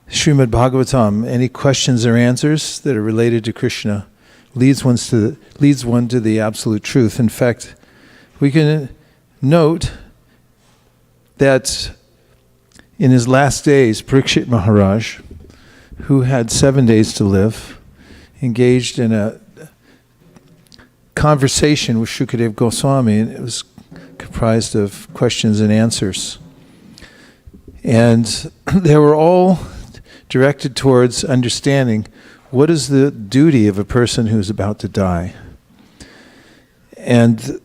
Srimad Bhagavatam, any questions or answers that are related to Krishna leads one to the absolute truth. In fact, we can note that in his last days, Parikshit Maharaj, who had 7 days to live, engaged in a conversation with Shukadev Goswami, and it was comprised of questions and answers. And they were all directed towards understanding what is the duty of a person who's about to die. And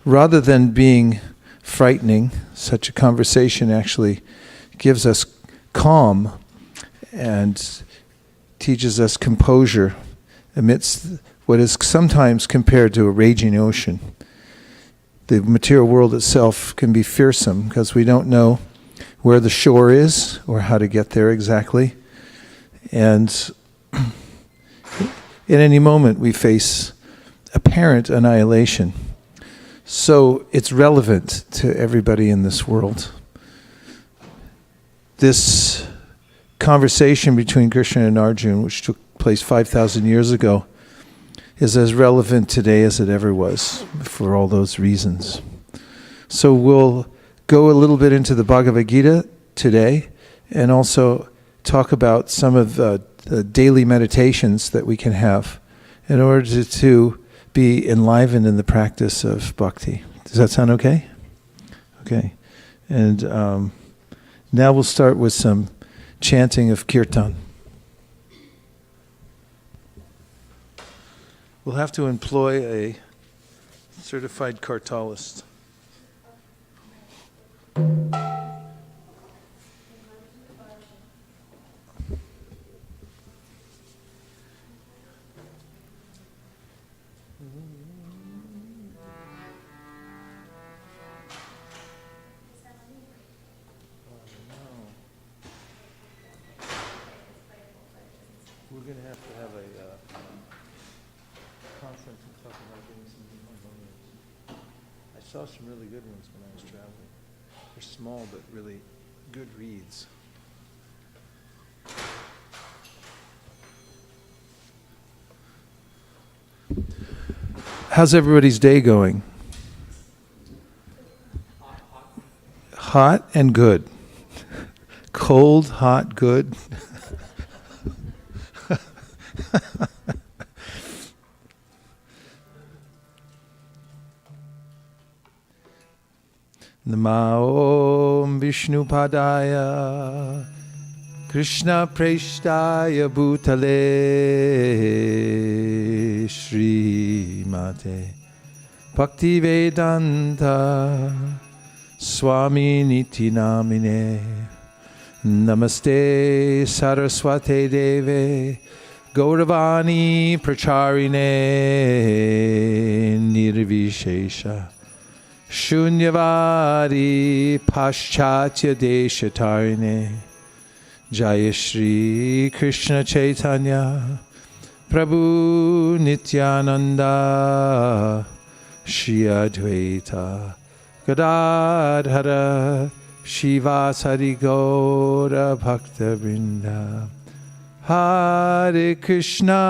rather than being frightening, such a conversation actually gives us calm and teaches us composure amidst what is sometimes compared to a raging ocean. The material world itself can be fearsome because we don't know where the shore is or how to get there exactly. And at any moment we face apparent annihilation. So it's relevant to everybody in this world. This conversation between Krishna and Arjuna, which took place 5,000 years ago, is as relevant today as it ever was for all those reasons. So we'll go a little bit into the Bhagavad Gita today and also talk about some of the daily meditations that we can have in order to be enlivened in the practice of bhakti. Does that sound okay? Okay. And now we'll start with some chanting of kirtan. We'll have to employ a certified kartalist. We're going to have a conference and talk about getting some new harmoniums. I saw some really good ones when I was traveling. They're small but really good reeds. How's everybody's day going? Hot and good. Cold, hot, good. Namo Om Vishnu Padaya Krishna Preshtaya Bhutale Shri Mate Bhakti Vedanta Swami Niti Namine Namaste Saraswate Deve Gauravani Pracharine Nirvishesha Shunyavadi Paschatya Deshatarine Jaya Shri Krishna Chaitanya Prabhu Nityananda Shri Advaita Gadadhara Shivasari Gaura Bhakta Vrinda Hare Krishna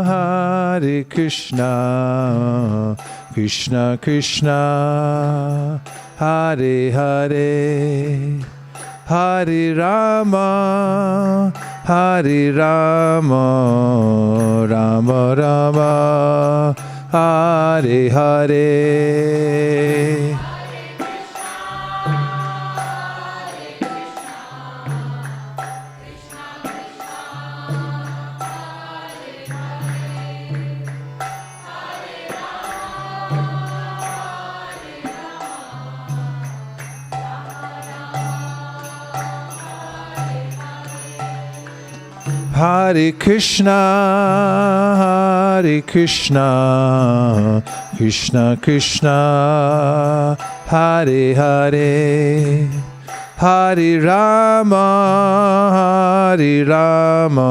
Hare Krishna Krishna Krishna Hare Hare Hare Rama Hare Rama Rama Rama Hare Hare Hare Krishna, Hare Krishna, Krishna Krishna, Hare Hare, Hare Rama, Hare Rama,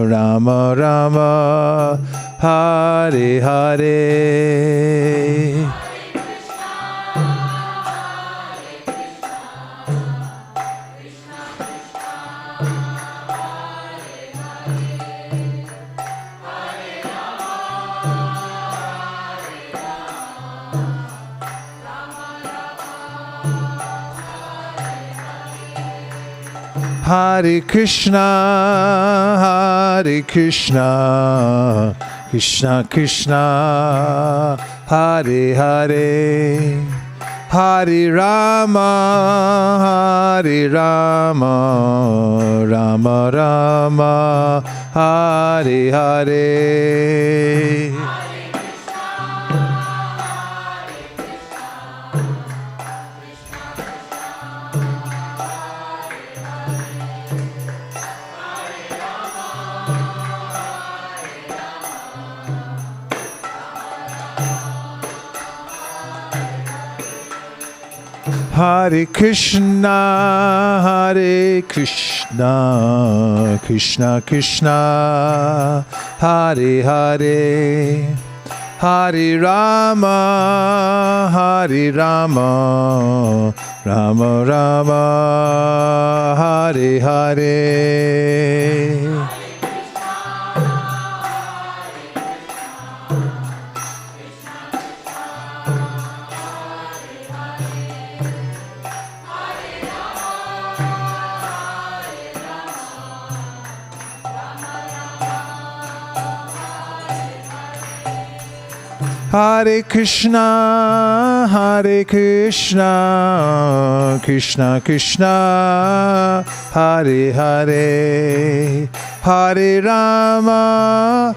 Rama Rama, Hare Hare. Hare Krishna, Krishna Krishna, Hare Hare, Hare Rama, Rama Rama, Hare Hare. Hare Krishna, Krishna Krishna, Hare Hare, Hare Rama, Rama Rama, Hare Hare. Hare Krishna, Krishna Krishna, Hare Hare, Hare Rama,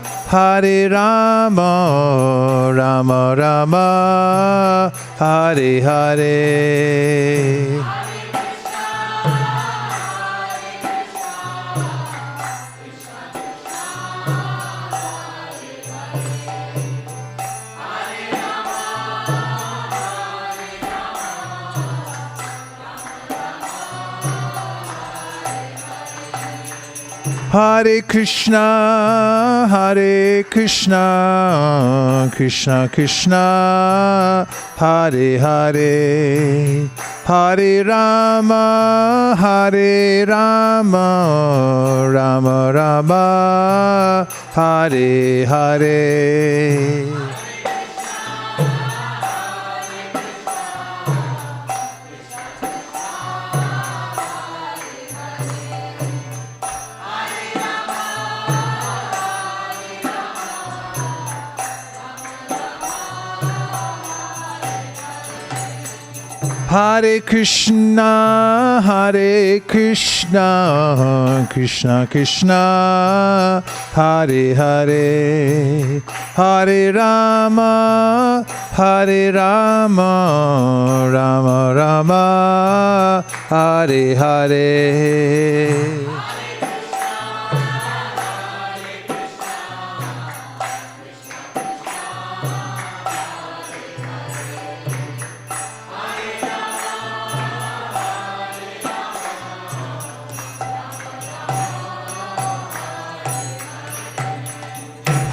Rama Rama, Hare Hare. Hare Krishna, Krishna Krishna, Hare Hare, Hare Rama, Rama Rama, Hare Hare. Hare Krishna, Krishna Krishna, Hare Hare, Hare Rama, Rama Rama, Hare Hare.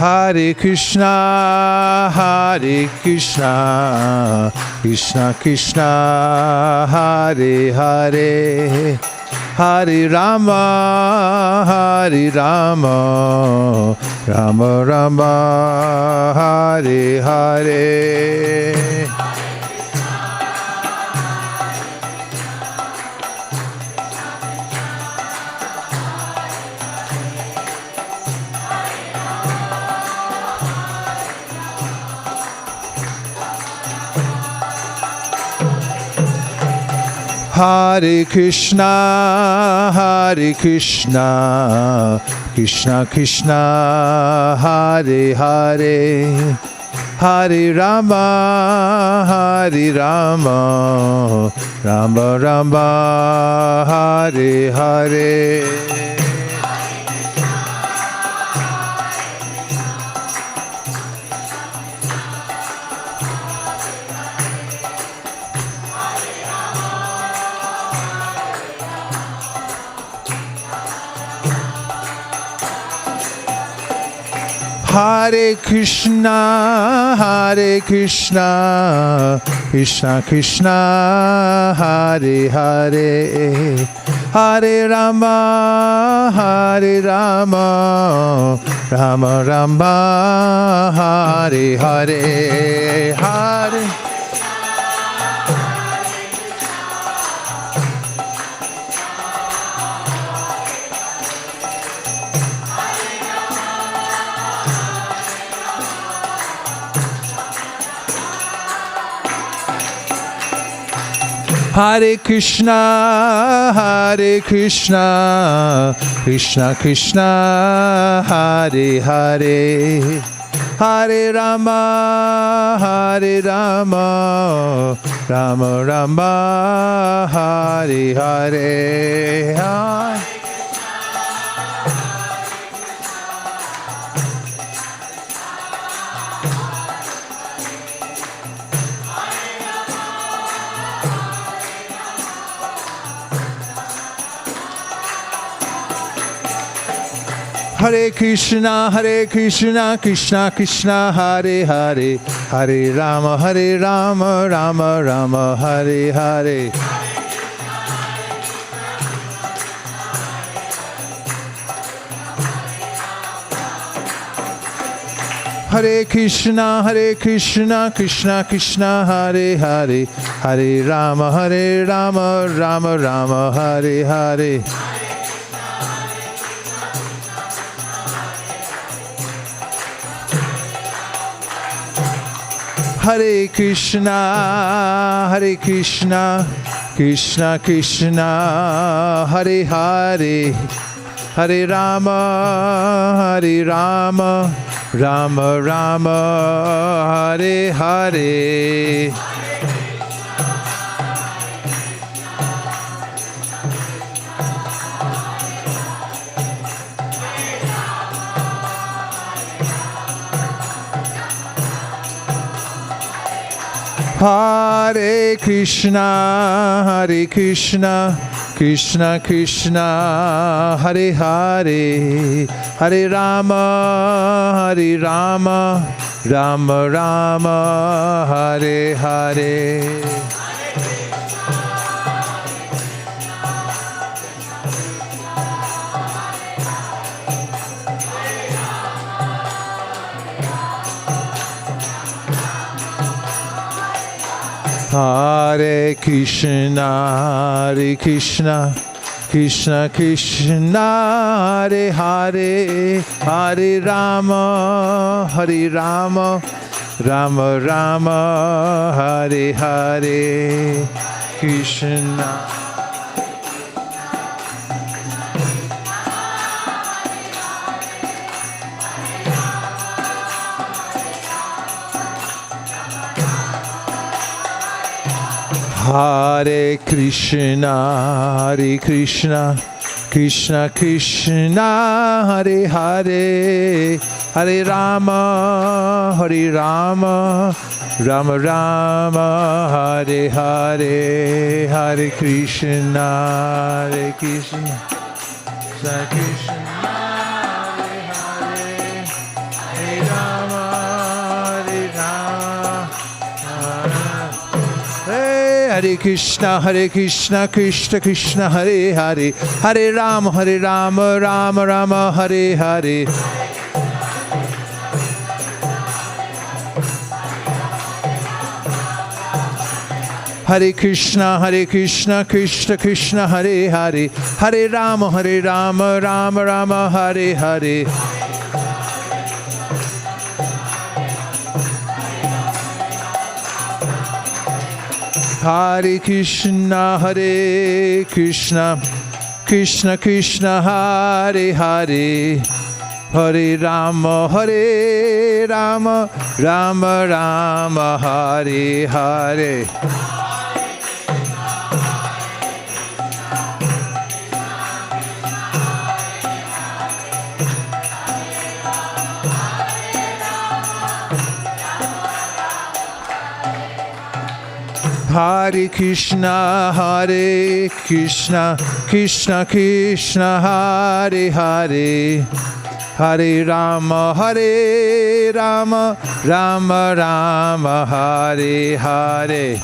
Hare Krishna, Krishna Krishna, Hare Hare, Hare Rama, Rama Rama, Hare Hare. Hare Krishna, Krishna Krishna, Hare Hare, Hare Rama, Rama Rama, Hare Hare. Hare Krishna, Krishna Krishna, Hare Hare, Hare Rama, Rama Rama, Hare Hare, Hare. Hare Krishna, Krishna Krishna, Hare Hare, Hare Rama, Rama Rama, Hare Hare. Hare Krishna, Krishna Krishna, Hare Hare, Hare Rama, Rama Rama, Hare Hare. Hare Krishna, Krishna Krishna, Hare Hare, Hare Rama, Rama Rama, Hare Hare. Hare Krishna, Krishna Krishna, Hare Hare, Hare Rama, Rama Rama, Hare Hare. Hare Krishna, Krishna Krishna, Hare Hare, Hare Rama, Rama Rama, Hare Hare. Hare Krishna, Krishna Krishna, Hare Hare, Hare Rama, Rama Rama, Hare Hare. Krishna. Hare Krishna, Krishna Krishna, Hare Hare, Hare Rama, Rama Rama, Hare Hare. Hare Krishna, Krishna Krishna, Hare Hare, Hare Rama, Hare Krishna, Krishna Krishna, Hare Hare, Hare Rama, Rama Rama, Hare Hare. Hare Krishna, Krishna Krishna, Hare Hare, Hare Rama, Rama Rama, Hare Hare. Hare Krishna, Krishna Krishna, Hare Hare, Hare Rama, Rama Rama, Hare Hare. Hare Krishna, Krishna Krishna, Hare Hare, Hare Rama, Rama Rama, Hare Hare.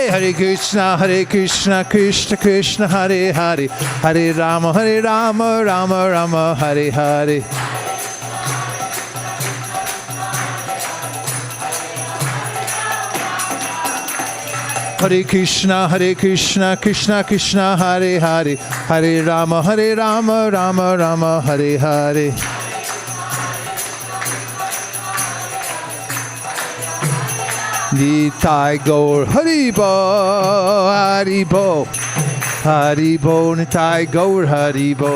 Hare Krishna, Krishna Krishna, Hare Hare, Hare Rama, Rama Rama, Hare Hare. Hare Krishna, Krishna Krishna, Hare Hare, Hare Rama, Rama Rama, Hare Hare. Nitai Gaur Haribo, Haribo, Haribo, Nitai Gaur Haribo.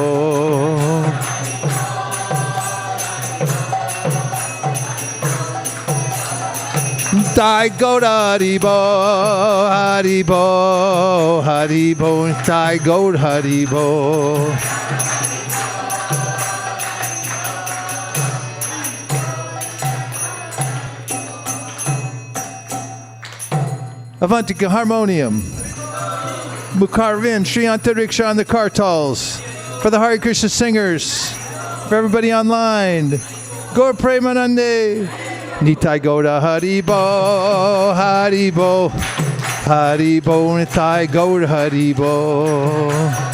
Nitai Gaur Haribo, Haribo, Haribo, Nitai Gaur Haribo. Avantika Harmonium, Mukharvin, Sri Antariksha on the Kartals, for the Hare Krishna singers, for everybody online, Gaur Premanande, Nitai Gaura Haribo, Haribo, Haribo, Nitai Gaur Haribo.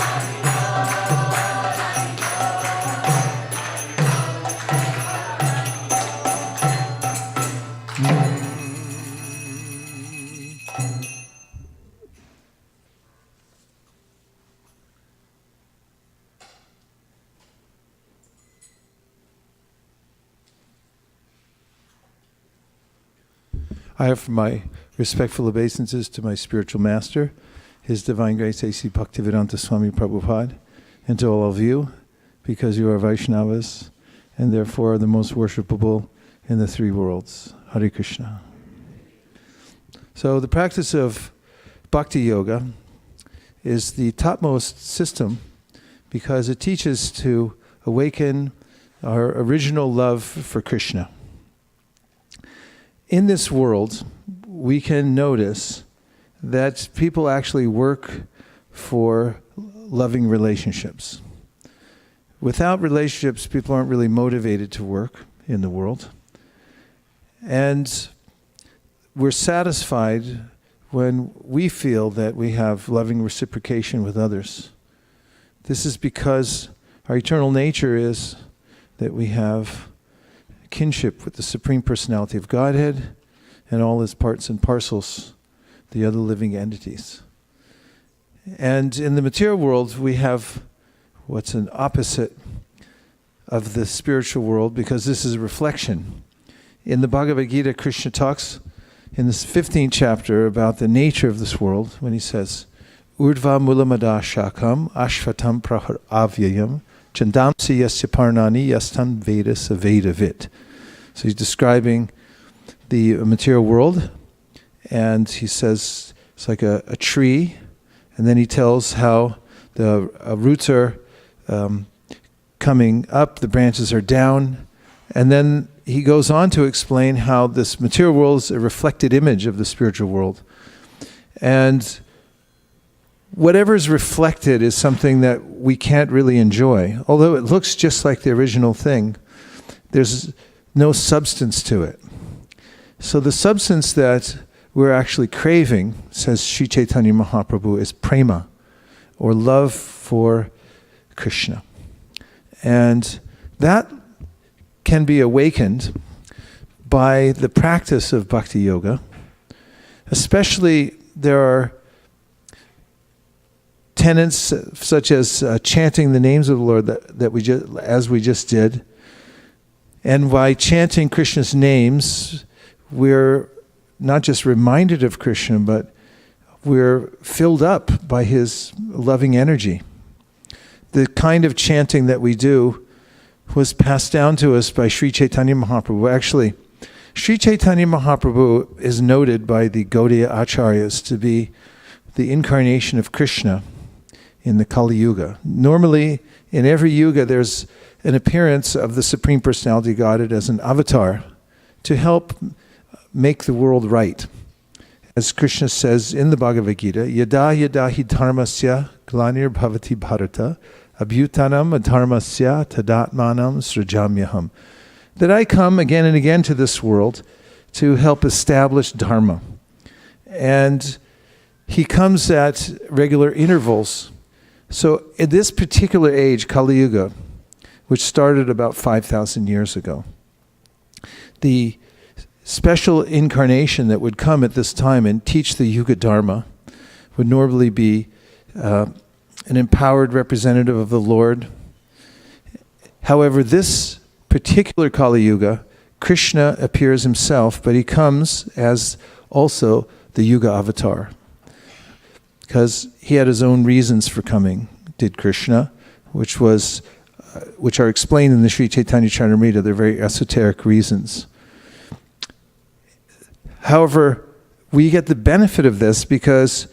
I offer my respectful obeisances to my spiritual master, His Divine Grace A.C. Bhaktivedanta Swami Prabhupada, and to all of you, because you are Vaishnavas, and therefore are the most worshipable in the three worlds. Hare Krishna. So the practice of Bhakti Yoga is the topmost system because it teaches to awaken our original love for Krishna. In this world, we can notice that people actually work for loving relationships. Without relationships, people aren't really motivated to work in the world. And we're satisfied when we feel that we have loving reciprocation with others. This is because our eternal nature is that we have kinship with the Supreme Personality of Godhead and all His parts and parcels, the other living entities. And in the material world, we have what's an opposite of the spiritual world, because this is a reflection. In the Bhagavad Gita, Krishna talks in this 15th chapter about the nature of this world when he says, Urdhva mulamada shakam ashvatam prahar avyayam chandamsi yasya parnani yastan vedas avedavit. So he's describing the material world, and he says it's like a tree, and then he tells how the roots are coming up, the branches are down, and then he goes on to explain how this material world is a reflected image of the spiritual world. And whatever is reflected is something that we can't really enjoy. Although it looks just like the original thing, there's no substance to it. So the substance that we're actually craving, says Sri Chaitanya Mahaprabhu, is prema, or love for Krishna. And that can be awakened by the practice of Bhakti Yoga. Especially there are tenets such as chanting the names of the Lord as we just did. And by chanting Krishna's names, we're not just reminded of Krishna, but we're filled up by His loving energy. The kind of chanting that we do was passed down to us by Sri Chaitanya Mahaprabhu. Actually, Sri Chaitanya Mahaprabhu is noted by the Gaudiya Acharyas to be the incarnation of Krishna in the Kali Yuga. Normally, in every yuga, there's an appearance of the Supreme Personality of Godhead as an avatar to help make the world right. As Krishna says in the Bhagavad Gita, Yada yada hi dharmasya glanir bhavati bharata abhyutanam adharmasya tadatmanam srajamyaham. That I come again and again to this world to help establish dharma. And He comes at regular intervals. So at this particular age, Kali Yuga, which started about 5,000 years ago, the special incarnation that would come at this time and teach the Yuga Dharma would normally be an empowered representative of the Lord. However, this particular Kali Yuga, Krishna appears himself, but he comes as also the Yuga avatar, because he had his own reasons for coming, did Krishna, which are explained in the Sri Chaitanya Charitamrita. They're very esoteric reasons. However, we get the benefit of this because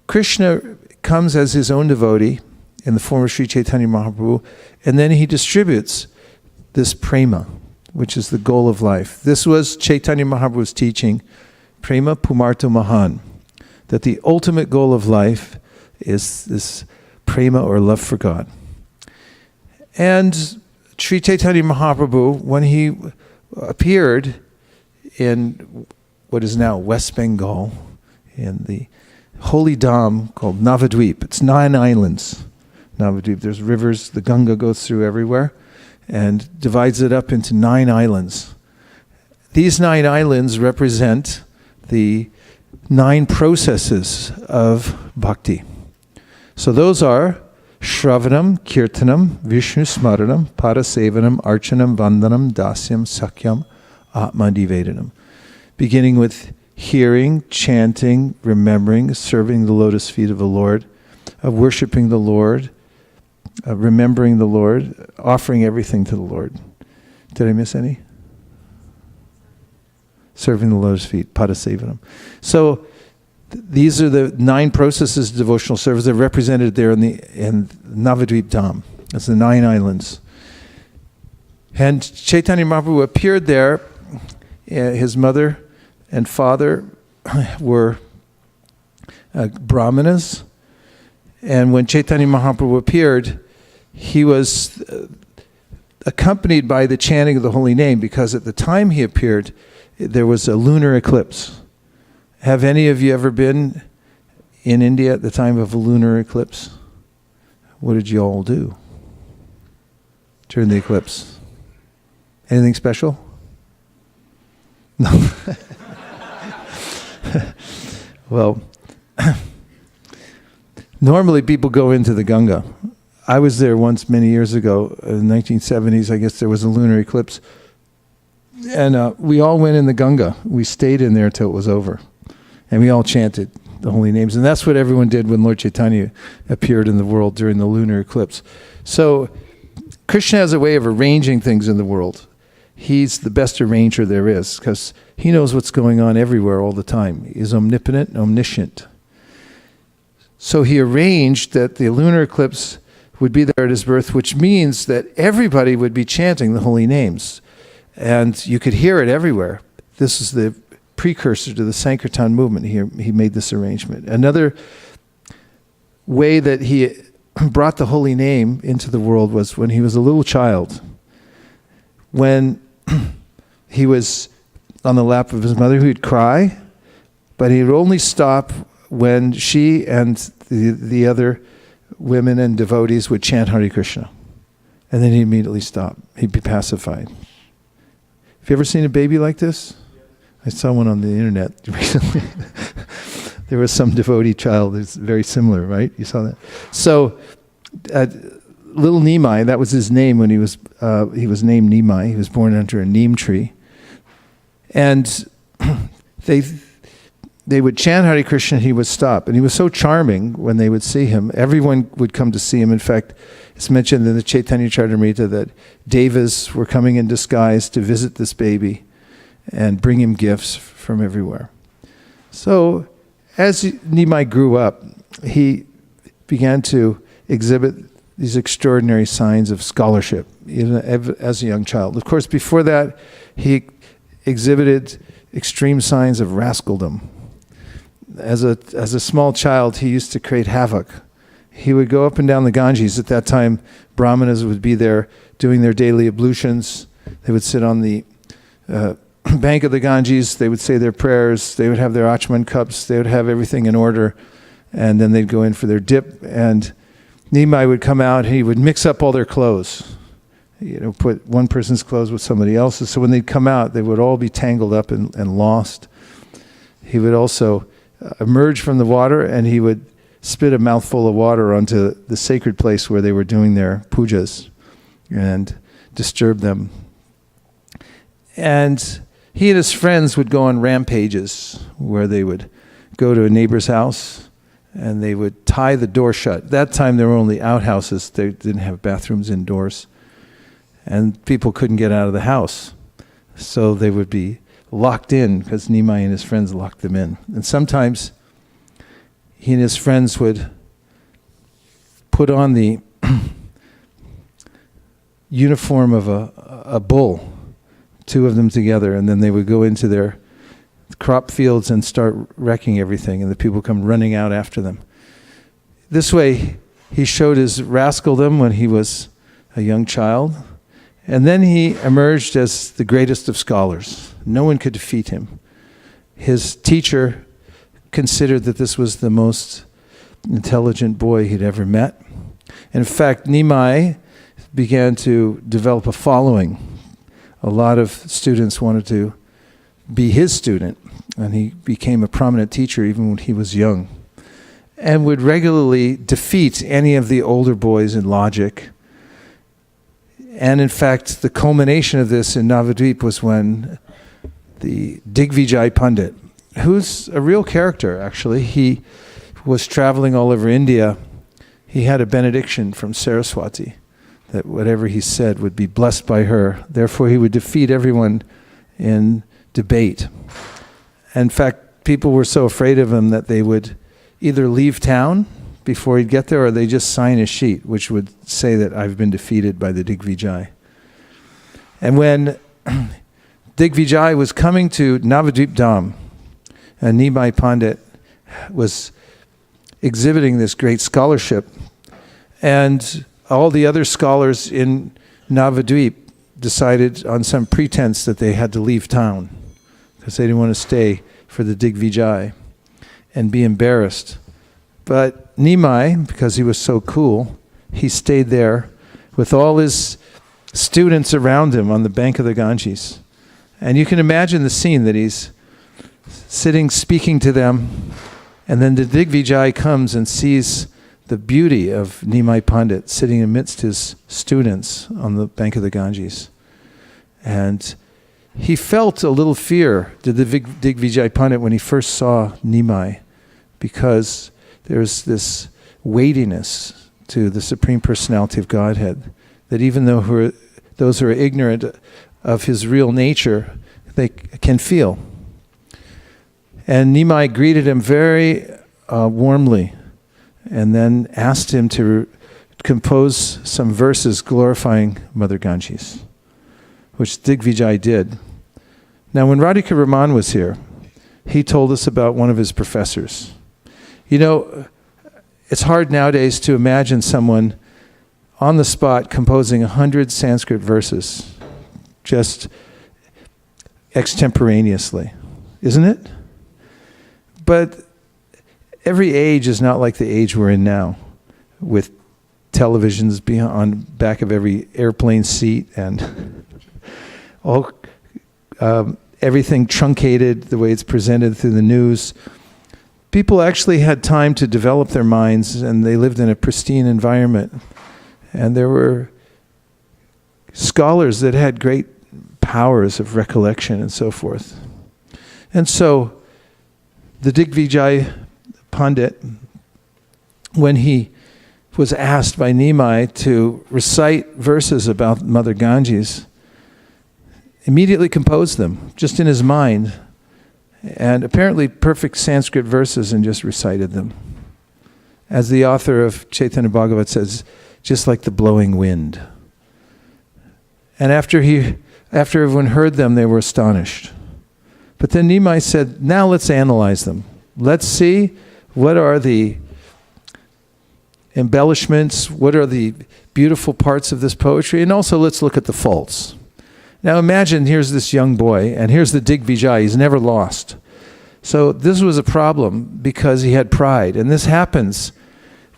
Krishna comes as his own devotee in the form of Sri Chaitanya Mahaprabhu, and then he distributes this prema, which is the goal of life. This was Chaitanya Mahaprabhu's teaching, prema pumarto mahan, that the ultimate goal of life is this prema, or love for God. And Sri Chaitanya Mahaprabhu, when he appeared in what is now West Bengal, in the holy dham called Navadvip. It's 9 islands. Navadvip, there's rivers, the Ganga goes through everywhere, and divides it up into 9 islands. These 9 islands represent the 9 processes of bhakti. So those are Shravanam, Kirtanam, Vishnu Smaranam, Parasevanam, Archanam, Vandanam, Dasyam, Sakyam, Atma Nivedanam. Beginning with hearing, chanting, remembering, serving the lotus feet of the Lord, worshiping the Lord, remembering the Lord, offering everything to the Lord. Did I miss any? Serving the lotus feet, Parasevanam. So these are the 9 processes of devotional service that are represented there in Navadvip Dham. That's the 9 islands. And Chaitanya Mahaprabhu appeared there. His mother and father were brahmanas. And when Chaitanya Mahaprabhu appeared, he was accompanied by the chanting of the holy name, because at the time he appeared, there was a lunar eclipse. Have any of you ever been in India at the time of a lunar eclipse? What did you all do during the eclipse? Anything special? No. Well, normally people go into the Ganga. I was there once many years ago, in the 1970s, I guess there was a lunar eclipse. And we all went in the Ganga. We stayed in there till it was over. And we all chanted the holy names. And that's what everyone did when Lord Chaitanya appeared in the world during the lunar eclipse. So Krishna has a way of arranging things in the world. He's the best arranger there is, because he knows what's going on everywhere all the time. He's omnipotent, omniscient. So he arranged that the lunar eclipse would be there at his birth, which means that everybody would be chanting the holy names. And you could hear it everywhere. This is the precursor to the Sankirtan movement. He made this arrangement. Another way that he brought the holy name into the world was when he was a little child. When he was on the lap of his mother, he would cry, but he would only stop when she and the other women and devotees would chant Hare Krishna. And then he'd immediately stop. He'd be pacified. Have you ever seen a baby like this? I saw one on the internet recently. There was some devotee child that's very similar, right? You saw that? So, little Nimai, that was his name when he was named Nimai. He was born under a neem tree. And they would chant Hare Krishna and he would stop. And he was so charming when they would see him. Everyone would come to see him. In fact, it's mentioned in the Chaitanya Charitamrita that devas were coming in disguise to visit this baby and bring him gifts from everywhere. So as Nimai grew up, he began to exhibit these extraordinary signs of scholarship as a young child. Of course, before that, he exhibited extreme signs of rascaldom. As a small child, he used to create havoc. He would go up and down the Ganges. At that time, brahmanas would be there doing their daily ablutions. They would sit on the bank of the Ganges. They would say their prayers. They would have their achman cups. They would have everything in order. And then they'd go in for their dip. And Nimai would come out. He would mix up all their clothes. put one person's clothes with somebody else's. So when they'd come out, they would all be tangled up and lost. He would also emerge from the water, and he would spit a mouthful of water onto the sacred place where they were doing their pujas and disturb them. And he and his friends would go on rampages where they would go to a neighbor's house and they would tie the door shut. That time there were only outhouses. They didn't have bathrooms indoors. And people couldn't get out of the house. So they would be locked in because Nimai and his friends locked them in. And sometimes he and his friends would put on the uniform of a bull, two of them together, and then they would go into their crop fields and start wrecking everything, and the people come running out after them. This way, he showed his rascaldom when he was a young child, and then he emerged as the greatest of scholars. No one could defeat him. His teacher considered that this was the most intelligent boy he'd ever met. In fact, Nimai began to develop a following. A lot of students wanted to be his student, and he became a prominent teacher even when he was young, and would regularly defeat any of the older boys in logic. And in fact, the culmination of this in Navadvip was when the Digvijay Pandit, who's a real character actually, he was traveling all over India. He had a benediction from Saraswati that whatever he said would be blessed by her. Therefore, he would defeat everyone in debate. In fact, people were so afraid of him that they would either leave town before he'd get there, or they just sign a sheet which would say that I've been defeated by the Digvijay. And when Digvijay was coming to Navadvip Dham, and Nimai Pandit was exhibiting this great scholarship, and all the other scholars in Navadvip decided on some pretense that they had to leave town because they didn't want to stay for the Digvijay and be embarrassed. But Nimai, because he was so cool, he stayed there with all his students around him on the bank of the Ganges. And you can imagine the scene that he's sitting speaking to them, and then the Digvijay comes and sees the beauty of Nimai Pandit sitting amidst his students on the bank of the Ganges. And he felt a little fear, did the Digvijay Pandit, when he first saw Nimai, because there's this weightiness to the Supreme Personality of Godhead, that even though those who are ignorant of his real nature, they can feel. And Nimai greeted him very warmly, and then asked him to compose some verses glorifying Mother Ganges, which Digvijay did. Now, when Radhika Raman was here, he told us about one of his professors. You know, it's hard nowadays to imagine someone on the spot composing 100 Sanskrit verses, just extemporaneously, isn't it? But every age is not like the age we're in now, with televisions on back of every airplane seat and all everything truncated the way it's presented through the news. People actually had time to develop their minds, and they lived in a pristine environment. And there were scholars that had great powers of recollection and so forth. And so the Digvijay Pandit, when he was asked by Nimai to recite verses about Mother Ganges, immediately composed them, just in his mind, and apparently perfect Sanskrit verses, and just recited them. As the author of Chaitanya Bhagavad says, just like the blowing wind. And after everyone heard them, they were astonished. But then Nimai said, now let's analyze them. Let's see what are the embellishments, what are the beautiful parts of this poetry, and also let's look at the faults. Now imagine here's this young boy, and here's the Digvijay, he's never lost. So this was a problem because he had pride, and this happens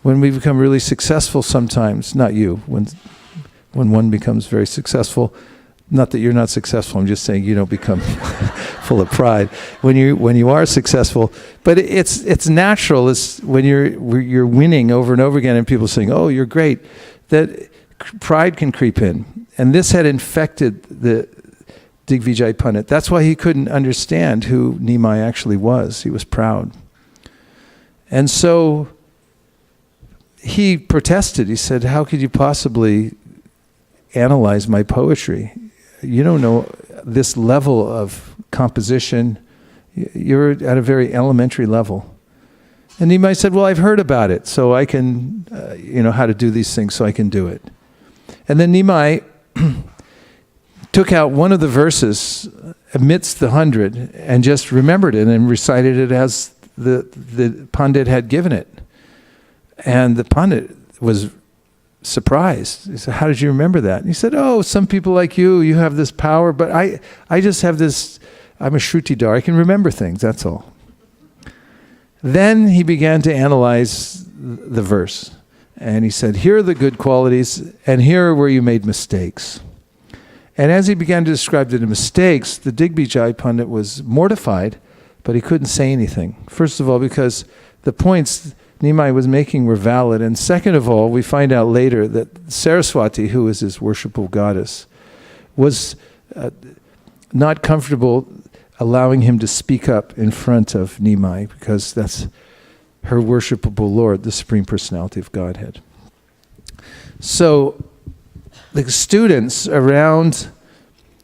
when we become really successful sometimes, not you, when one becomes very successful. Not that you're not successful, I'm just saying you don't become full of pride when you are successful. But it's natural. It's when you're winning over and over again, and people saying, "Oh, you're great," that pride can creep in, and this had infected the Digvijay Pandit. That's why he couldn't understand who Nimai actually was. He was proud, and so he protested. He said, "How could you possibly analyze my poetry? You don't know this level of composition. You're at a very elementary level." And Nimai said, "Well, I've heard about it, so I can, how to do these things, so I can do it." And then Nimai took out one of the verses amidst the 100 and just remembered it and recited it as the Pandit had given it. And the Pandit was surprised. He said, "How did you remember that?" And he said, "Oh, some people like you have this power, but I just have this, I'm a Shrutidar, I can remember things, that's all." Then he began to analyze the verse. And he said, "Here are the good qualities, and here are where you made mistakes." And as he began to describe the mistakes, the Digvijay Pandit was mortified, but he couldn't say anything. First of all, because the points Nimai was making were valid. And second of all, we find out later that Saraswati, who is his worshipful goddess, was not comfortable allowing him to speak up in front of Nimai, because that's her worshipable Lord, the Supreme Personality of Godhead. So the students around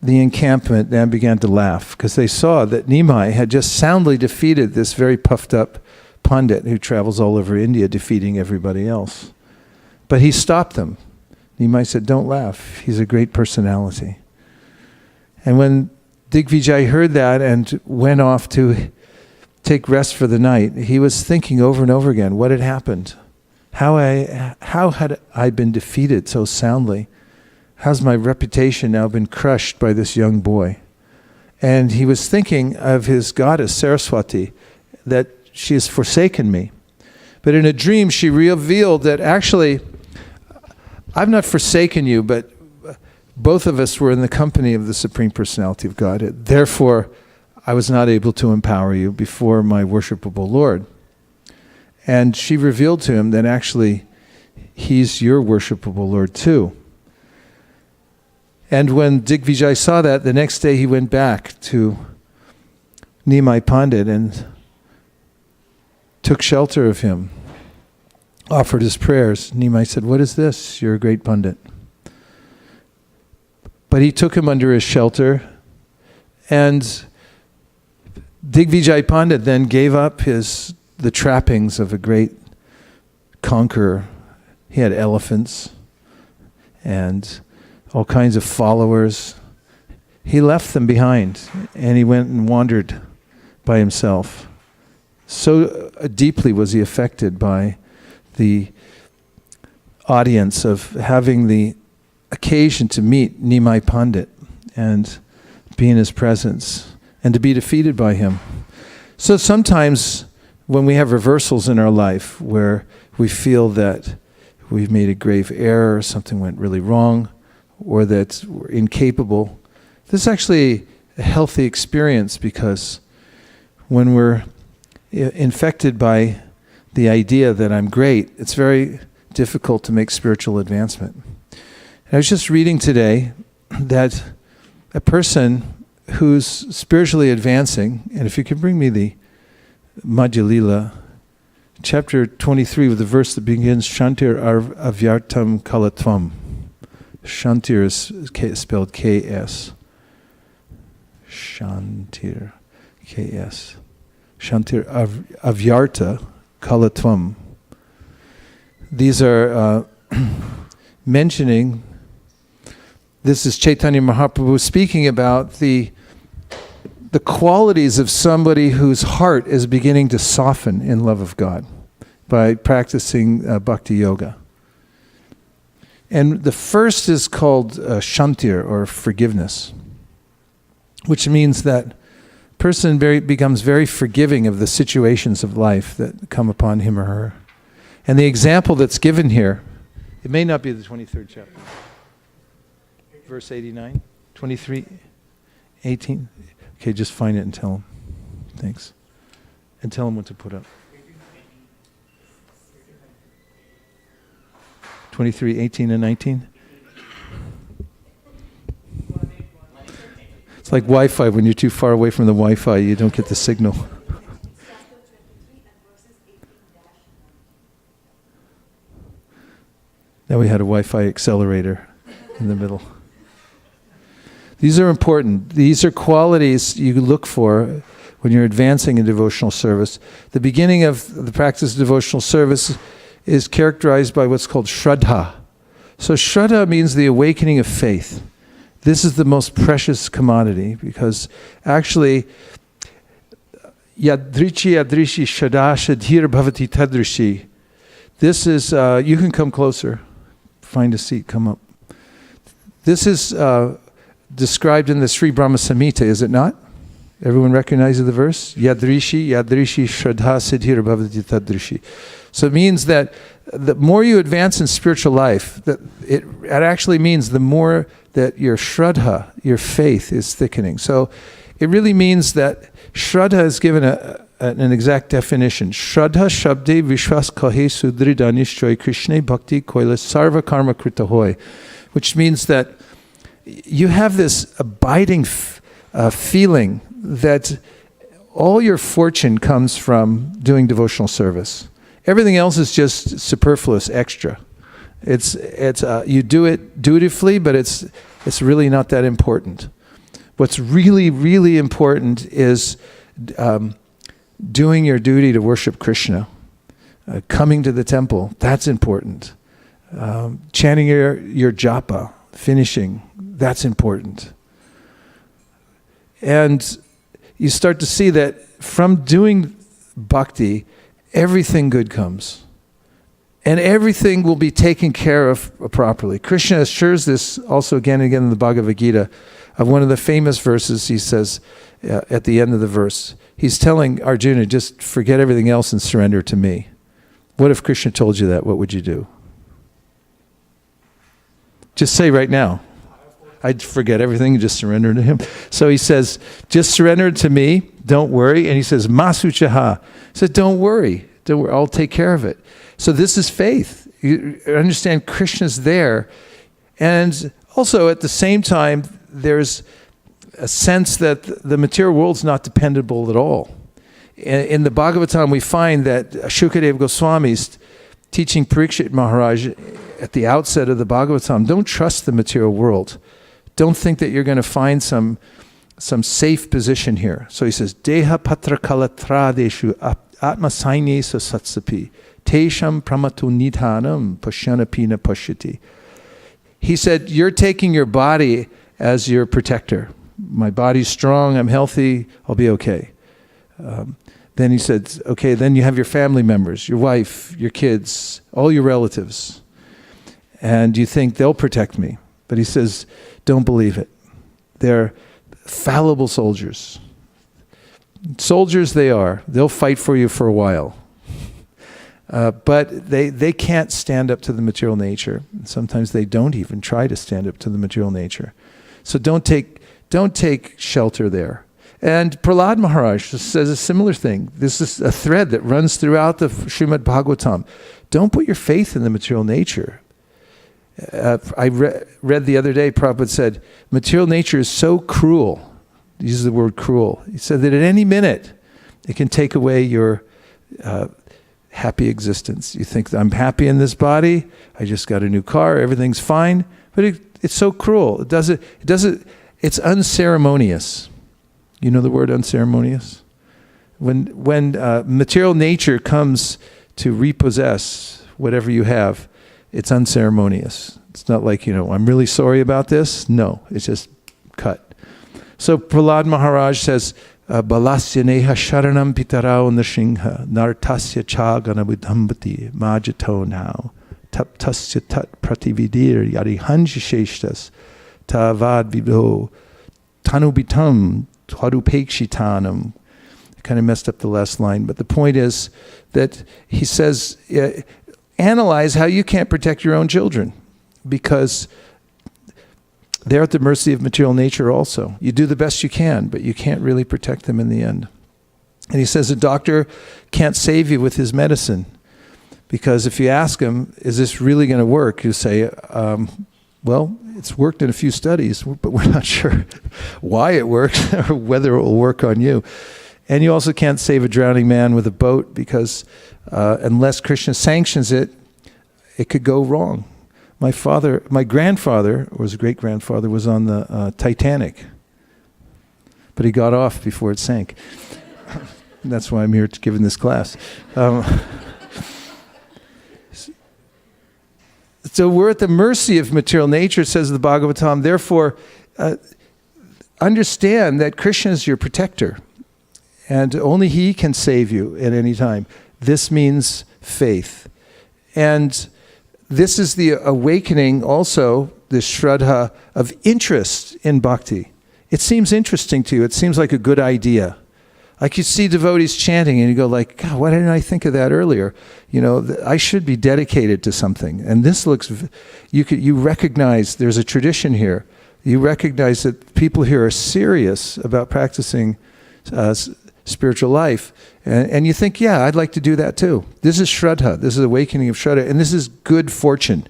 the encampment then began to laugh, because they saw that Nimai had just soundly defeated this very puffed up Pandit who travels all over India defeating everybody else. But he stopped them. Nimai said, "Don't laugh. He's a great personality." And when Digvijay heard that and went off to take rest for the night, he was thinking over and over again what had happened. How had I been defeated so soundly? How's my reputation now been crushed by this young boy? And he was thinking of his goddess Saraswati, that she has forsaken me. But in a dream, she revealed that actually, I've not forsaken you, but both of us were in the company of the Supreme Personality of Godhead. Therefore, I was not able to empower you before my worshipable Lord. And she revealed to him that actually, he's your worshipable Lord too. And when Digvijay saw that, the next day he went back to Nimai Pandit and took shelter of him, offered his prayers. Nimai said, "What is this? You're a great Pandit." But he took him under his shelter, and Digvijay Pandit then gave up the trappings of a great conqueror. He had elephants and all kinds of followers. He left them behind, and he went and wandered by himself. So deeply was he affected by the audience of having the occasion to meet Nimai Pandit and be in his presence and to be defeated by him. So sometimes when we have reversals in our life where we feel that we've made a grave error, something went really wrong, or that we're incapable, this is actually a healthy experience, because when we're infected by the idea that I'm great, it's very difficult to make spiritual advancement. And I was just reading today that a person who's spiritually advancing, and if you could bring me the Madhya Lila, chapter 23, with the verse that begins, Shantir avyartam kalatvam. Shantir is spelled K-S. Shantir, K-S. Shantir avyarta kalatvam. These are mentioning, this is Chaitanya Mahaprabhu speaking about the qualities of somebody whose heart is beginning to soften in love of God by practicing bhakti yoga. And the first is called shantir, or forgiveness, which means that person becomes very forgiving of the situations of life that come upon him or her. And the example that's given here, it may not be the 23rd chapter. Verse 89, 23, 18. Okay, just find it and tell him. Thanks. And tell him what to put up. 23, 18, and 19. It's like Wi-Fi. When you're too far away from the Wi-Fi, you don't get the signal. Now we had a Wi-Fi accelerator in the middle. These are important. These are qualities you look for when you're advancing in devotional service. The beginning of the practice of devotional service is characterized by what's called Shraddha. So Shraddha means the awakening of faith. This is the most precious commodity because actually Yadrichi Yadrishi Shraddha Shadhir Bhavati Tadrishi. This is, you can come closer. Find a seat, come up. This is described in the Sri Brahma Samhita, is it not? Everyone recognizes the verse? Yadrishi Shraddha Siddhir Bhavati Tadrishi. So it means that the more you advance in spiritual life, that it actually means the more that your Shraddha, your faith, is thickening. So it really means that Shraddha is given an exact definition. Shraddha Shabde Vishwas Kahe Sudrida Nishchoy Krishna Bhakti Koila Sarva Karma Krita Hoy, which means that you have this abiding feeling that all your fortune comes from doing devotional service. Everything else is just superfluous, extra. It's you do it dutifully, but it's really not that important. What's really, really important is doing your duty to worship Krishna, coming to the temple. That's important. Chanting your japa, finishing. That's important. And you start to see that from doing bhakti, everything good comes. And everything will be taken care of properly. Krishna assures this also again and again in the Bhagavad Gita. Of one of the famous verses, he says at the end of the verse, he's telling Arjuna, just forget everything else and surrender to me. What if Krishna told you that? What would you do? Just say right now, I'd forget everything and just surrender to him. So he says, just surrender to me, don't worry. And he says, Masuchaha. He said, don't worry, I'll take care of it. So this is faith. You understand Krishna's there. And also at the same time, there's a sense that the material world's not dependable at all. In the Bhagavatam, we find that Shukadeva Goswami's teaching Parikshit Maharaj at the outset of the Bhagavatam, don't trust the material world. Don't think that you're going to find some safe position here. So he says, Deha patra kalatradeshu atma sainesa satsapi tesham pramatu nidhanam pashanapina pashyati. He said, you're taking your body as your protector. My body's strong, I'm healthy, I'll be okay. Then he said, okay, then you have your family members, your wife, your kids, all your relatives. And you think they'll protect me. But he says, don't believe it. They're fallible soldiers. Soldiers they are. They'll fight for you for a while. But they can't stand up to the material nature. Sometimes they don't even try to stand up to the material nature. So don't take shelter there. And Prahlad Maharaj says a similar thing. This is a thread that runs throughout the Srimad Bhagavatam. Don't put your faith in the material nature. I read the other day, Prabhupada said, material nature is so cruel. He uses the word cruel. He said that at any minute, it can take away your happy existence. You think, I'm happy in this body, I just got a new car, everything's fine. But it's so cruel. It's unceremonious. You know the word unceremonious? When material nature comes to repossess whatever you have, it's unceremonious. It's not like, I'm really sorry about this. No, it's just cut. So Prahlad Maharaj says, Balasya neha sharanam pitarao nrsimha nartasya chagana vidhambati majato now taptasya tat pratividir yarihanjisheshtas tavad vidho tanubitam twarupekshitanam. I kind of messed up the last line, but the point is that he says, analyze how you can't protect your own children, because they're at the mercy of material nature also. You do the best you can, but you can't really protect them in the end. And he says a doctor can't save you with his medicine, because if you ask him, is this really going to work? You say, well, it's worked in a few studies, but we're not sure why it works or whether it will work on you. And you also can't save a drowning man with a boat, because unless Krishna sanctions it, it could go wrong. My grandfather, or his great-grandfather, was on the Titanic, but he got off before it sank. That's why I'm here giving this class. So we're at the mercy of material nature, says the Bhagavatam. Therefore, understand that Krishna is your protector, and only he can save you at any time. This means faith. And this is the awakening also, the shraddha of interest in bhakti. It seems interesting to you. It seems like a good idea. Like you see devotees chanting and you go like, God, why didn't I think of that earlier? You know, I should be dedicated to something. And this looks, you recognize there's a tradition here. You recognize that people here are serious about practicing spiritual life. And you think, yeah, I'd like to do that too. This is shraddha. This is awakening of shraddha. And this is good fortune.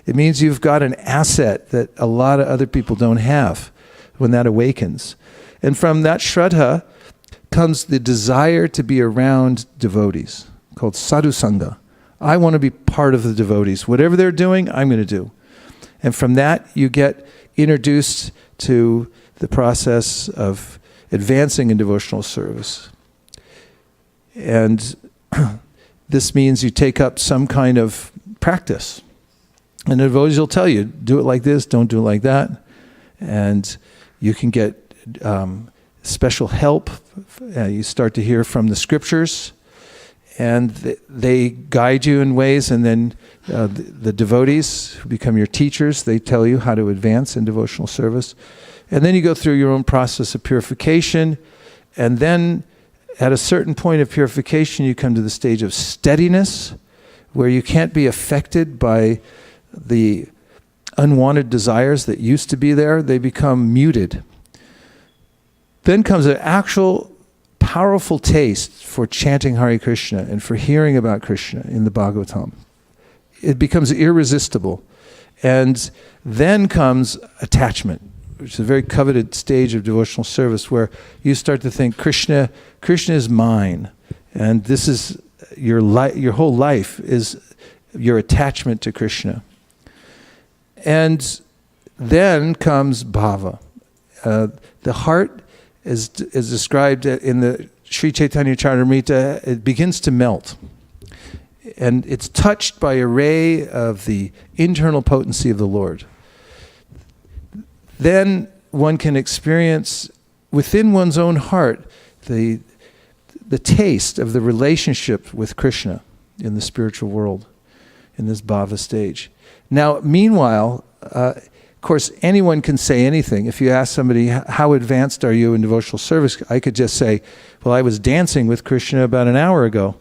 It means you've got an asset that a lot of other people don't have when that awakens. And from that shraddha comes the desire to be around devotees, called sadhu sangha. I want to be part of the devotees. Whatever they're doing, I'm going to do. And from that, you get introduced to the process of advancing in devotional service. And this means you take up some kind of practice. And the devotees will tell you, do it like this, don't do it like that. And you can get special help. You start to hear from the scriptures, and they guide you in ways, and then the devotees who become your teachers, they tell you how to advance in devotional service. And then you go through your own process of purification, and then at a certain point of purification, you come to the stage of steadiness, where you can't be affected by the unwanted desires that used to be there. They become muted. Then comes an actual powerful taste for chanting Hare Krishna and for hearing about Krishna in the Bhagavatam. It becomes irresistible. And then comes attachment, which is a very coveted stage of devotional service, where you start to think, Krishna is mine. And this is your whole life is your attachment to Krishna. And then comes bhava. The heart is described in the Sri Chaitanya Charitamrita, it begins to melt. And it's touched by a ray of the internal potency of the Lord. Then one can experience within one's own heart the taste of the relationship with Krishna in the spiritual world, in this bhava stage. Now, meanwhile, of course, anyone can say anything. If you ask somebody, how advanced are you in devotional service? I could just say, well, I was dancing with Krishna about an hour ago.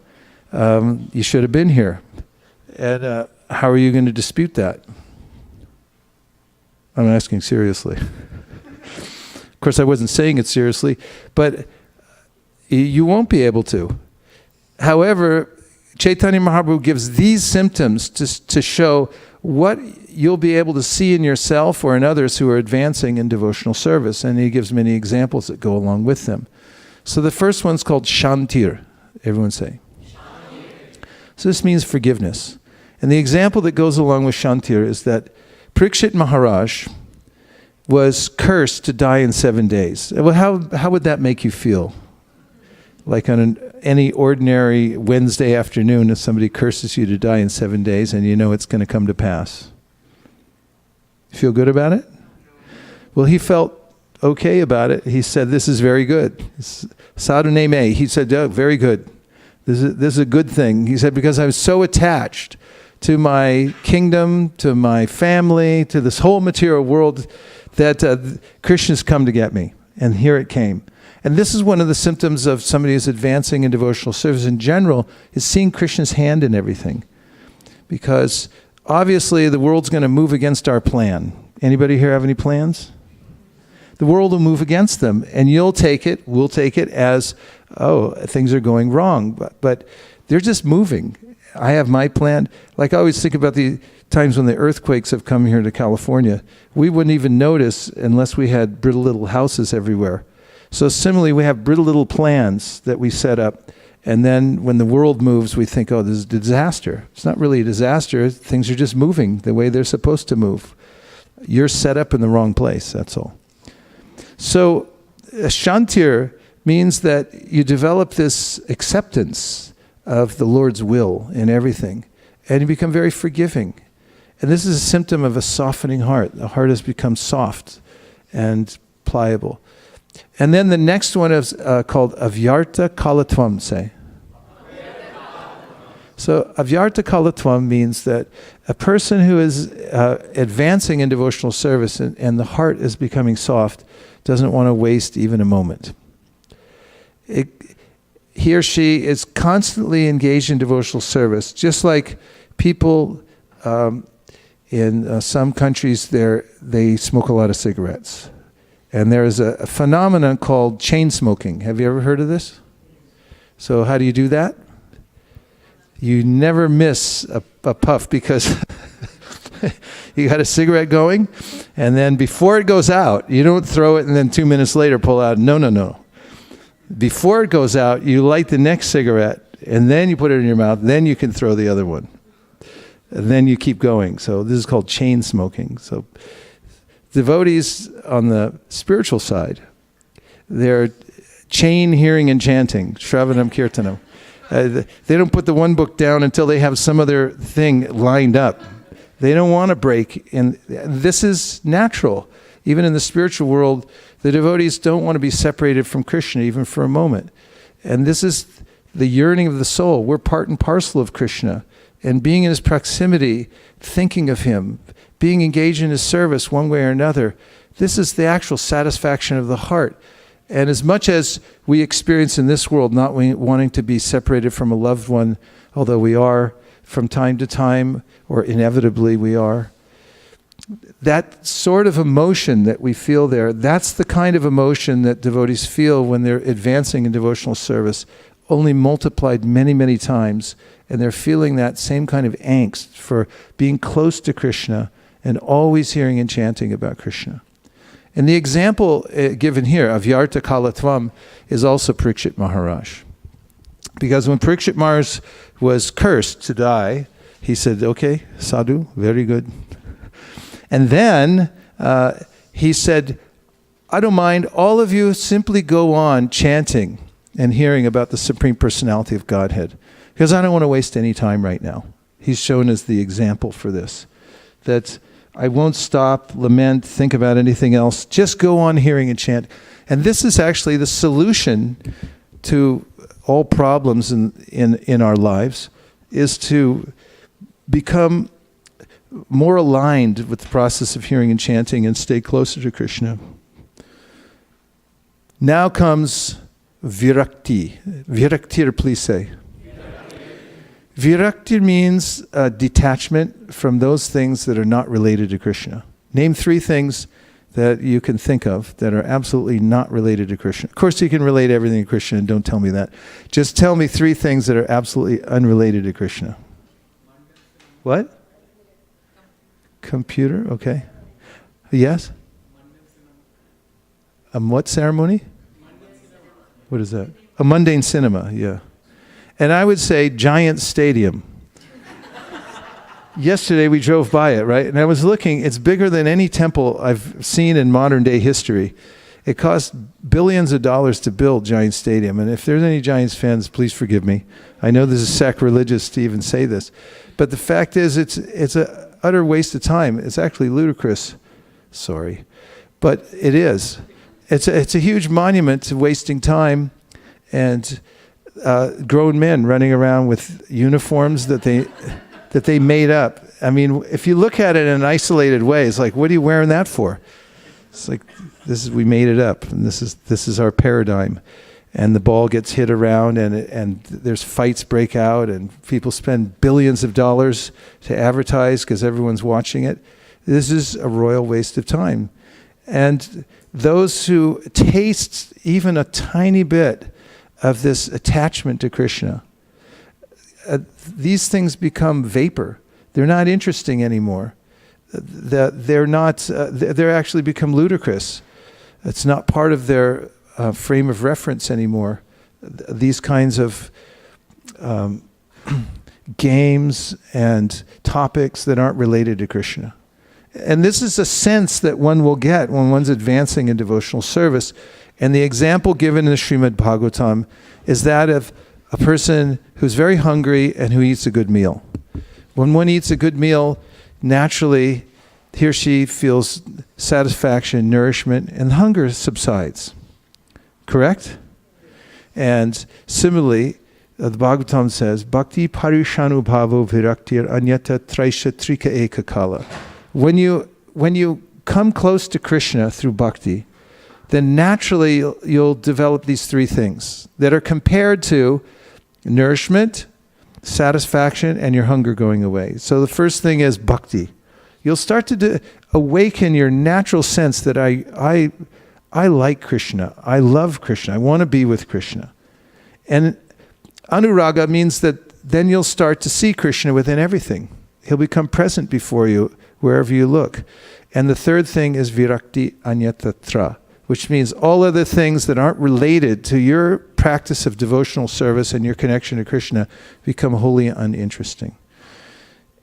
You should have been here. And how are you going to dispute that? I'm asking seriously. Of course, I wasn't saying it seriously, but you won't be able to. However, Chaitanya Mahaprabhu gives these symptoms to show what you'll be able to see in yourself or in others who are advancing in devotional service. And he gives many examples that go along with them. So the first one's called Shantir. Everyone say. Shantir. So this means forgiveness. And the example that goes along with Shantir is that Parikshit Maharaj was cursed to die in 7 days. Well, how would that make you feel? Like on any ordinary Wednesday afternoon, if somebody curses you to die in 7 days and you know it's going to come to pass. You feel good about it? Well, he felt okay about it. He said, this is very good. Sadhu me. He said, oh, very good. This is a good thing. He said, because I was so attached to my kingdom, to my family, to this whole material world, that Krishna's come to get me. And here it came. And this is one of the symptoms of somebody who's advancing in devotional service in general, is seeing Krishna's hand in everything. Because obviously the world's going to move against our plan. Anybody here have any plans? The world will move against them, and we'll take it as, oh, things are going wrong. But they're just moving. I have my plan. Like I always think about the times when the earthquakes have come here to California. We wouldn't even notice unless we had brittle little houses everywhere. So similarly, we have brittle little plans that we set up. And then when the world moves, we think, oh, this is a disaster. It's not really a disaster. Things are just moving the way they're supposed to move. You're set up in the wrong place, that's all. So shantir means that you develop this acceptance of the Lord's will in everything. And you become very forgiving. And this is a symptom of a softening heart. The heart has become soft and pliable. And then the next one is called avyarta kalatvam, say. So avyarta kalatvam means that a person who is advancing in devotional service and the heart is becoming soft doesn't want to waste even a moment. He or she is constantly engaged in devotional service, just like people in some countries they smoke a lot of cigarettes. And there is a phenomenon called chain smoking. Have you ever heard of this? So how do you do that? You never miss a puff because you got a cigarette going, and then before it goes out, you don't throw it and then 2 minutes later pull out. No. Before it goes out, you light the next cigarette, and then you put it in your mouth, then you can throw the other one. And then you keep going. So this is called chain smoking. So devotees on the spiritual side, they're chain hearing and chanting, Shravanam Kirtanam. They don't put the one book down until they have some other thing lined up. They don't want to break. And this is natural. Even in the spiritual world, the devotees don't want to be separated from Krishna even for a moment. And this is the yearning of the soul. We're part and parcel of Krishna. And being in his proximity, thinking of him, being engaged in his service one way or another, this is the actual satisfaction of the heart. And as much as we experience in this world not wanting to be separated from a loved one, although we are from time to time, or inevitably we are, that sort of emotion that we feel there, that's the kind of emotion that devotees feel when they're advancing in devotional service, only multiplied many, many times. And they're feeling that same kind of angst for being close to Krishna and always hearing and chanting about Krishna. And the example given here, avyarta kalatvam, is also Parikshit Maharaj. Because when Parikshit Maharaj was cursed to die, he said, okay, sadhu, very good. And then he said, I don't mind, all of you simply go on chanting and hearing about the Supreme Personality of Godhead. Because I don't want to waste any time right now. He's shown as the example for this. That I won't stop, lament, think about anything else. Just go on hearing and chant. And this is actually the solution to all problems in our lives, is to become more aligned with the process of hearing and chanting and stay closer to Krishna. Now comes virakti. Viraktir, please say. Virakti means detachment from those things that are not related to Krishna. Name 3 things that you can think of that are absolutely not related to Krishna. Of course, you can relate everything to Krishna, and don't tell me that. Just tell me 3 things that are absolutely unrelated to Krishna. What? Computer, okay. Yes? What ceremony? What is that? A mundane cinema, yeah. And I would say giant stadium. Yesterday we drove by it, right? And I was looking, it's bigger than any temple I've seen in modern day history. It cost billions of dollars to build Giant Stadium. And if there's any Giants fans, please forgive me. I know this is sacrilegious to even say this. But the fact is, it's an utter waste of time. It's actually ludicrous. Sorry. But it is. It's a huge monument to wasting time and grown men running around with uniforms that they made up. I mean, if you look at it in an isolated way, it's like, what are you wearing that for? It's like, we made it up, and this is our paradigm. And the ball gets hit around, and there's fights break out, and people spend billions of dollars to advertise because everyone's watching it. This is a royal waste of time. And those who taste even a tiny bit of this attachment to Krishna, these things become vapor. They're not interesting anymore. They're actually become ludicrous. It's not part of their frame of reference anymore. These kinds of games and topics that aren't related to Krishna. And this is a sense that one will get when one's advancing in devotional service. And the example given in the Srimad Bhagavatam is that of a person who's very hungry and who eats a good meal. When one eats a good meal, naturally he or she feels satisfaction, nourishment, and hunger subsides. Correct? And similarly, the Bhagavatam says, Bhakti parishanu bhavo viraktir anyata traisha trika eka kala. When you come close to Krishna through bhakti, then naturally you'll develop these three things that are compared to nourishment, satisfaction, and your hunger going away. So the first thing is bhakti. You'll start to awaken your natural sense that I like Krishna. I love Krishna. I want to be with Krishna. And anuraga means that then you'll start to see Krishna within everything. He'll become present before you wherever you look. And the third thing is virakti anyatatra, which means all other things that aren't related to your practice of devotional service and your connection to Krishna become wholly uninteresting.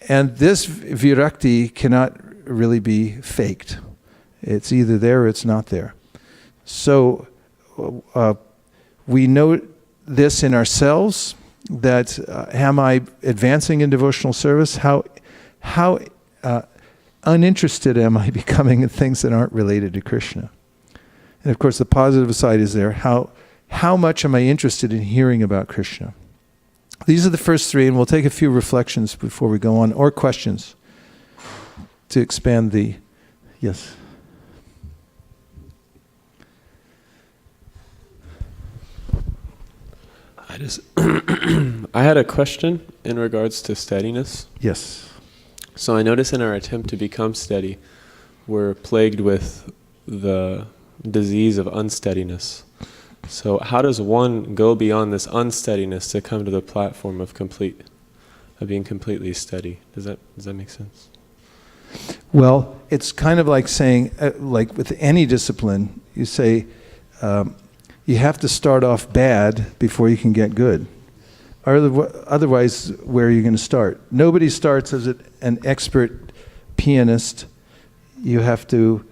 And this virakti cannot really be faked. It's either there or it's not there. So we know this in ourselves, that am I advancing in devotional service? How uninterested am I becoming in things that aren't related to Krishna? And of course the positive side is there. How much am I interested in hearing about Krishna? These are the first three, and we'll take a few reflections before we go on, or questions to expand the... Yes? I had a question in regards to steadiness. Yes. So I notice in our attempt to become steady, we're plagued with the disease of unsteadiness. So how does one go beyond this unsteadiness to come to the platform of being completely steady? Does that make sense? Well, it's kind of like saying, like with any discipline, you say, you have to start off bad before you can get good. Otherwise, where are you going to start? Nobody starts as an expert pianist. You have to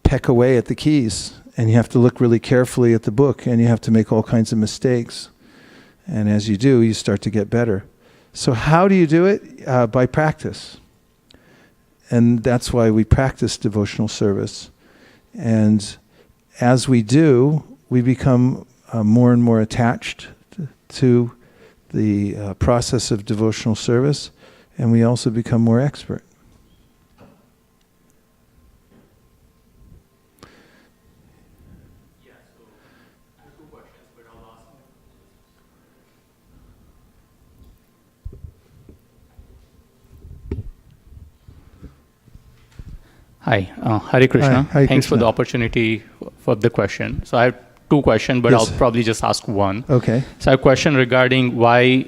peck away at the keys, and you have to look really carefully at the book, and you have to make all kinds of mistakes. And as you do, you start to get better. So how do you do it? By practice. And that's why we practice devotional service. And as we do, we become more and more attached to the process of devotional service, and we also become more expert. Yeah, so I have two questions, but I'll ask them. Hi, Hare Krishna. Hi, Thanks for Krishna. the opportunity for the question. So I have two questions, but Yes. I'll probably just ask one. Okay. So I have a question regarding why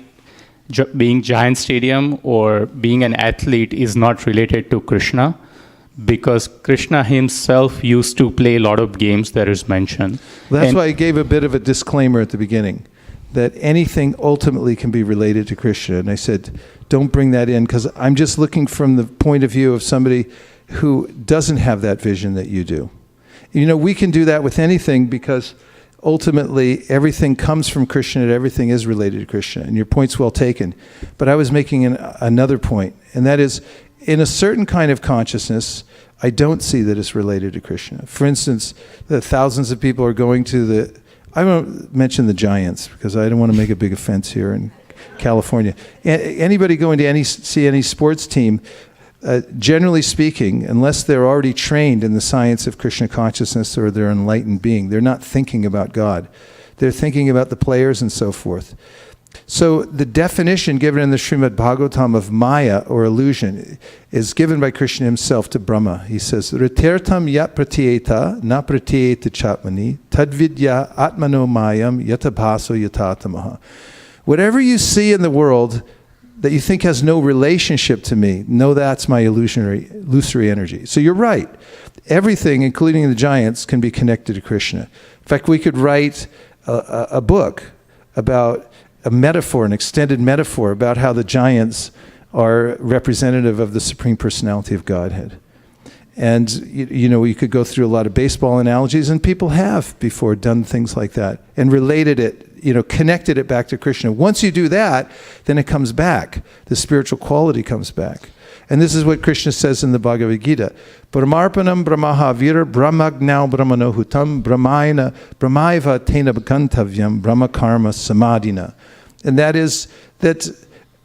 being Giant Stadium or being an athlete is not related to Krishna, because Krishna himself used to play a lot of games that is mentioned. That's why I gave a bit of a disclaimer at the beginning, that anything ultimately can be related to Krishna. And I said, don't bring that in, because I'm just looking from the point of view of somebody who doesn't have that vision that you do. You know, we can do that with anything, because ultimately everything comes from Krishna and everything is related to Krishna. And your point's well taken. But I was making another point, and that is, in a certain kind of consciousness, I don't see that it's related to Krishna. For instance, the thousands of people are going to I won't mention the Giants, because I don't want to make a big offense here in California. Anybody going to see any sports team, generally speaking, unless they're already trained in the science of Krishna consciousness or they're enlightened being, they're not thinking about God. They're thinking about the players and so forth. So the definition given in the Srimad Bhagavatam of Maya, or illusion, is given by Krishna himself to Brahma. He says, Ritirtam yat pratyeta na pratyeta chatmani tadvidya atmano mayam yatabhaso yatatamaha. Whatever you see in the world that you think has no relationship to me, know that's my illusory energy. So you're right. Everything, including the giants, can be connected to Krishna. In fact, we could write a book about a metaphor, an extended metaphor about how the giants are representative of the Supreme Personality of Godhead. And, you could go through a lot of baseball analogies, and people have before done things like that and related it, connected it back to Krishna. Once you do that, then it comes back. The spiritual quality comes back. And this is what Krishna says in the Bhagavad Gita. Brahmarpanam brahmaha vir brahmagnau brahmanohutam brahmaiva tena bhagantavyam brahmakarma samadhina. And that is that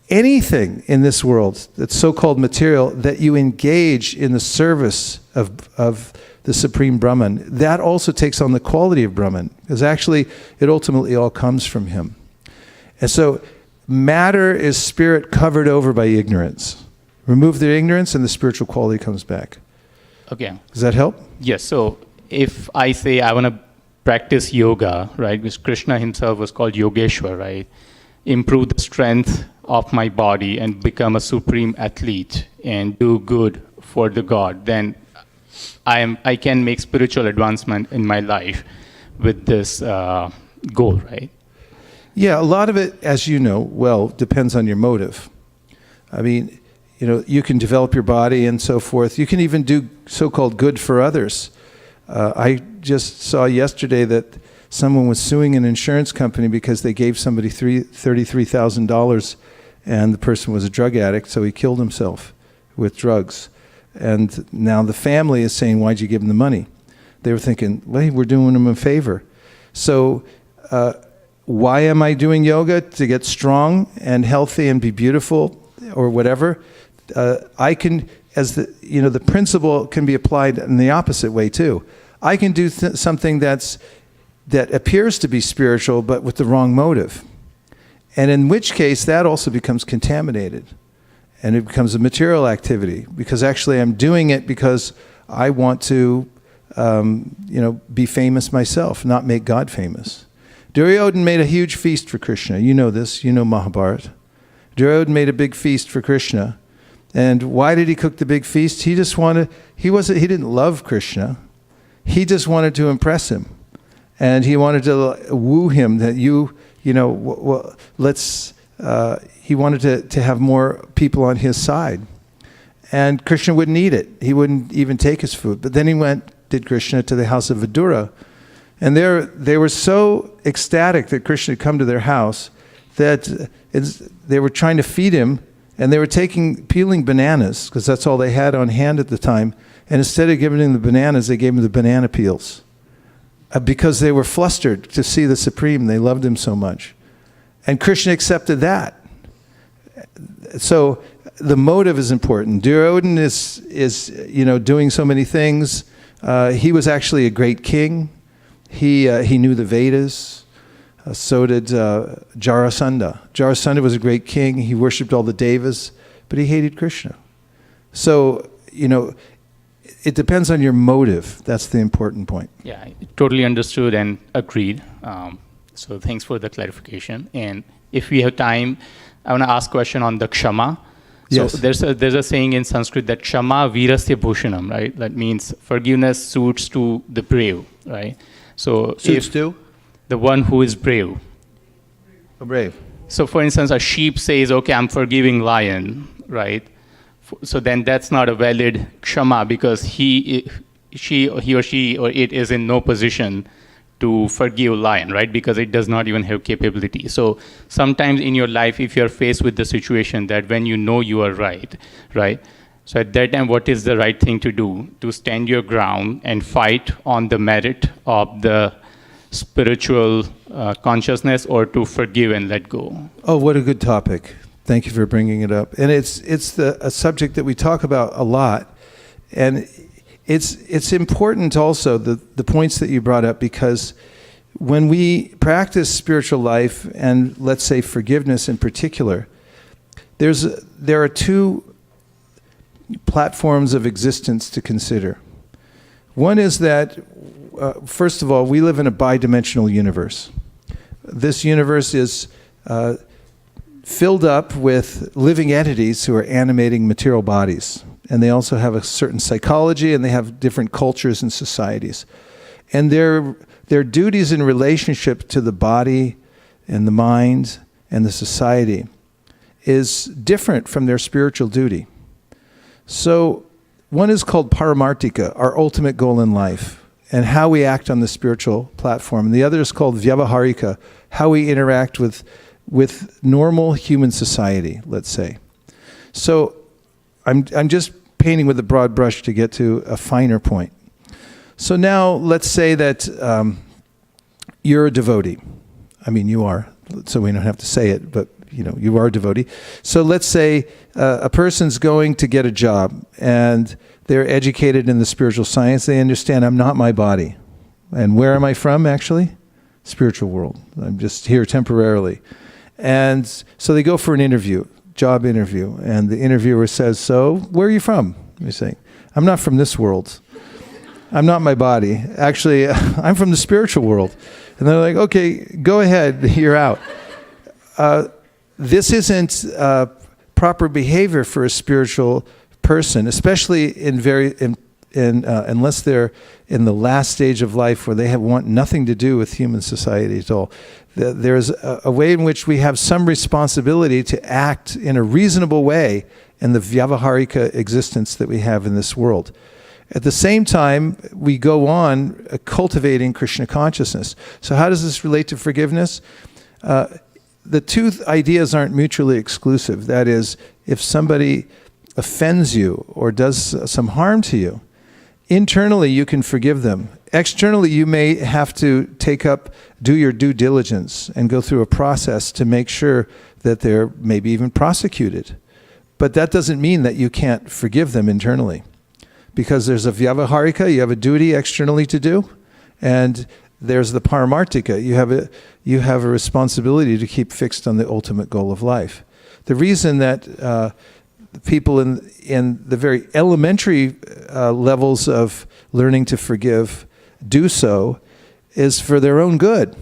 anything in this world that's so-called material that you engage in the service of the Supreme Brahman, that also takes on the quality of Brahman, because actually it ultimately all comes from him. And so matter is spirit covered over by ignorance. Remove the ignorance and the spiritual quality comes back. Okay. Does that help? Yes. So if I say I want to practice yoga, right, which Krishna himself was called Yogeshwar, right, improve the strength of my body and become a supreme athlete and do good for the God, then I can make spiritual advancement in my life with this goal, right? Yeah, a lot of it, as you know, depends on your motive. I mean, you can develop your body and so forth. You can even do so-called good for others. I just saw yesterday that someone was suing an insurance company because they gave somebody $33,000 and the person was a drug addict, so he killed himself with drugs. And now the family is saying, why'd you give him the money? They were thinking, well, we're doing him a favor. So why am I doing yoga? To get strong and healthy and be beautiful or whatever? I can, as the principle can be applied in the opposite way too. I can do something that appears to be spiritual, but with the wrong motive. And in which case, that also becomes contaminated. And it becomes a material activity, because actually I'm doing it because I want to, be famous myself, not make God famous. Duryodhana made a huge feast for Krishna. You know this, Mahabharata. Duryodhana made a big feast for Krishna. And why did he cook the big feast? He didn't love Krishna. He just wanted to impress him. And he wanted to woo him that he wanted to have more people on his side. And Krishna wouldn't eat it. He wouldn't even take his food. But then he did Krishna to the house of Vidura. And they were so ecstatic that Krishna had come to their house that they were trying to feed him, and they were peeling bananas, because that's all they had on hand at the time. And instead of giving him the bananas, they gave him the banana peels. Because they were flustered to see the Supreme. They loved him so much. And Krishna accepted that. So the motive is important. Duryodhana is doing so many things. He was actually a great king. He knew the Vedas. So did Jarasandha. Jarasandha was a great king. He worshipped all the devas, but he hated Krishna. So, it depends on your motive. That's the important point. Yeah, I totally understood and agreed. So thanks for the clarification. And if we have time, I want to ask a question on the kshama. So Yes. there's a saying in Sanskrit that kshama virasya bhushanam, right? That means forgiveness suits to the brave, right? So Suits to? the one who is brave. Brave. So for instance, a sheep says, okay, I'm forgiving lion, right? So then that's not a valid kshama, because he or she or it is in no position to forgive lion, right? Because it does not even have capability. So sometimes in your life, if you're faced with the situation that when you know you are right? So at that time, what is the right thing to do? To stand your ground and fight on the merit of the spiritual consciousness, or to forgive and let go? Oh, what a good topic. Thank you for bringing it up. And it's a subject that we talk about a lot. And it's important also, the points that you brought up, because when we practice spiritual life, and let's say forgiveness in particular, there are two platforms of existence to consider. One is that, first of all, we live in a bidimensional universe. This universe is filled up with living entities who are animating material bodies. And they also have a certain psychology, and they have different cultures and societies. And their duties in relationship to the body and the mind and the society is different from their spiritual duty. So one is called paramartika, our ultimate goal in life, and how we act on the spiritual platform. And the other is called vyavaharika, how we interact with normal human society, let's say. So I'm just painting with a broad brush to get to a finer point. So now let's say that you're a devotee. I mean, you are, so we don't have to say it, but you are a devotee. So let's say a person's going to get a job, and they're educated in the spiritual science. They understand, I'm not my body. And where am I from, actually? Spiritual world. I'm just here temporarily. And so they go for an interview, job interview, and the interviewer says, so where are you from? You say, I'm not from this world. I'm not my body. Actually, I'm from the spiritual world. And they're like, okay, go ahead, you're out. This isn't proper behavior for a spiritual person, especially unless they're in the last stage of life where they want nothing to do with human society at all. There's a way in which we have some responsibility to act in a reasonable way in the vyavaharika existence that we have in this world. At the same time, we go on cultivating Krishna consciousness. So how does this relate to forgiveness? The two ideas aren't mutually exclusive. That is, if somebody offends you or does some harm to you, internally you can forgive them. Externally, you may have to do your due diligence and go through a process to make sure that they're maybe even prosecuted. But that doesn't mean that you can't forgive them internally. Because there's a vyavaharika, you have a duty externally to do, and there's the paramartika, you have a responsibility to keep fixed on the ultimate goal of life. The reason that people in the very elementary levels of learning to forgive do so is for their own good.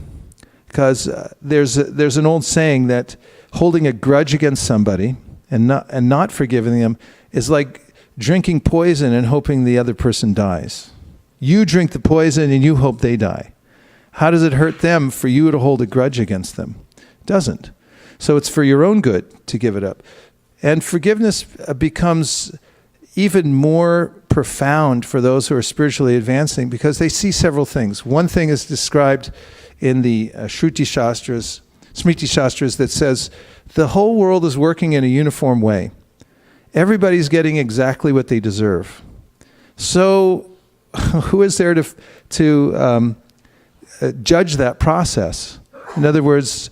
Because there's an old saying that holding a grudge against somebody and not forgiving them is like drinking poison and hoping the other person dies. You drink the poison and you hope they die. How does it hurt them for you to hold a grudge against them? It doesn't. So it's for your own good to give it up. And forgiveness becomes even more profound for those who are spiritually advancing because they see several things. One thing is described in the Smriti Shastras that says the whole world is working in a uniform way. Everybody's getting exactly what they deserve. So who is there to judge that process? In other words,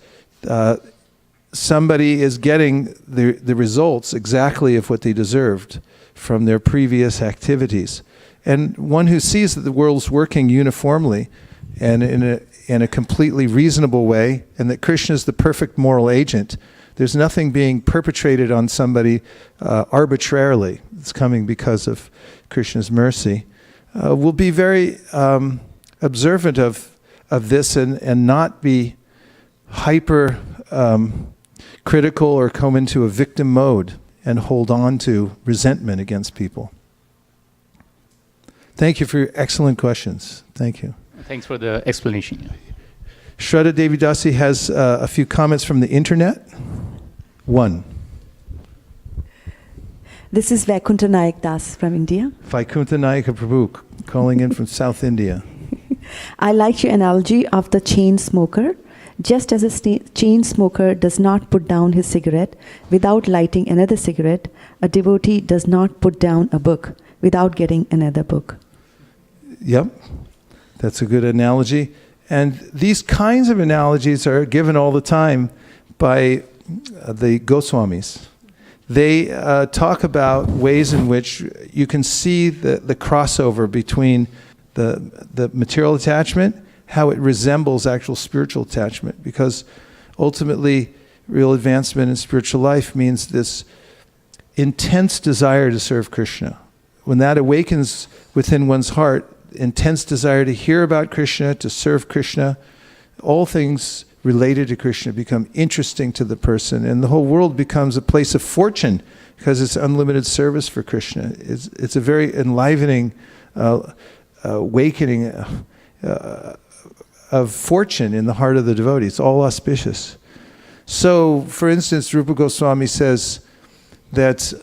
somebody is getting the results exactly of what they deserved from their previous activities. And one who sees that the world's working uniformly and in a completely reasonable way, and that Krishna is the perfect moral agent, there's nothing being perpetrated on somebody arbitrarily. It's coming because of Krishna's mercy. We'll be very observant of this and not be hyper critical or come into a victim mode and hold on to resentment against people. Thank you for your excellent questions. Thank you. Thanks for the explanation. Shraddha Devi Dasi has a few comments from the internet. One. This is Vaikuntha Nayak Das from India. Vaikuntha Nayaka Prabhu calling in from South India. I like your analogy of the chain smoker. Just as a chain smoker does not put down his cigarette without lighting another cigarette, a devotee does not put down a book without getting another book. Yep, that's a good analogy. And these kinds of analogies are given all the time by the Goswamis. They talk about ways in which you can see the crossover between the material attachment how it resembles actual spiritual attachment, because ultimately real advancement in spiritual life means this intense desire to serve Krishna. When that awakens within one's heart, intense desire to hear about Krishna, to serve Krishna, all things related to Krishna become interesting to the person, and the whole world becomes a place of fortune because it's unlimited service for Krishna. It's a very enlivening awakening of fortune in the heart of the devotee. It's all auspicious. So, for instance, Rupa Goswami says that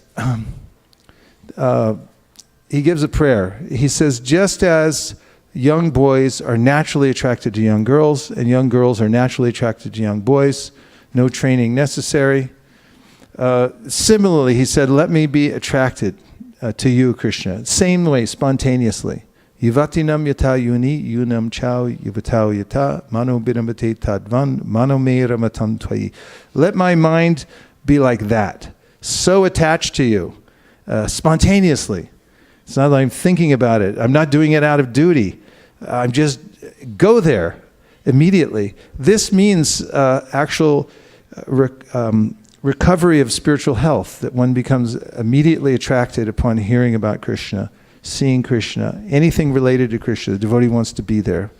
he gives a prayer. He says, just as young boys are naturally attracted to young girls, and young girls are naturally attracted to young boys, no training necessary. Similarly, he said, let me be attracted to you, Krishna. Same way, spontaneously. Yuvatinam yata yuni yunam chau yuvatau yata mano biramate tadvan mano me ramatam tvai. Let my mind be like that, so attached to you, spontaneously. It's not like I'm thinking about it. I'm not doing it out of duty. I'm just go there immediately. This means actual recovery of spiritual health, that one becomes immediately attracted upon hearing about Krishna, seeing Krishna, anything related to Krishna. The devotee wants to be there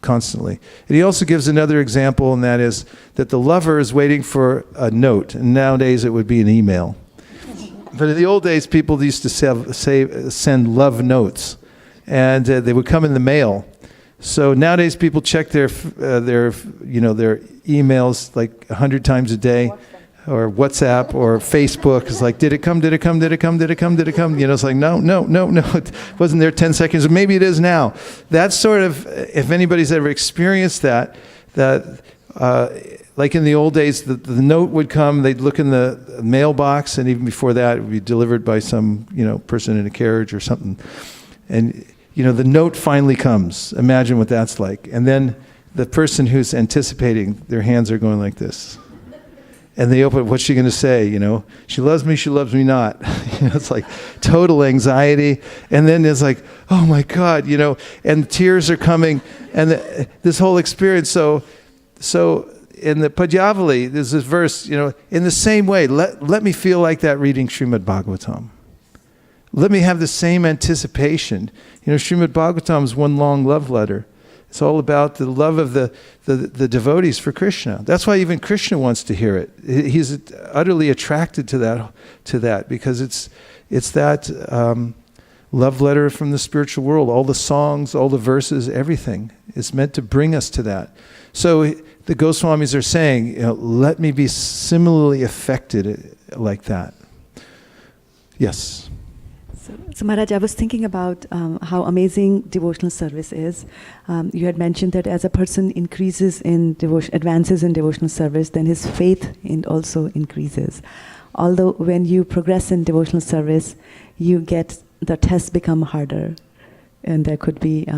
constantly. And he also gives another example, and that is that the lover is waiting for a note, and nowadays it would be an email. But in the old days, people used to send love notes, and they would come in the mail. So nowadays, people check their emails like 100 times a day, or WhatsApp or Facebook. It's like, did it come? Did it come? Did it come? Did it come? Did it come? It's like, no. It wasn't there 10 seconds. Maybe it is now. That's sort of, if anybody's ever experienced that like in the old days, the note would come, they'd look in the mailbox, and even before that, it would be delivered by some, person in a carriage or something. And, the note finally comes. Imagine what that's like. And then the person who's anticipating, their hands are going like this. And they open, what's she going to say? She loves me not. It's like total anxiety. And then it's like, oh my God, and tears are coming. And this whole experience. So in the Padyavali, there's this verse, in the same way, let me feel like that reading Srimad Bhagavatam. Let me have the same anticipation. Srimad Bhagavatam is one long love letter. It's all about the love of the devotees for Krishna. That's why even Krishna wants to hear it. He's utterly attracted to that because it's that love letter from the spiritual world. All the songs, all the verses, everything is meant to bring us to that. So the Goswamis are saying, let me be similarly affected like that. Yes. So Maharaj, I was thinking about how amazing devotional service is. You had mentioned that as a person increases in advances in devotional service, then his faith also increases. Although when you progress in devotional service, the tests become harder, and there could be,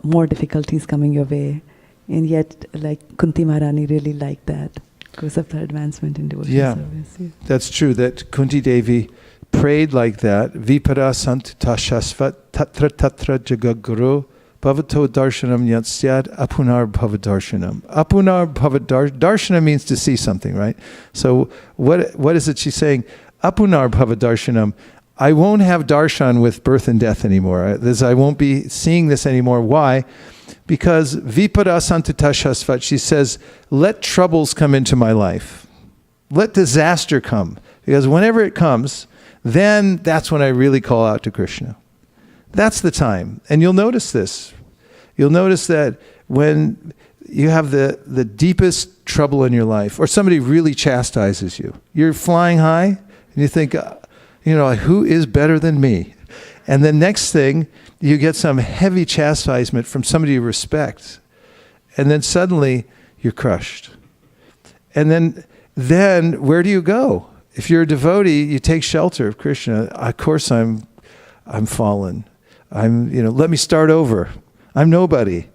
more difficulties coming your way. And yet, like Kunti Maharani really liked that because of the advancement in devotional service. Yeah, that's true. That Kunti Devi prayed like that. Vipara sant tashasvat tatra tatra jagaguru bhavato darshanam yatsyad apunar bhavadarshanam. Apunar bhavadarshanam means to see something, right? So what is it she's saying? Apunar bhavadarshanam. I won't have darshan with birth and death anymore. I won't be seeing this anymore. Why? Because vipara sant tashasvat, she says, let troubles come into my life. Let disaster come. Because whenever it comes, then that's when I really call out to Krishna. That's the time. And you'll notice this. You'll notice that when you have the deepest trouble in your life, or somebody really chastises you, you're flying high, and you think, who is better than me? And the next thing, you get some heavy chastisement from somebody you respect. And then suddenly, you're crushed. And then where do you go? If you're a devotee, you take shelter of Krishna. Of course, I'm fallen. Let me start over. I'm nobody.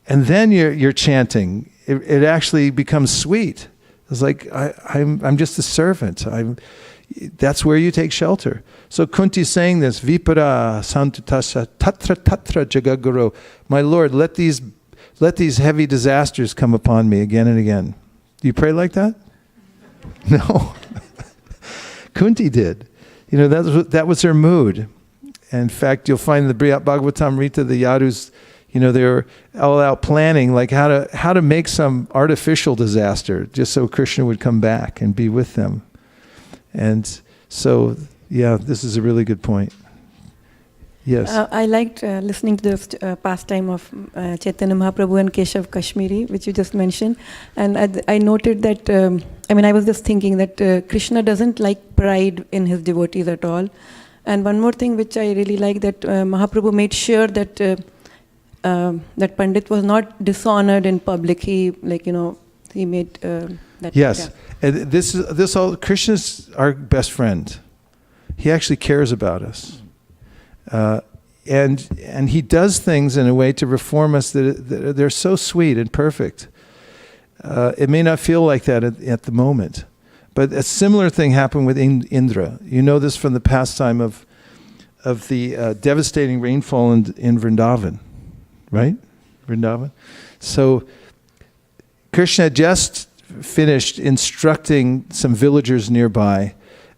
And then you're chanting. It actually becomes sweet. It's like I'm just a servant. That's where you take shelter. So Kunti is saying this, Vipara Santutasa Tatra Tatra Jagaguru. My Lord, let these heavy disasters come upon me again and again. Do you pray like that? No. Kunti did. That was her mood. And in fact, you'll find in the Bhagavatamrita, the Yadus, they were all out planning like how to make some artificial disaster just so Krishna would come back and be with them. And so, yeah, this is a really good point. Yes. I liked listening to the pastime of Chaitanya Mahaprabhu and Keshav Kashmiri, which you just mentioned. And I noted that, I was just thinking that Krishna doesn't like pride in his devotees at all. And one more thing which I really like, that Mahaprabhu made sure that that Pandit was not dishonored in public. He made that. Yes. Yeah. And this all, Krishna's our best friend. He actually cares about us. And he does things in a way to reform us that they're so sweet and perfect. It may not feel like that at the moment, but a similar thing happened with Indra. You know this from the pastime of the devastating rainfall in Vrindavan, right? Vrindavan. So Krishna just finished instructing some villagers nearby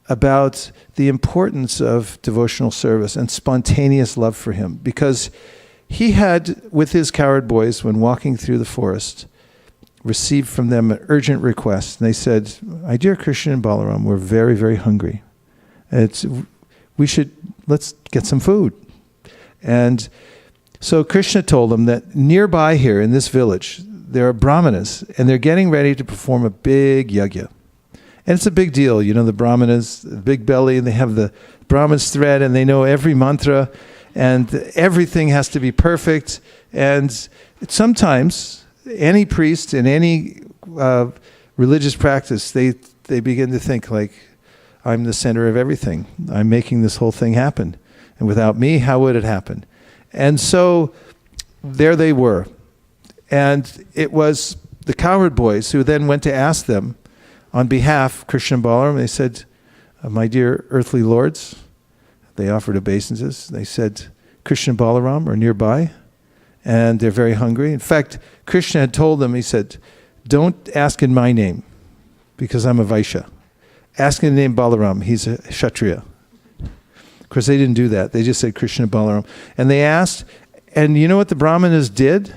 about the importance of devotional service and spontaneous love for him, because he had, with his cowherd boys, when walking through the forest, received from them an urgent request. And they said, "My dear Krishna and Balaram, we're very, very hungry. Let's get some food." And so Krishna told them that nearby here in this village, there are brahmanas, and they're getting ready to perform a big yajna. And it's a big deal. The brahmanas, the big belly, and they have the brahman's thread, and they know every mantra, and everything has to be perfect. And sometimes any priest in any religious practice, they begin to think like, I'm the center of everything. I'm making this whole thing happen. And without me, how would it happen? And so there they were. And it was the cowherd boys who then went to ask them on behalf of Krishna and Balaram. They said, "My dear earthly lords," they offered obeisances. They said, "Krishna and Balaram are nearby, and they're very hungry." In fact, Krishna had told them, he said, "Don't ask in my name, because I'm a Vaishya. Ask in the name Balaram, he's a Kshatriya." Of course, they didn't do that. They just said Krishna and Balaram. And they asked, and you know what the brahmanas did?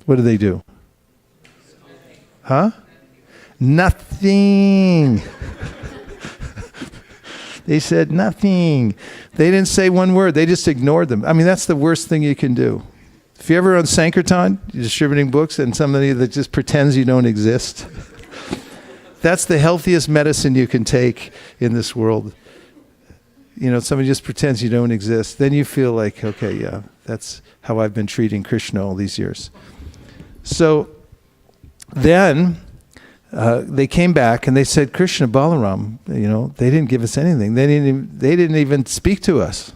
What did they do? Huh? Nothing. They said nothing. They didn't say one word. They just ignored them. That's the worst thing you can do. If you're ever on Sankirtan, you're distributing books, and somebody that just pretends you don't exist, that's the healthiest medicine you can take in this world. Somebody just pretends you don't exist. Then you feel like, okay, yeah, that's how I've been treating Krishna all these years. So then they came back and they said, "Krishna, Balaram, they didn't give us anything. They didn't even speak to us."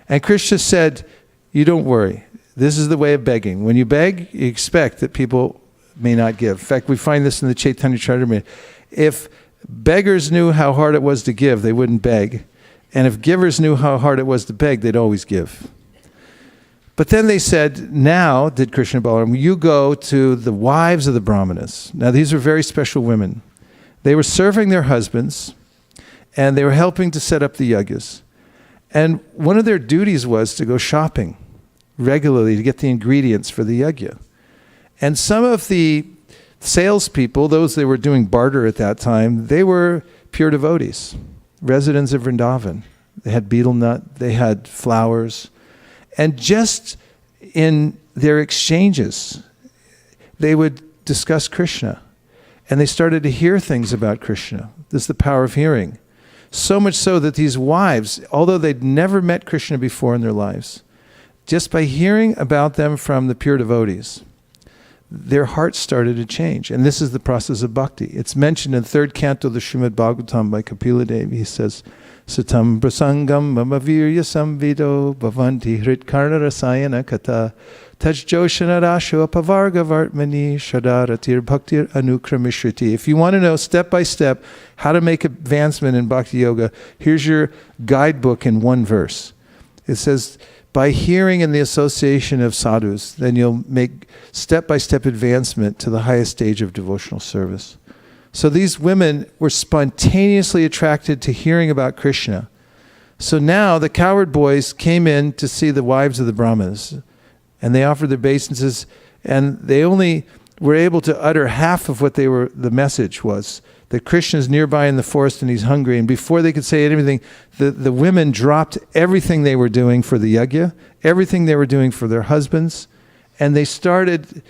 And Krishna said, "You don't worry. This is the way of begging. When you beg, you expect that people may not give." In fact, we find this in the Chaitanya Charitamrita. If beggars knew how hard it was to give, they wouldn't beg. And if givers knew how hard it was to beg, they'd always give. But then they said, now, did Krishna and Balaram, you go to the wives of the brahmanas. Now, these were very special women. They were serving their husbands, and they were helping to set up the yajnas. And one of their duties was to go shopping regularly to get the ingredients for the yajna. And some of the salespeople, those they were doing barter at that time, they were pure devotees, residents of Vrindavan. They had betel nut, they had flowers. And just in their exchanges, they would discuss Krishna. And they started to hear things about Krishna. This is the power of hearing. So much so that these wives, although they'd never met Krishna before in their lives, just by hearing about them from the pure devotees, their hearts started to change. And this is the process of bhakti. It's mentioned in the third canto of the Srimad Bhagavatam by Kapila Devi. He says, Satam prasangam mama virya samvido bhavanti hritkarna rasayana kata tajjoshana rasho apavarga vartmani shadaratir bhaktir anukramishriti. If you want to know step by step how to make advancement in Bhakti Yoga, here's your guidebook in one verse. It says, by hearing in the association of sadhus, then you'll make step-by-step advancement to the highest stage of devotional service. So these women were spontaneously attracted to hearing about Krishna. So now the cowherd boys came in to see the wives of the Brahmanas, and they offered their obeisances, and they only were able to utter half of what the message was, that Krishna is nearby in the forest and he's hungry. And before they could say anything, the women dropped everything they were doing for the yajna, everything they were doing for their husbands, and they started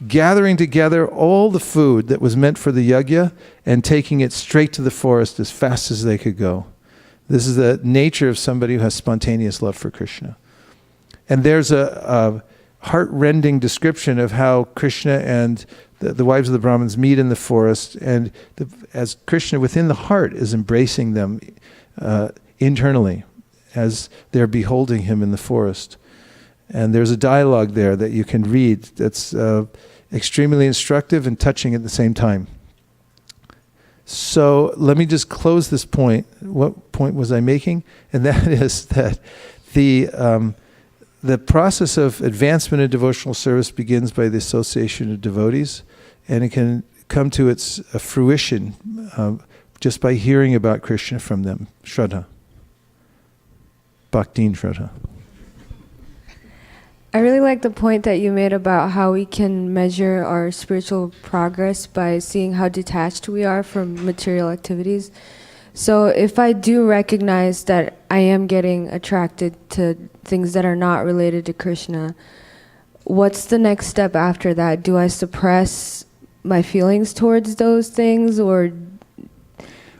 gathering together all the food that was meant for the yajna and taking it straight to the forest as fast as they could go. This is the nature of somebody who has spontaneous love for Krishna. And there's a heart-rending description of how Krishna and the wives of the Brahmins meet in the forest, and as Krishna within the heart is embracing them internally as they're beholding him in the forest. And there's a dialogue there that you can read that's extremely instructive and touching at the same time. So let me just close this point. What point was I making? And that is that the process of advancement in devotional service begins by the association of devotees, and it can come to its fruition just by hearing about Krishna from them. Shraddha. Bhaktin Shraddha. I really like the point that you made about how we can measure our spiritual progress by seeing how detached we are from material activities. So if I do recognize that I am getting attracted to things that are not related to Krishna, what's the next step after that? Do I suppress my feelings towards those things, or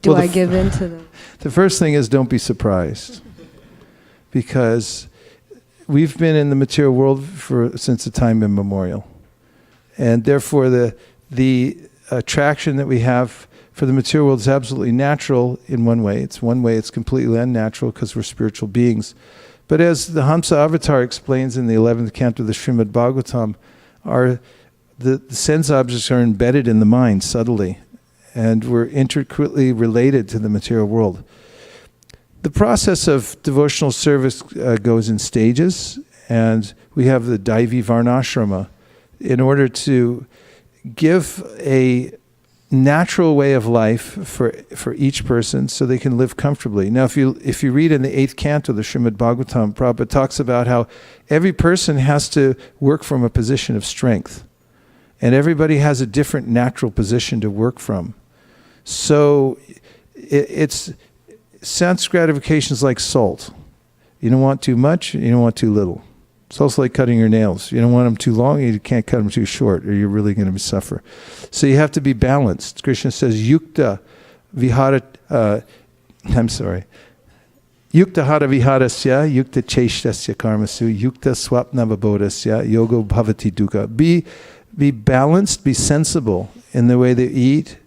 do I give in to them? The first thing is, don't be surprised, because we've been in the material world since the time immemorial, and therefore the attraction that we have for the material world is absolutely natural in one way. It's completely unnatural because we're spiritual beings. But as the Hamsa Avatar explains in the 11th canto of the Srimad Bhagavatam, the sense objects are embedded in the mind subtly, and we're intricately related to the material world. The process of devotional service goes in stages, and we have the Daivi Varnashrama in order to give a natural way of life for each person so they can live comfortably. Now, if you read in the 8th canto, the Srimad Bhagavatam, Prabhupada talks about how every person has to work from a position of strength, and everybody has a different natural position to work from. So it's sense gratification is like salt. You don't want too much, you don't want too little. It's also like cutting your nails. You don't want them too long, you can't cut them too short, or you're really going to suffer. So you have to be balanced. Krishna says, Yukta vihara, Yukta hara viharasya, yukta cheshtasya karmasu, yukta swapna vabodasya, yogo bhavati dukkha. Be balanced, be sensible in the way that you eat,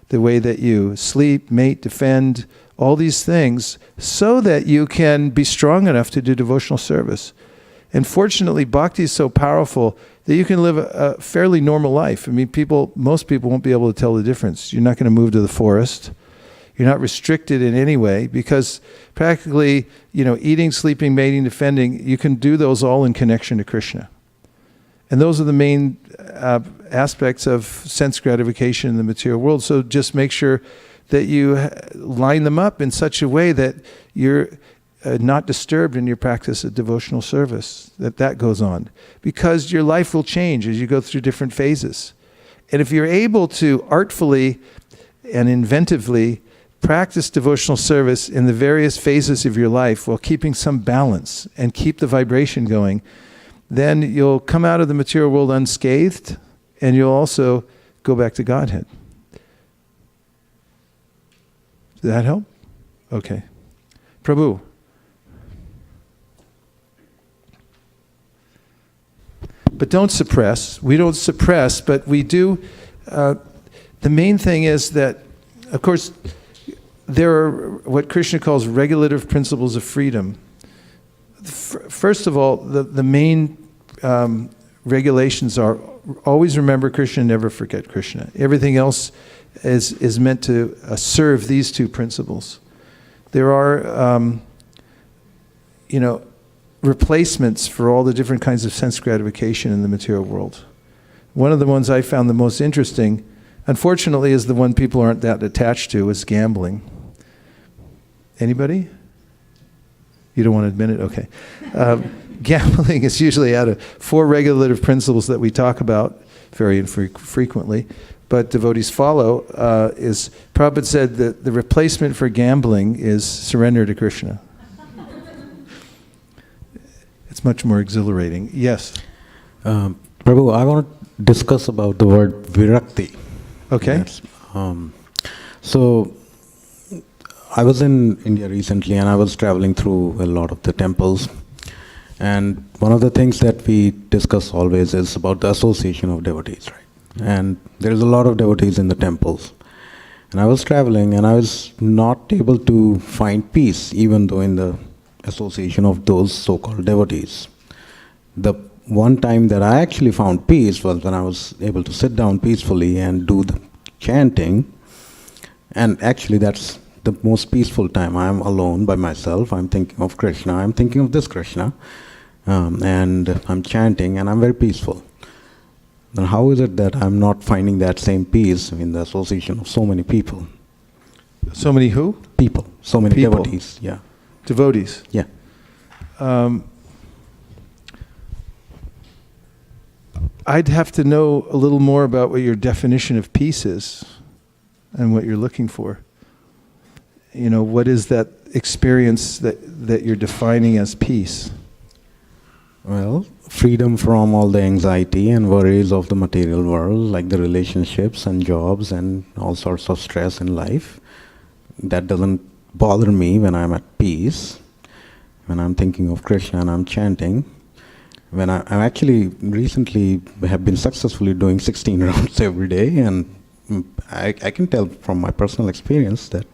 the way that you sleep, mate, defend, all these things, so that you can be strong enough to do devotional service. And fortunately, bhakti is so powerful that you can live a fairly normal life. I mean, most people won't be able to tell the difference. You're not going to move to the forest. You're not restricted in any way, because practically, eating, sleeping, mating, defending, you can do those all in connection to Krishna. And those are the main aspects of sense gratification in the material world. So just make sure that you line them up in such a way that you're not disturbed in your practice of devotional service, that goes on. Because your life will change as you go through different phases. And if you're able to artfully and inventively practice devotional service in the various phases of your life while keeping some balance and keep the vibration going, then you'll come out of the material world unscathed, and you'll also go back to Godhead. Does that help? Okay. Prabhu. But don't suppress. We don't suppress, but we do. The main thing is that, of course, there are what Krishna calls regulative principles of freedom. First of all, the main regulations are always remember Krishna, never forget Krishna. Everything else is meant to serve these two principles. There are, replacements for all the different kinds of sense gratification in the material world. One of the ones I found the most interesting, unfortunately, is the one people aren't that attached to, is gambling. Anybody? You don't want to admit it? Okay. Gambling is usually out of 4 regulative principles that we talk about very infrequently, but devotees follow, is Prabhupada said that the replacement for gambling is surrender to Krishna. It's much more exhilarating. Yes? Prabhu, I want to discuss about the word virakti. Okay. Yes. So, I was in India recently and I was traveling through a lot of the temples. And one of the things that we discuss always is about the association of devotees, right? And there's a lot of devotees in the temples. And I was traveling and I was not able to find peace, even though in the association of those so-called devotees. The one time that I actually found peace was when I was able to sit down peacefully and do the chanting. And actually that's the most peaceful time. I'm alone by myself. I'm thinking of Krishna. I'm thinking of this Krishna. And I'm chanting and I'm very peaceful. Then how is it that I'm not finding that same peace in the association of so many people? So many who? People. So many People. devotees. Yeah. Devotees. Yeah. I'd have to know a little more about what your definition of peace is and what you're looking for. What is that experience that you're defining as peace? Well, freedom from all the anxiety and worries of the material world, like the relationships and jobs and all sorts of stress in life. That doesn't bother me when I'm at peace, when I'm thinking of Krishna and I'm chanting. When I'm actually recently have been successfully doing 16 rounds every day, and I can tell from my personal experience that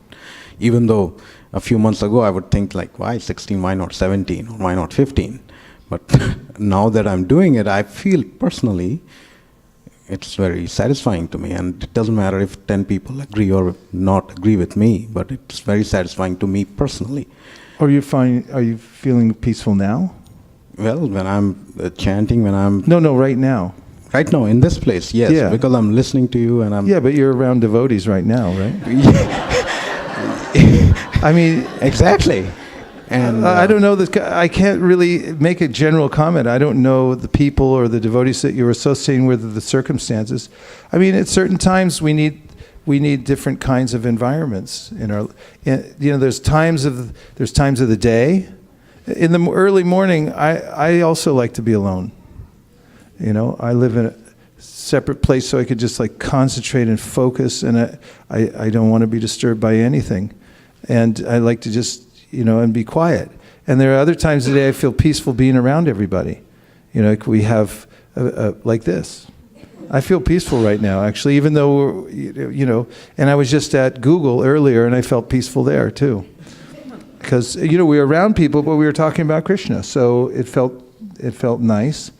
even though a few months ago I would think like, why 16, why not 17, or why not 15? But now that I'm doing it, I feel personally it's very satisfying to me, and it doesn't matter if 10 people agree or not agree with me, but it's very satisfying to me personally. Are you feeling peaceful now? Well, when I'm chanting, when I'm... No, right now. Right now, in this place, yes, Yeah. because I'm listening to you and I'm... Yeah, but you're around devotees right now, right? I mean... Exactly. And I don't know this. I can't really make a general comment. I don't know the people or the devotees that you're associating with, or the circumstances. I mean, at certain times we need different kinds of environments in our. There's times of the day. In the early morning, I also like to be alone. I live in a separate place, so I could just like concentrate and focus, and I don't want to be disturbed by anything, and I like to just. And be quiet. And there are other times of the day I feel peaceful being around everybody. Like we have, like this. I feel peaceful right now, actually, even though, and I was just at Google earlier and I felt peaceful there too. Because, we were around people, but we were talking about Krishna, so it felt nice.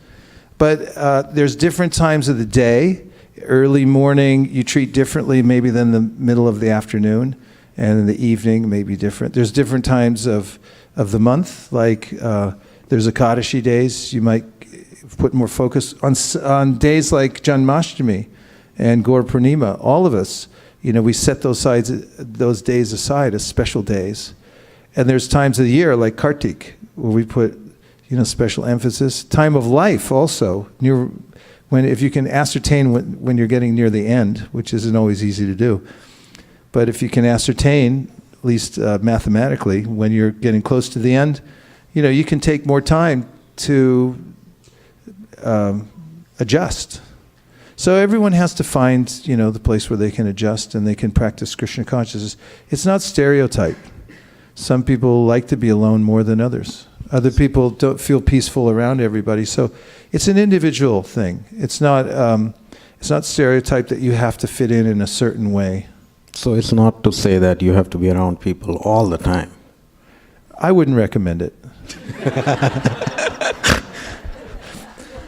But there's different times of the day. Early morning, you treat differently maybe than the middle of the afternoon. And in the evening, maybe different. There's different times of the month, like there's Ekadashi days. You might put more focus on days like Janmashtami and Gaur Purnima. All of us, we set those days aside as special days. And there's times of the year like Kartik, where we put special emphasis. Time of life also. If you can ascertain when you're getting near the end, which isn't always easy to do. But if you can ascertain, at least mathematically, when you're getting close to the end, you can take more time to adjust. So everyone has to find, the place where they can adjust and they can practice Krishna consciousness. It's not stereotype. Some people like to be alone more than others. Other people don't feel peaceful around everybody. So it's an individual thing. It's not stereotype that you have to fit in a certain way. So it's not to say that you have to be around people all the time. I wouldn't recommend it.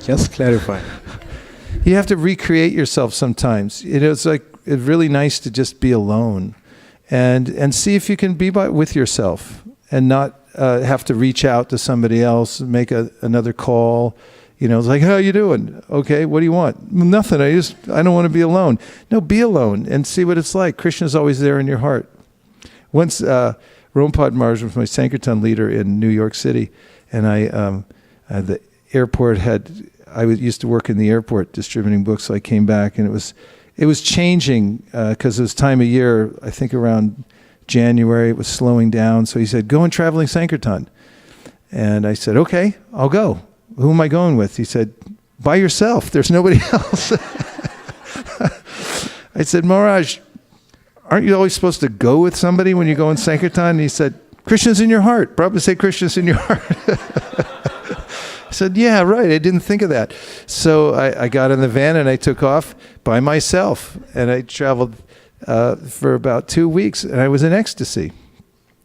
Just clarify. You have to recreate yourself sometimes. It's like it's really nice to just be alone, and see if you can be with yourself and not have to reach out to somebody else, make another call. It's like, how you doing? Okay, what do you want? Nothing. I don't want to be alone. No, be alone and see what it's like. Krishna's always there in your heart. Once Rompad Maharaj was my Sankirtan leader in New York City, and the airport I used to work in the airport distributing books. So I came back, and it was changing because it was time of year. I think around January it was slowing down. So he said, "Go and traveling Sankirtan," and I said, "Okay, I'll go." Who am I going with? He said, "By yourself. There's nobody else." I said, "Maharaj, aren't you always supposed to go with somebody when you go in Sankirtan?" And he said, "Krishna's in your heart. Prabhupada say Krishna's in your heart." I said, "Yeah, right. I didn't think of that." So I got in the van and I took off by myself. And I traveled for about 2 weeks, and I was in ecstasy.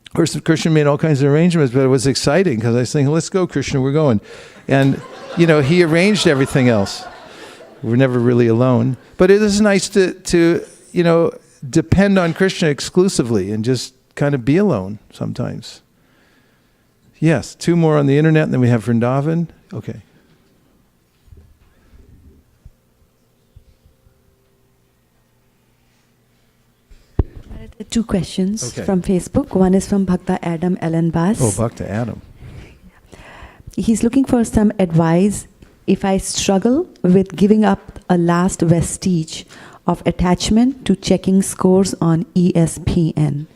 Of course, Krishna made all kinds of arrangements, but it was exciting because I was thinking, let's go, Krishna, we're going. And, he arranged everything else. We're never really alone. But it is nice to depend on Krishna exclusively and just kind of be alone sometimes. Yes, 2 more on the internet, and then we have Vrindavan. Okay. Two questions Okay. from Facebook. One is from Bhakta Adam Ellen Bass. Oh, Bhakta Adam. He's looking for some advice if I struggle with giving up a last vestige of attachment to checking scores on ESPN.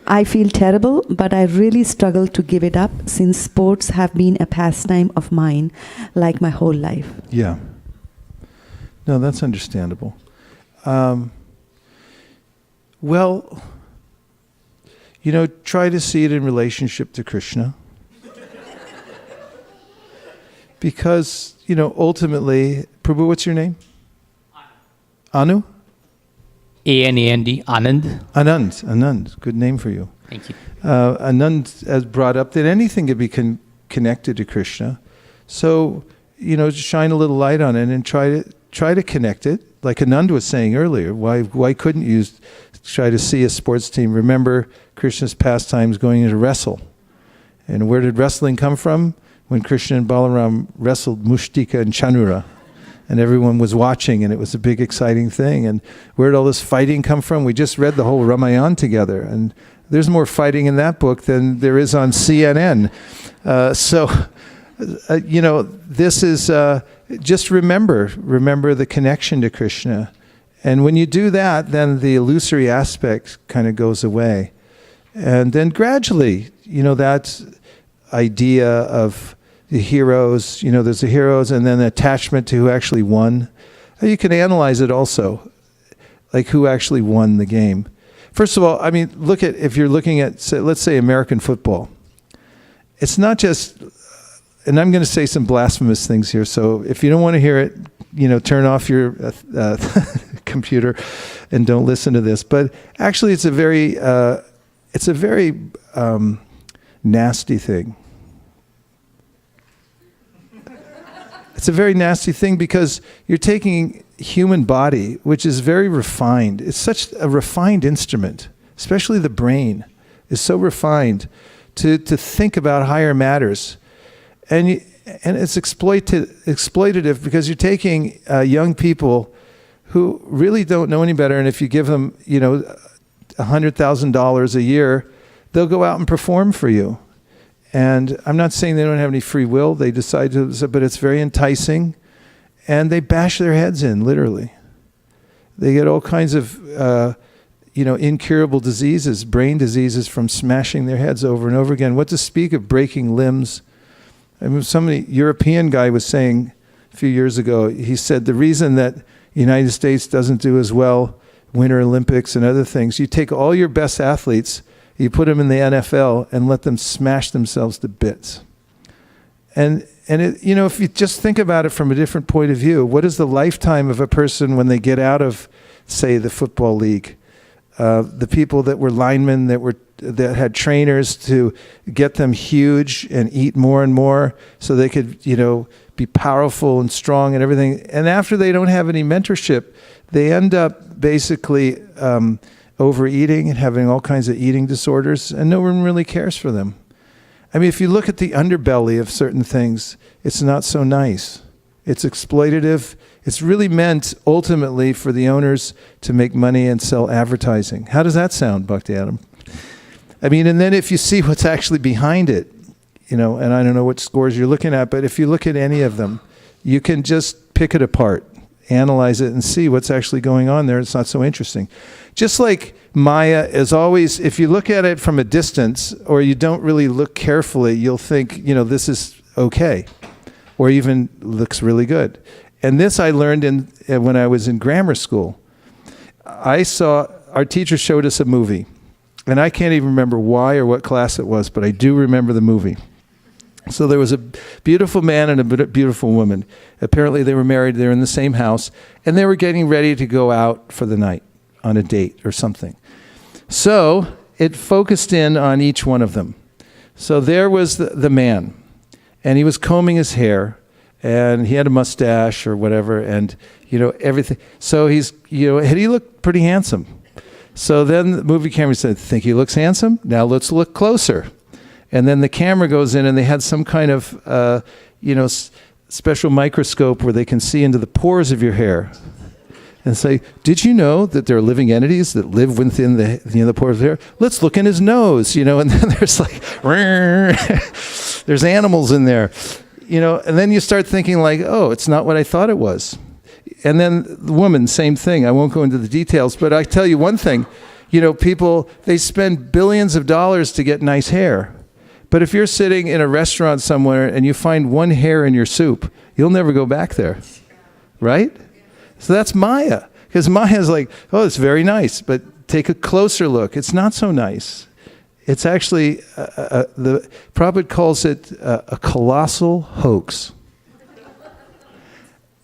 I feel terrible, but I really struggle to give it up since sports have been a pastime of mine like my whole life. Yeah. No, that's understandable. Well, try to see it in relationship to Krishna. Because, ultimately, Prabhu, what's your name? Anu? ANAND, Anand. Anand. Good name for you. Thank you. Anand has brought up that anything can be connected to Krishna. So, shine a little light on it and try to connect it. Like Anand was saying earlier, why couldn't you try to see a sports team? Remember Krishna's pastimes going to wrestle. And where did wrestling come from? When Krishna and Balaram wrestled Mushtika and Chanura. And everyone was watching, and it was a big, exciting thing. And where did all this fighting come from? We just read the whole Ramayana together. And there's more fighting in that book than there is on CNN. This is... just remember the connection to Krishna. And when you do that, then the illusory aspect kind of goes away. And then gradually, that idea of the heroes, there's the heroes and then the attachment to who actually won. You can analyze it also, like who actually won the game. First of all, if you're looking at, let's say, American football. It's not just... And I'm going to say some blasphemous things here, so if you don't want to hear it, turn off your computer and don't listen to this. But actually, it's a very nasty thing. It's a very nasty thing because you're taking human body, which is very refined. It's such a refined instrument, especially the brain is so refined to think about higher matters. And it's exploitative because you're taking young people who really don't know any better, and if you give them, $100,000 a year, they'll go out and perform for you. And I'm not saying they don't have any free will. They decide to, but it's very enticing, and they bash their heads in, literally. They get all kinds of, incurable diseases, brain diseases from smashing their heads over and over again. What to speak of breaking limbs? Somebody, European guy was saying a few years ago, he said the reason that the United States doesn't do as well, Winter Olympics and other things, you take all your best athletes, you put them in the NFL and let them smash themselves to bits. And And if you just think about it from a different point of view, what is the lifetime of a person when they get out of, say, the football league? The people that were linemen, that had trainers to get them huge and eat more and more so they could, be powerful and strong and everything. And after they don't have any mentorship, they end up basically overeating and having all kinds of eating disorders, and no one really cares for them. I mean, if you look at the underbelly of certain things, it's not so nice. It's exploitative. It's really meant ultimately for the owners to make money and sell advertising. How does that sound, Bhakti Adam? I mean, and then if you see what's actually behind it, and I don't know what scores you're looking at, but if you look at any of them, you can just pick it apart, analyze it, and see what's actually going on there. It's not so interesting. Just like Maya is always, if you look at it from a distance or you don't really look carefully, you'll think, this is okay, or even looks really good. And this I learned when I was in grammar school. Our teacher showed us a movie, and I can't even remember why or what class it was, but I do remember the movie. So there was a beautiful man and a beautiful woman. Apparently they were married, they were in the same house, and they were getting ready to go out for the night on a date or something. So it focused in on each one of them. So there was the man, and he was combing his hair, and he had a mustache or whatever, and everything. So he looked pretty handsome. So then the movie camera said, "Think he looks handsome? Now let's look closer." And then the camera goes in, and they had some kind of special microscope where they can see into the pores of your hair, and say, "Did you know that there are living entities that live within the pores of the hair? Let's look in his nose." And then there's like, there's animals in there. And then you start thinking like, oh, it's not what I thought it was. And then the woman, same thing. I won't go into the details, but I tell you one thing, people, they spend billions of dollars to get nice hair. But if you're sitting in a restaurant somewhere and you find one hair in your soup, you'll never go back there, right? So that's Maya, because Maya's like, oh, it's very nice, but take a closer look. It's not so nice. It's actually, the Prabhupada calls it a colossal hoax.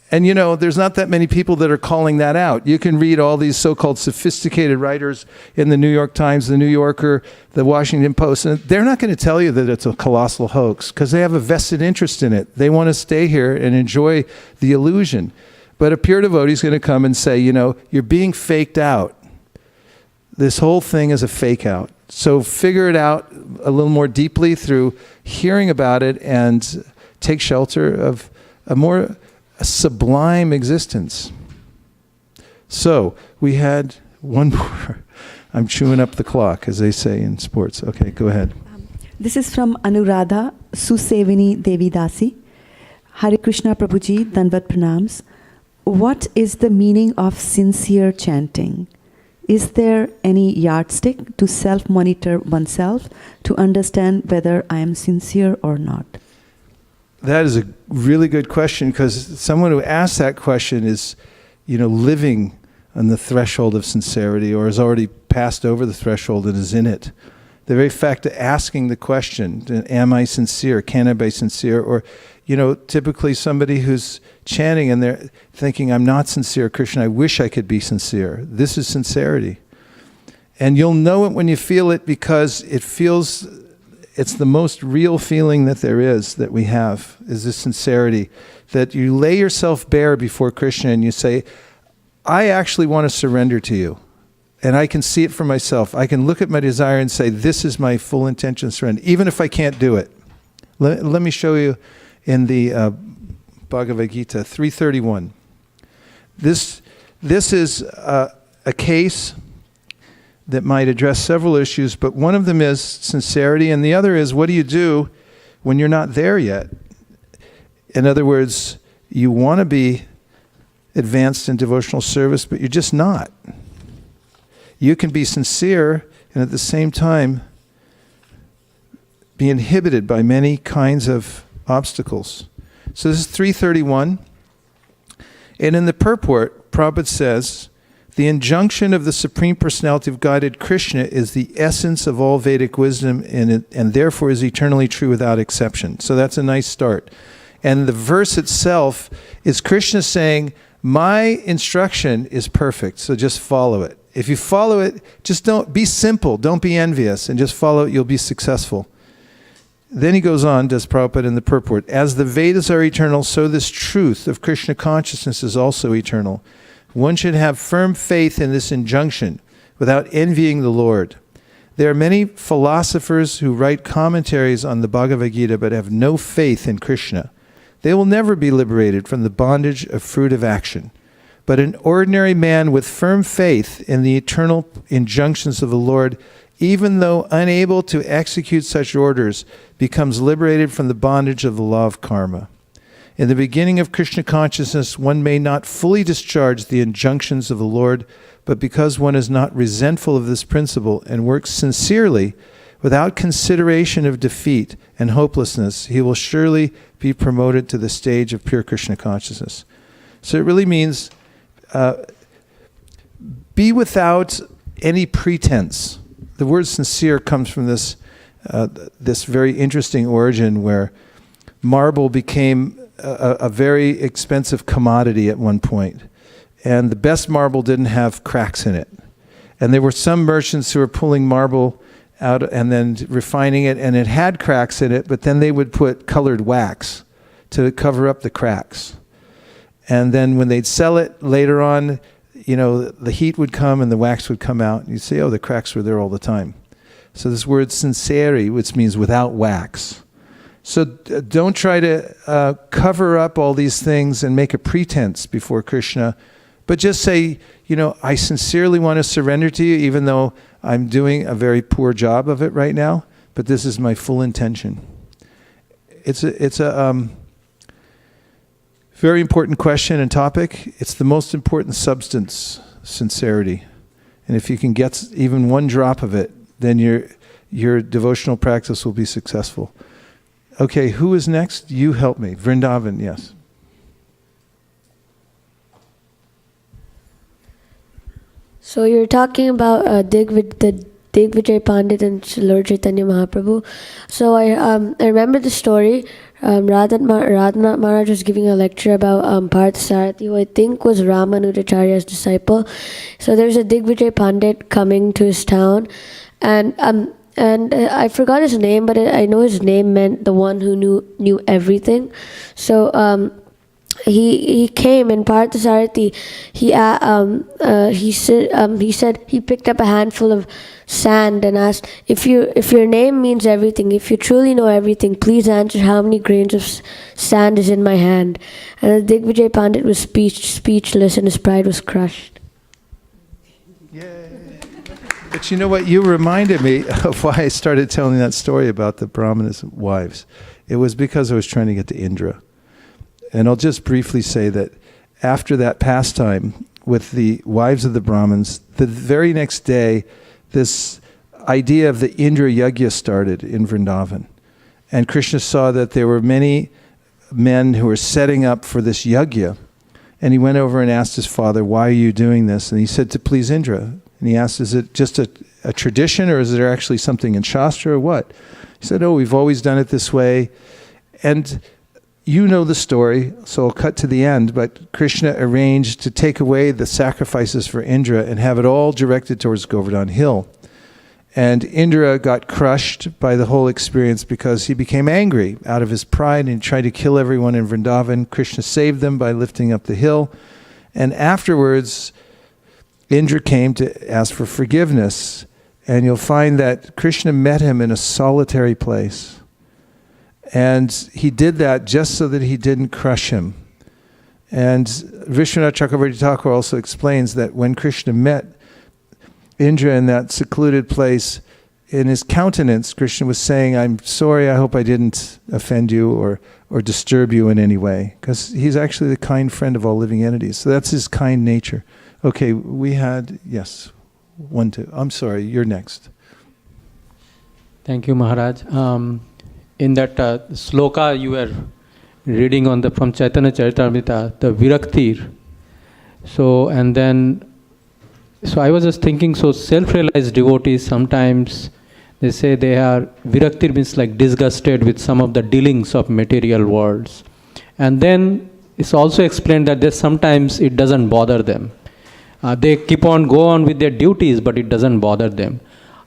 And there's not that many people that are calling that out. You can read all these so-called sophisticated writers in the New York Times, the New Yorker, the Washington Post, and they're not going to tell you that it's a colossal hoax because they have a vested interest in it. They want to stay here and enjoy the illusion. But a pure devotee is going to come and say, you're being faked out. This whole thing is a fake out. So figure it out a little more deeply through hearing about it and take shelter of a sublime existence. So we had one more. I'm chewing up the clock, as they say in sports. Okay, go ahead. This is from Anuradha Susevini Devi Dasi. Hare Krishna Prabhuji, Danvat Pranams. What is the meaning of sincere chanting? Is there any yardstick to self-monitor oneself to understand whether I am sincere or not? That is a really good question, because someone who asks that question is, living on the threshold of sincerity, or has already passed over the threshold and is in it. The very fact of asking the question, am I sincere? Can I be sincere? Or, typically somebody who's chanting and they're thinking, I'm not sincere, Krishna, I wish I could be sincere. This is sincerity. And you'll know it when you feel it, because it's the most real feeling that there is, that we have, is this sincerity. That you lay yourself bare before Krishna and you say, I actually want to surrender to you. And I can see it for myself. I can look at my desire and say, this is my full intention of surrender, even if I can't do it. Let me show you in the Bhagavad Gita 3:31. This is a case that might address several issues, but one of them is sincerity, and the other is, what do you do when you're not there yet? In other words, you want to be advanced in devotional service, but you're just not. You can be sincere and at the same time be inhibited by many kinds of obstacles. So this is 3:31. And in the purport, Prabhupada says, the injunction of the Supreme Personality of Godhead, Krishna, is the essence of all Vedic wisdom and therefore is eternally true without exception. So that's a nice start. And the verse itself is Krishna saying, my instruction is perfect, so just follow it. If you follow it, just don't be simple, don't be envious, and just follow it, you'll be successful. Then he goes on, does Prabhupada in the purport, as the Vedas are eternal, so this truth of Krishna consciousness is also eternal. One should have firm faith in this injunction without envying the Lord. There are many philosophers who write commentaries on the Bhagavad Gita but have no faith in Krishna. They will never be liberated from the bondage of fruit of action. But an ordinary man with firm faith in the eternal injunctions of the Lord, even though unable to execute such orders, becomes liberated from the bondage of the law of karma. In the beginning of Krishna consciousness, one may not fully discharge the injunctions of the Lord, but because one is not resentful of this principle and works sincerely, without consideration of defeat and hopelessness, he will surely be promoted to the stage of pure Krishna consciousness. So it really means be without any pretense. The word sincere comes from this very interesting origin where marble became a very expensive commodity at one point. And the best marble didn't have cracks in it. And there were some merchants who were pulling marble out and then refining it, and it had cracks in it, but then they would put colored wax to cover up the cracks. And then when they'd sell it later on, the heat would come and the wax would come out, and you'd say, oh, the cracks were there all the time. So this word sinceri, which means without wax. So don't try to cover up all these things and make a pretense before Krishna, but just say, I sincerely want to surrender to you, even though I'm doing a very poor job of it right now, but this is my full intention. It's a very important question and topic. It's the most important substance, sincerity. And if you can get even one drop of it, then your devotional practice will be successful. Okay, who is next? You help me. Vrindavan, yes. So you're talking about the Digvijay Pandit and Lord Chaitanya Mahaprabhu. So I remember the story. Radhanath Maharaj was giving a lecture about Parthasarathi, who I think was Ramanujacharya's disciple. So there's a Digvijay Pandit coming to his town, and I forgot his name, but I know his name meant the one who knew everything. So he came, and Parthasarathi, he said he picked up a handful of sand and asked, if your name means everything, if you truly know everything, please answer how many grains of sand is in my hand. And the Digvijay Pandit was speechless, and his pride was crushed. Yay. But you know what? You reminded me of why I started telling that story about the Brahmana's wives. It was because I was trying to get to Indra. And I'll just briefly say that after that pastime with the wives of the Brahmins, the very next day, this idea of the Indra Yajna started in Vrindavan. And Krishna saw that there were many men who were setting up for this yajna. And he went over and asked his father, why are you doing this? And he said, to please Indra. And he asked, is it just a tradition, or is there actually something in Shastra, or what? He said, oh, we've always done it this way. And you know the story, so I'll cut to the end, but Krishna arranged to take away the sacrifices for Indra and have it all directed towards Govardhan Hill. And Indra got crushed by the whole experience because he became angry out of his pride and tried to kill everyone in Vrindavan. Krishna saved them by lifting up the hill. And afterwards, Indra came to ask for forgiveness. And you'll find that Krishna met him in a solitary place. And he did that just so that he didn't crush him. And Vishwanath Chakravarti Thakur also explains that when Krishna met Indra in that secluded place, in his countenance, Krishna was saying, I'm sorry, I hope I didn't offend you or disturb you in any way. Because he's actually the kind friend of all living entities. So that's his kind nature. Okay, we had, yes, 1, 2. I'm sorry, you're next. Thank you, Maharaj. In that sloka you were reading from Chaitanya Charitamrita, the Viraktir. So I was just thinking, so self-realized devotees, sometimes they say they are, Viraktir means like disgusted with some of the dealings of material worlds. And then it's also explained that sometimes it doesn't bother them. They go on with their duties, but it doesn't bother them.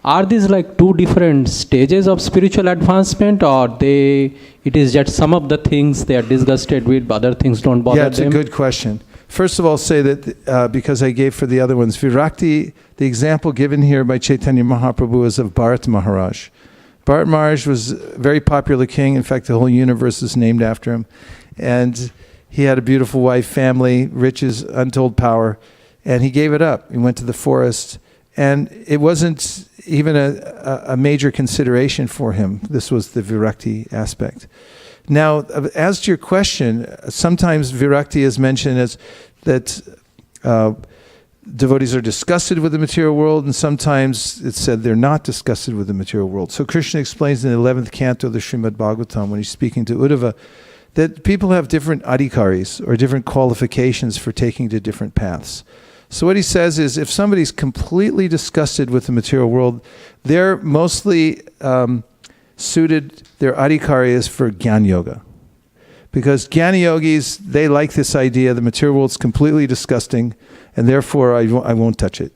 Are these like two different stages of spiritual advancement, or it is just some of the things they are disgusted with, but other things don't bother them? Yeah, it's a good question. First of all, say that because I gave for the other ones, Virakti, the example given here by Chaitanya Mahaprabhu is of Bharat Maharaj. Bharat Maharaj was a very popular king. In fact, the whole universe is named after him. And he had a beautiful wife, family, riches, untold power. And he gave it up. He went to the forest. And it wasn't even a major consideration for him. This was the Virakti aspect. Now, as to your question, sometimes Virakti is mentioned as that devotees are disgusted with the material world, and sometimes it's said they're not disgusted with the material world. So Krishna explains in the 11th canto of the Srimad Bhagavatam, when he's speaking to Uddhava, that people have different adhikaris, or different qualifications for taking to different paths. So what he says is, if somebody's completely disgusted with the material world, they're mostly suited, their adhikari is for Jnana Yoga. Because Jnana Yogis, they like this idea, the material world's completely disgusting, and therefore I won't touch it.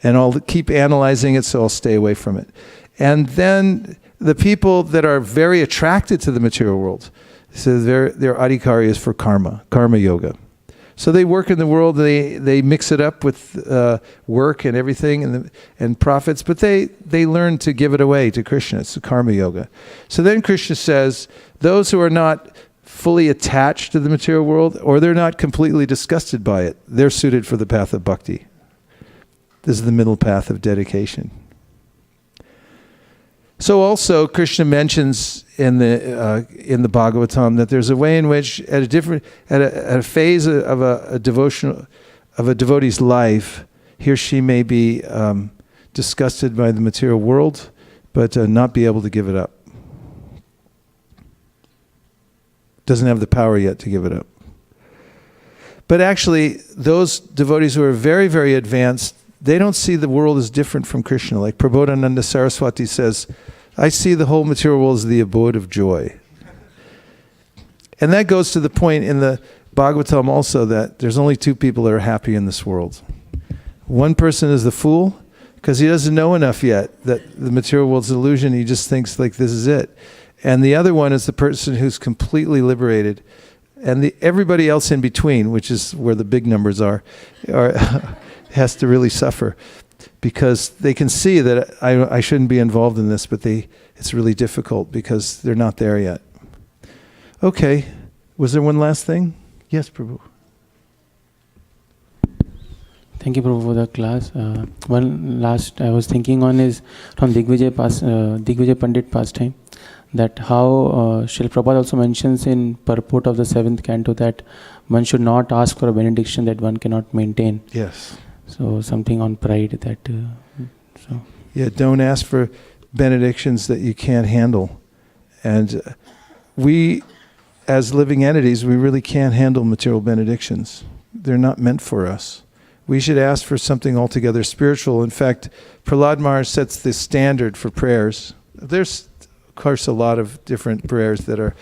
And I'll keep analyzing it, so I'll stay away from it. And then the people that are very attracted to the material world, so their adhikari is for karma yoga. So they work in the world, they mix it up with work and everything and profits, but they learn to give it away to Krishna. It's the karma yoga. So then Krishna says, those who are not fully attached to the material world, or they're not completely disgusted by it, they're suited for the path of bhakti. This is the middle path of dedication. So also Krishna mentions in the Bhagavatam that there's a way in which at a phase of a devotee's life, he or she may be disgusted by the material world, but not be able to give it up. Doesn't have the power yet to give it up. But actually, those devotees who are very, very advanced, they don't see the world as different from Krishna. Like Prabodhananda Saraswati says, I see the whole material world as the abode of joy. And that goes to the point in the Bhagavatam also that there's only two people that are happy in this world. One person is the fool, because he doesn't know enough yet that the material world's an illusion. He just thinks like this is it. And the other one is the person who's completely liberated. And everybody else in between, which is where the big numbers are has to really suffer, because they can see that I shouldn't be involved in this, but it's really difficult because they're not there yet. Okay, was there one last thing? Yes, Prabhu. Thank you, Prabhu, for the class. One last I was thinking on is from Digvijay Pandit pastime, that how Srila Prabhupada also mentions in purport of the 7th canto that one should not ask for a benediction that one cannot maintain. Yes. So something on pride that. Yeah, don't ask for benedictions that you can't handle. And we, as living entities, we really can't handle material benedictions. They're not meant for us. We should ask for something altogether spiritual. In fact, Prahlad Maharaj sets the standard for prayers. There's, of course, a lot of different prayers that are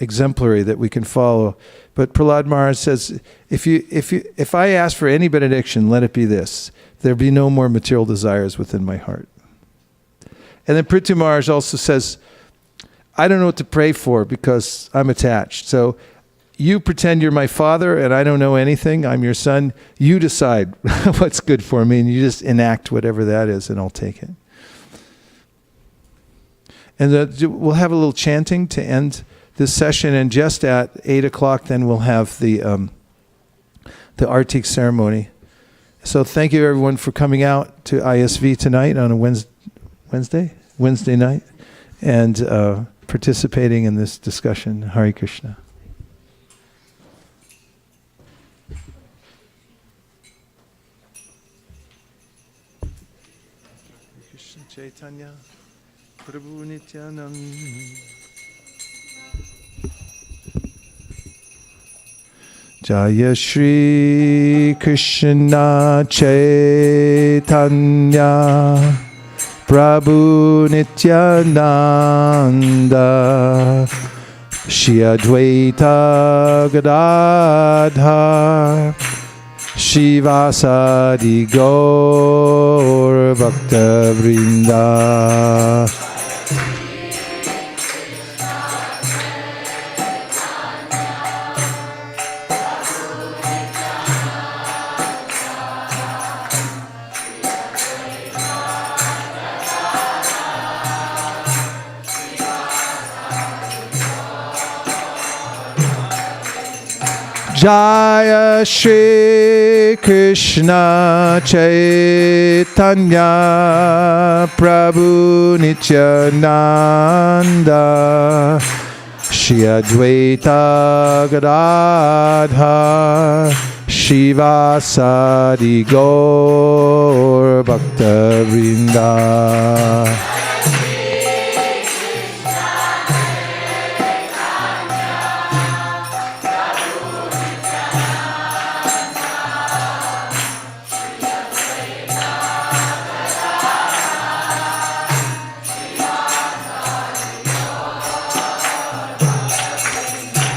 exemplary that we can follow. But Prahlad Maharaj says, if I ask for any benediction, let it be this: there be no more material desires within my heart. And then Prithu Maharaj also says, I don't know what to pray for because I'm attached. So you pretend you're my father and I don't know anything. I'm your son. You decide what's good for me, and you just enact whatever that is, and I'll take it. And we'll have a little chanting to end this session, and just at 8 o'clock then we'll have the Artik ceremony. So thank you everyone for coming out to ISV tonight on a Wednesday night, and participating in this discussion. Hare Krishna. Krishna Chaitanya Prabhu Nityanand Jaya Shri Krishna Chaitanya Prabhu Nityananda Shri Advaita Gadadhar Shivasadi Gaur Bhakta Vrinda. Jaya Shri Krishna Chaitanya Prabhu Nityananda Shri Advaita Gadadhar Shivasadi Gaur Bhakta Vrinda.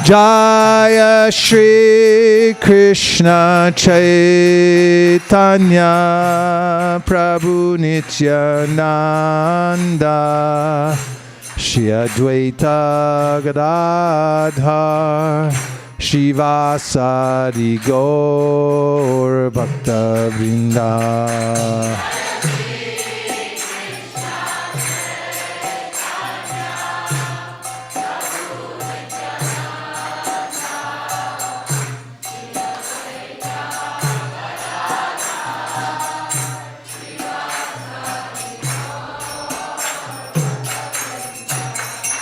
Jaya Shri Krishna Chaitanya Prabhu Nityananda Shri Advaita Gadadhar Shivasadi Gaur Bhakta Vrinda.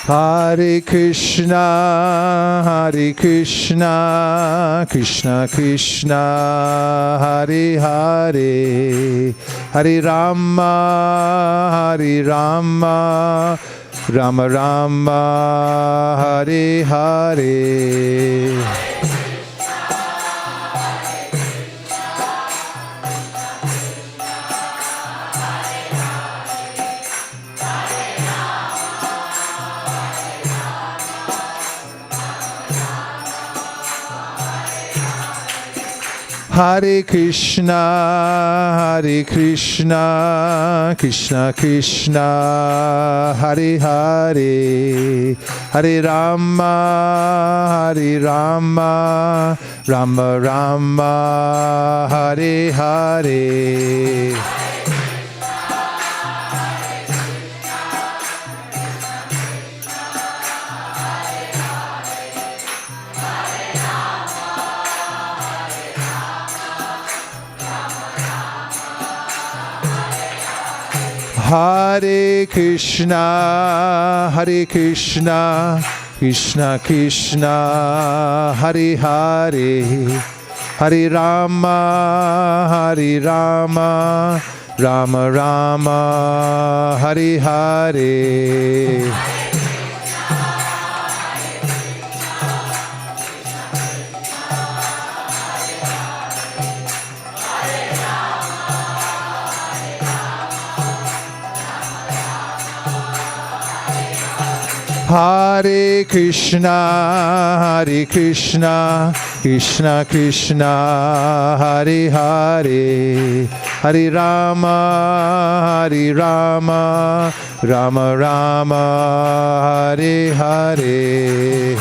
Hare Krishna, Krishna Krishna, Hare Hare, Hare Rama, Rama Rama, Hare Hare. Hare Krishna, Krishna Krishna, Hare Hare, Hare Rama, Rama Rama, Hare Hare. Hare Krishna, Krishna Krishna, Hare Hare, Hare Rama, Rama Rama, Hare Hare. Hare Krishna, Krishna Krishna, Hare Hare, Hare Rama, Rama Rama, Hare Hare.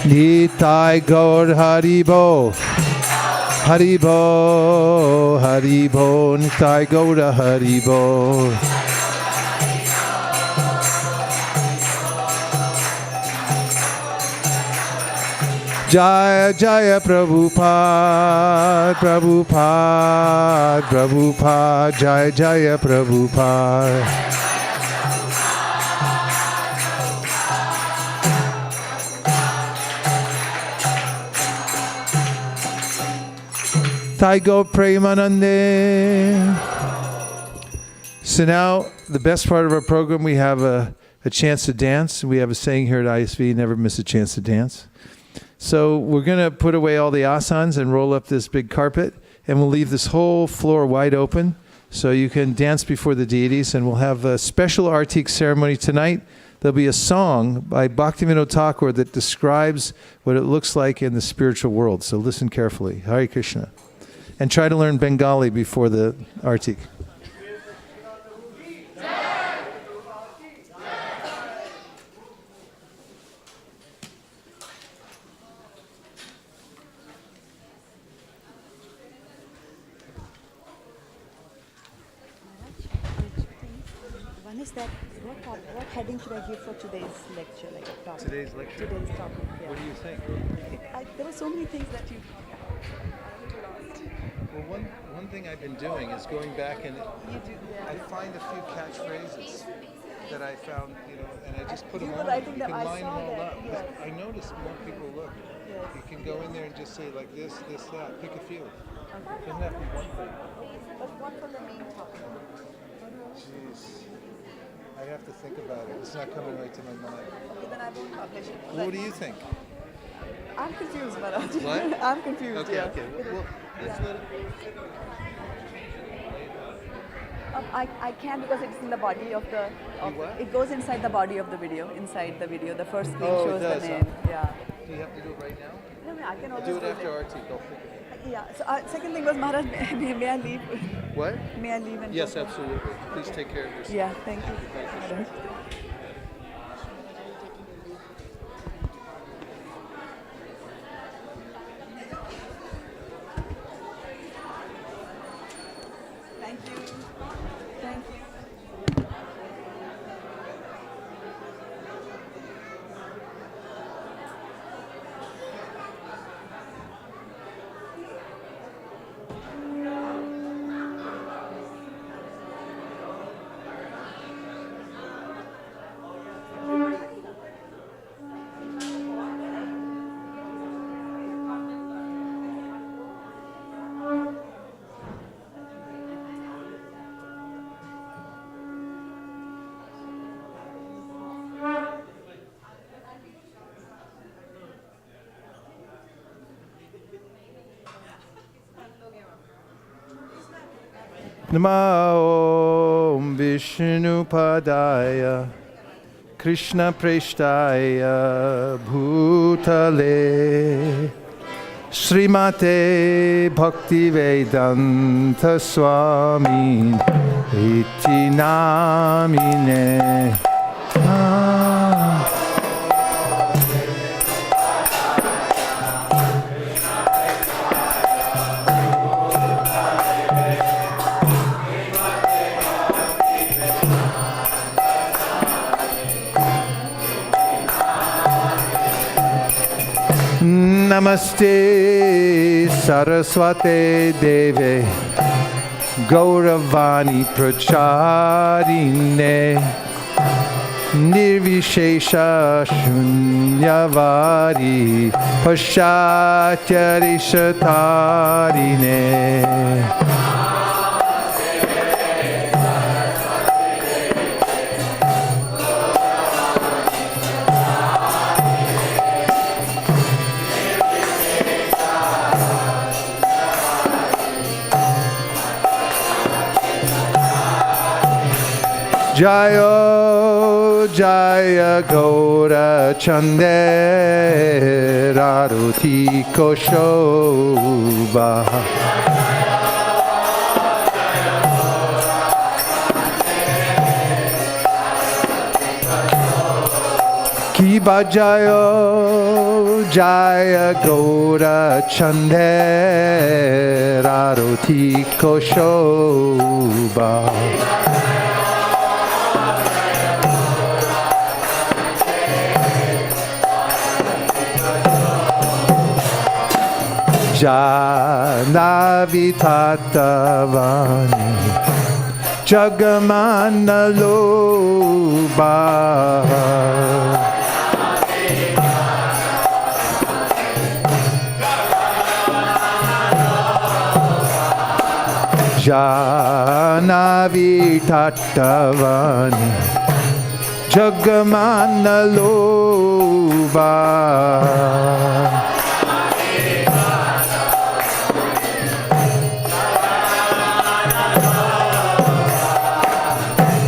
Nitai Gaur Haribo, Haribo, Haribo, Nitai Gaur Haribo. Jaya Jaya Prabhupada, Prabhupada, Prabhupada, Jaya Jaya Prabhupada. Taigo Premanande. So now, the best part of our program, we have a chance to dance. We have a saying here at ISV, never miss a chance to dance. So we're going to put away all the asanas and roll up this big carpet, and we'll leave this whole floor wide open so you can dance before the deities, and we'll have a special Artik ceremony tonight. There'll be a song by Bhaktivinoda Thakur that describes what it looks like in the spiritual world. So listen carefully. Hare Krishna. And try to learn Bengali before the Artik. One is that what heading should I give for today's lecture, like a topic? Today's lecture? Today's topic, yeah. What do you think? There were so many things that you... Well, one thing I've been doing is going back and I find a few catchphrases that I found, and I just put them all. You can line them all up. Yes. I noticed more people look. Yes. You can go in there and just say like this, that. Pick a few. It doesn't have to be one thing. But what for the main topic? Jeez. I have to think about it. It's not coming right to my mind. Okay, then I won't publish it. Well, what do you think? I'm confused, Maharaj. What? I'm confused, Okay, yeah. okay. Well, let's let it... I can because it's in the body of the... what? It goes inside the body of the video. Inside the video, the first thing Oh, it shows does, the name. huh? Yeah. Do you have to do it right now? No, I can always Do it after Artik. I'll figure it Yeah. So second thing was, Maharaj, may I leave? out. What? May I leave and Yes, go? absolutely. Please take care of yourself. Yeah, thank you. Maharaj. Thank you. Thank you. Namo Om Vishnu Padaya Krishna Preshtaya Bhutale Srimate Bhaktivedanta Swami Iti Namine. Namaste Saraswate Deve Gauravani Pracharine Nirvishesha Shunyavadi Paschatyarishatarine. Jayo Jaya Gaura Chande Raruti Koshoba Kiba Jayo Jaya Gaura Chande Raruti Koshoba Janavi Tatavani Jagamana Loba Janavi Tatavani Jagamana Loba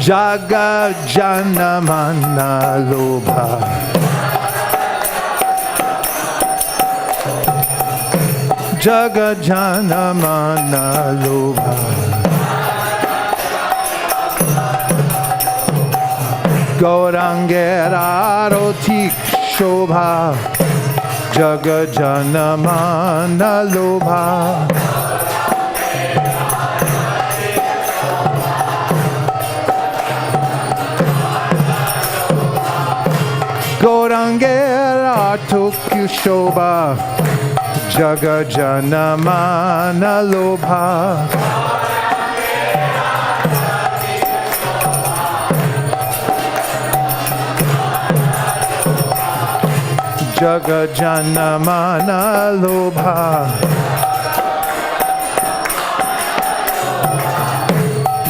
Jaga Janamana Lobha. Jaga Janamana Lobha. Gaurangera Rotik Shobha. Jaga Janamana Lobha. Gaurangera Tokyu Shobha. Jaga Janamana Lobha. Jaga Janamana Lobha.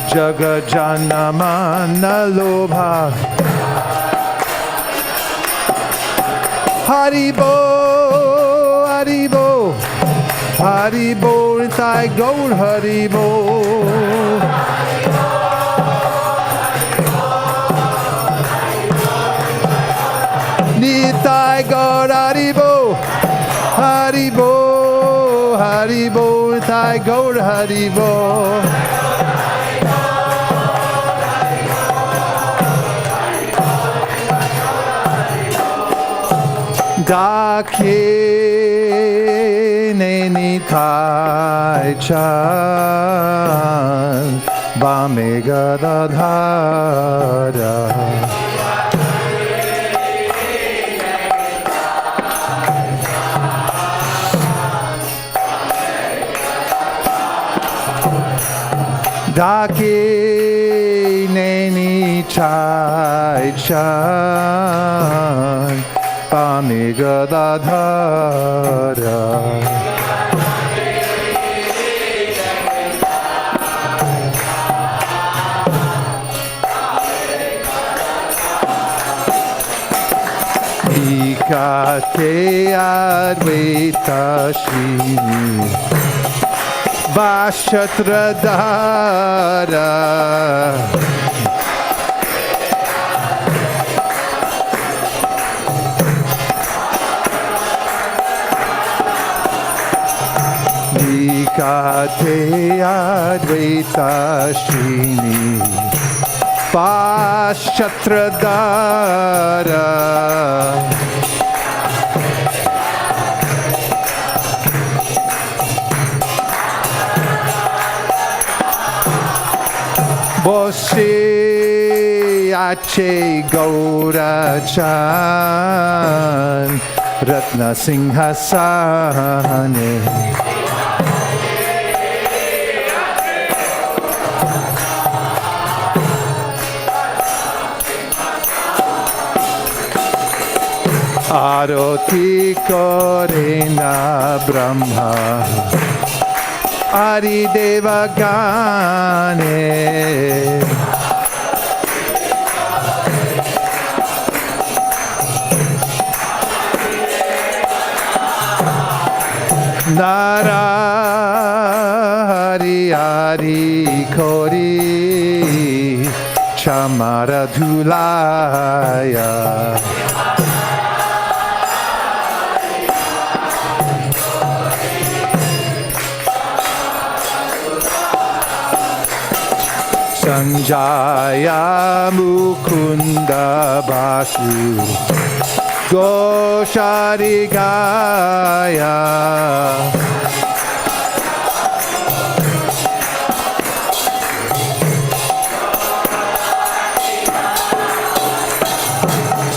Jaga Janamana Lobha. Haribo, Haribo, Haribo, Nitai Gaur Haribo. Nitai Gaur Haribo, Haribo, Haribo, Nitai Gaur Haribo. Dake ne Nitai Chan Bame Gadadhara. Dake ne Nitai Chan Bame Gadadhara. Ikate Advaita Shini Vashatradhara. Ikate Advaita Shini Vashatradhara. Bose Ache Gaurachan Ratna Singhasane. Aroti Korena Brahma Adi Deva Gane. Nara Hari Hari Kori Chamara Dhulaya. Sanjaya Mukunda Basu Goshari Gaya.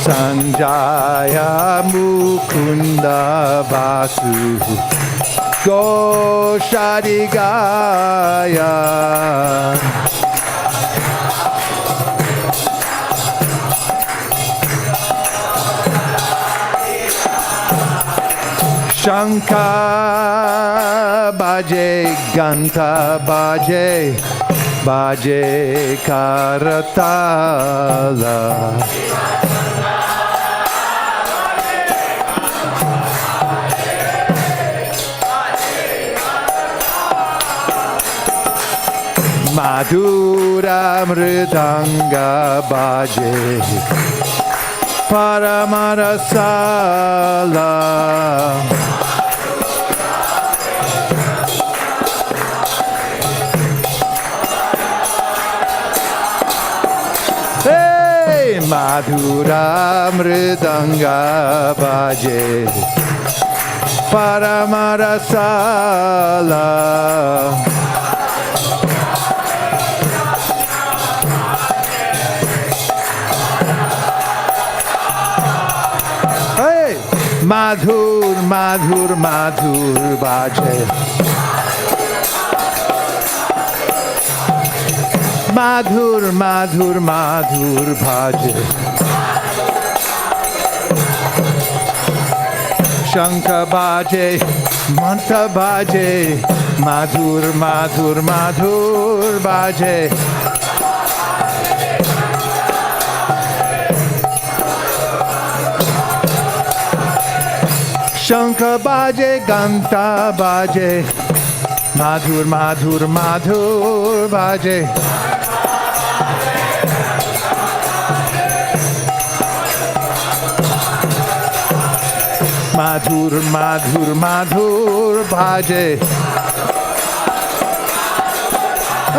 Sanjaya Mukunda Basu Goshari Gaya. Shanka baje, ganta baje, baje karatala. Madhura mridanga baje Paramarasala Hey Madhura mridanga baje Paramarasala Madhur, madhur, madhur baje Madhur, madhur, madhur bhaje Shankha baje, manta baje Madhur, madhur, madhur baje Shankha baje, ganta baje, madhur, madhur, madhur baje. Madhur, madhur, madhur baje.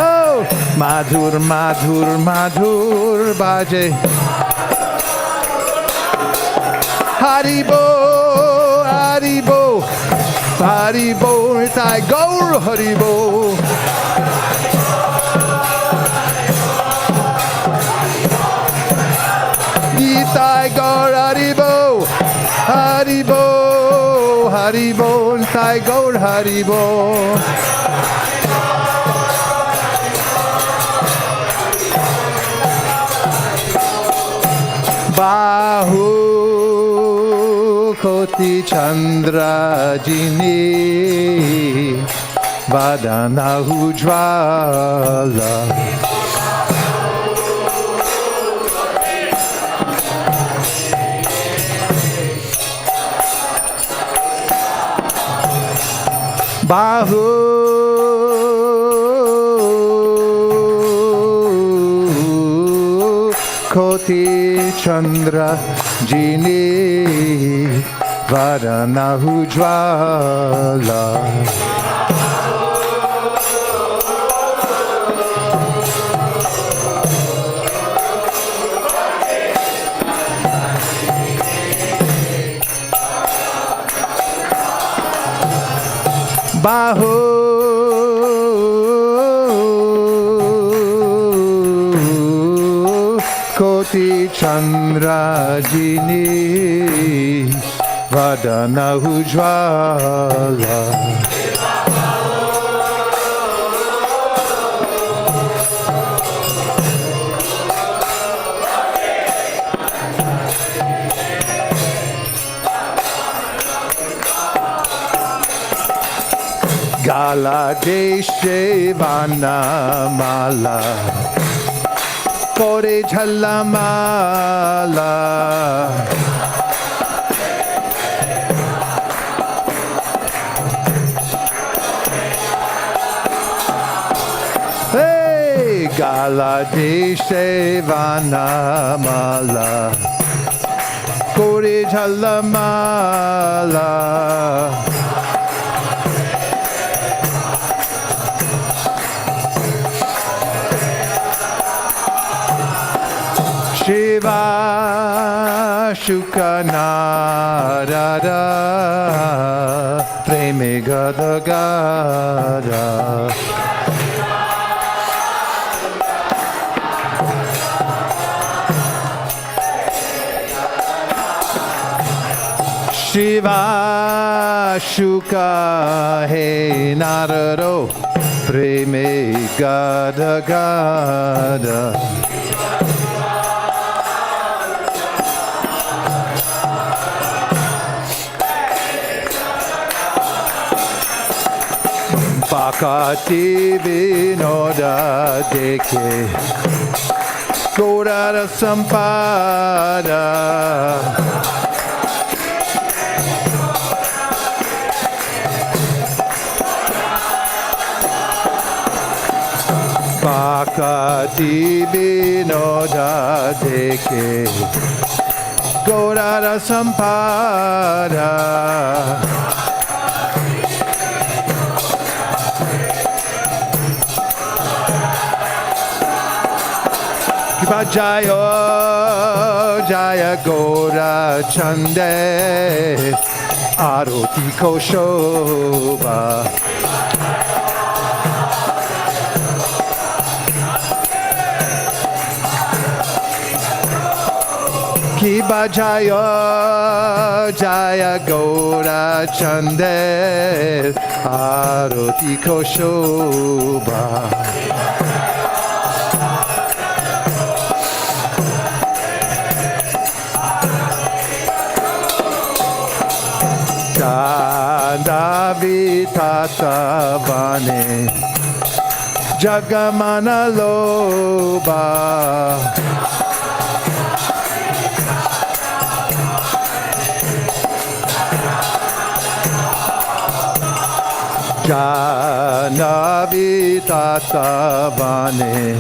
Oh, madhur, madhur, madhur baje. Haribo. Haribo, Haribo, Nitai Gaur Haribo. Nitai Gaur Haribo, Haribo, Haribo, Nitai Gaur Haribo. Bahu Koti Chandra Jini Vadana Ujvala Bahu Koti Chandra Jini Varana Ujvala Bahu Koti Chandra Jini Vadana Ujvala Gala Deshe Vana Mala Kore Jhalamala Gala Deshe Vana Mala Kore Jhalamala Shiva Shukanarada Preme Gadagada Shiva Shuka He Narado Preme Gada Gada Pakati Vinoda Deke Godara Sampada Bhakti Vinoda Deke Gaurara Sampada Jaya Jaya Gaura Chande Aroti Koshoba Kiba Jaya Jaya Gaura Chande Aroti Koshoba Danda Vitata Vane Jagamana Loba Jana Vitata Vane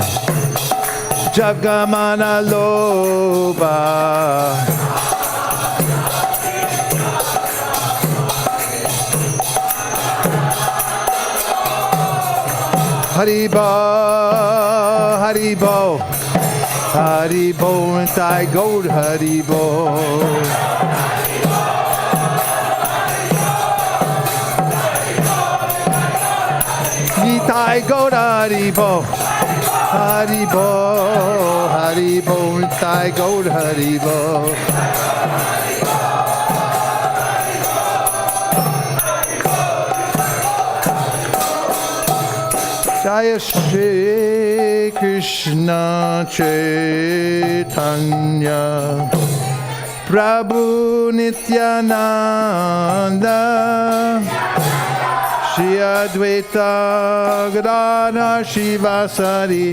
Jagamana Loba Haribo, Haribo, Haribo, and thy gold Haribo. Nitai gold Haribo, Haribo, Haribo, and thy gold Haribo. Jaya Shri Krishna Chaitanya Prabhu Nityananda Shri Advaita Gadadhar Shivasari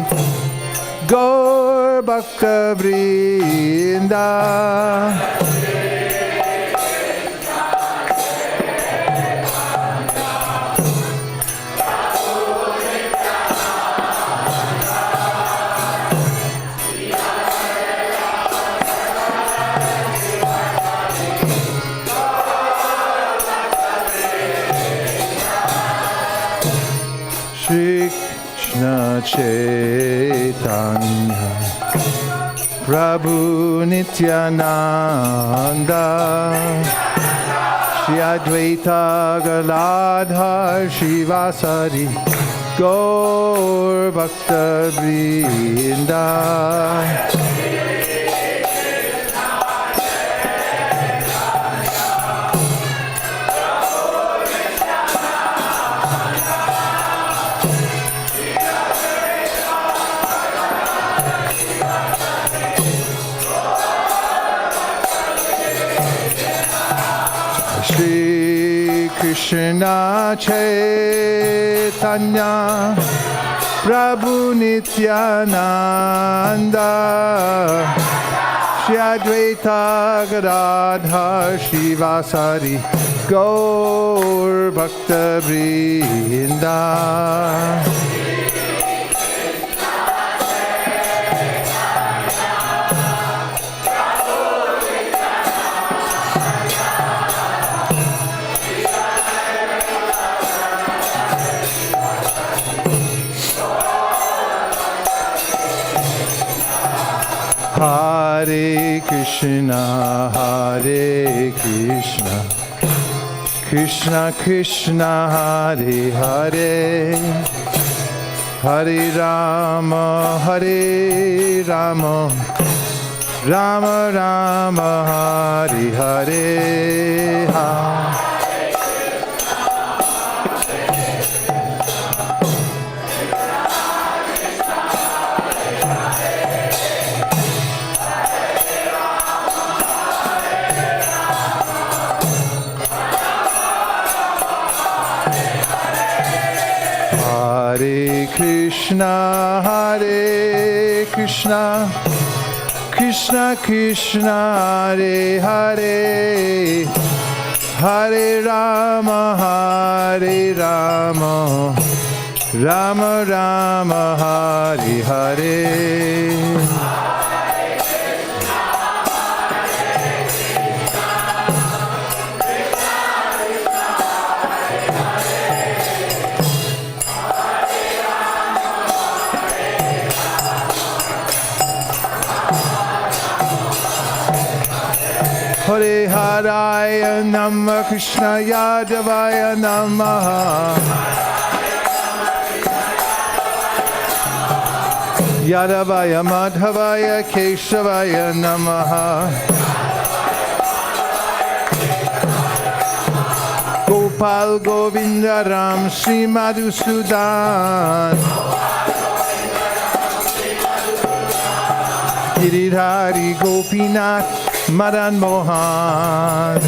Gaur Bhakta Vrinda Shri Krishna Chaitanya Prabhu Nityananda Shri Advaita Gadadhar Shivasari Gaur Bhakta Vrinda Shri Krishna Chaitanya Prabhu Nityananda Shri Advaita Gadadhar Shivasari Gaur Bhakta Vrinda Hare Krishna, Hare Krishna, Krishna Krishna, Hare Hare, Hare Rama, Hare Rama, Rama Rama, Hare Hare, Hare Krishna, Hare Krishna, Krishna Krishna, Hare Hare, Hare Rama, Hare Rama, Rama Rama Hare Hare. Hare Haraya Namah Krishna Yadavaya Namaha Yadavaya Madhavaya Keshavaya Namaha Gopal Govinda Ram Sri Madhusudan Giridhari Gopinath Madan Mohan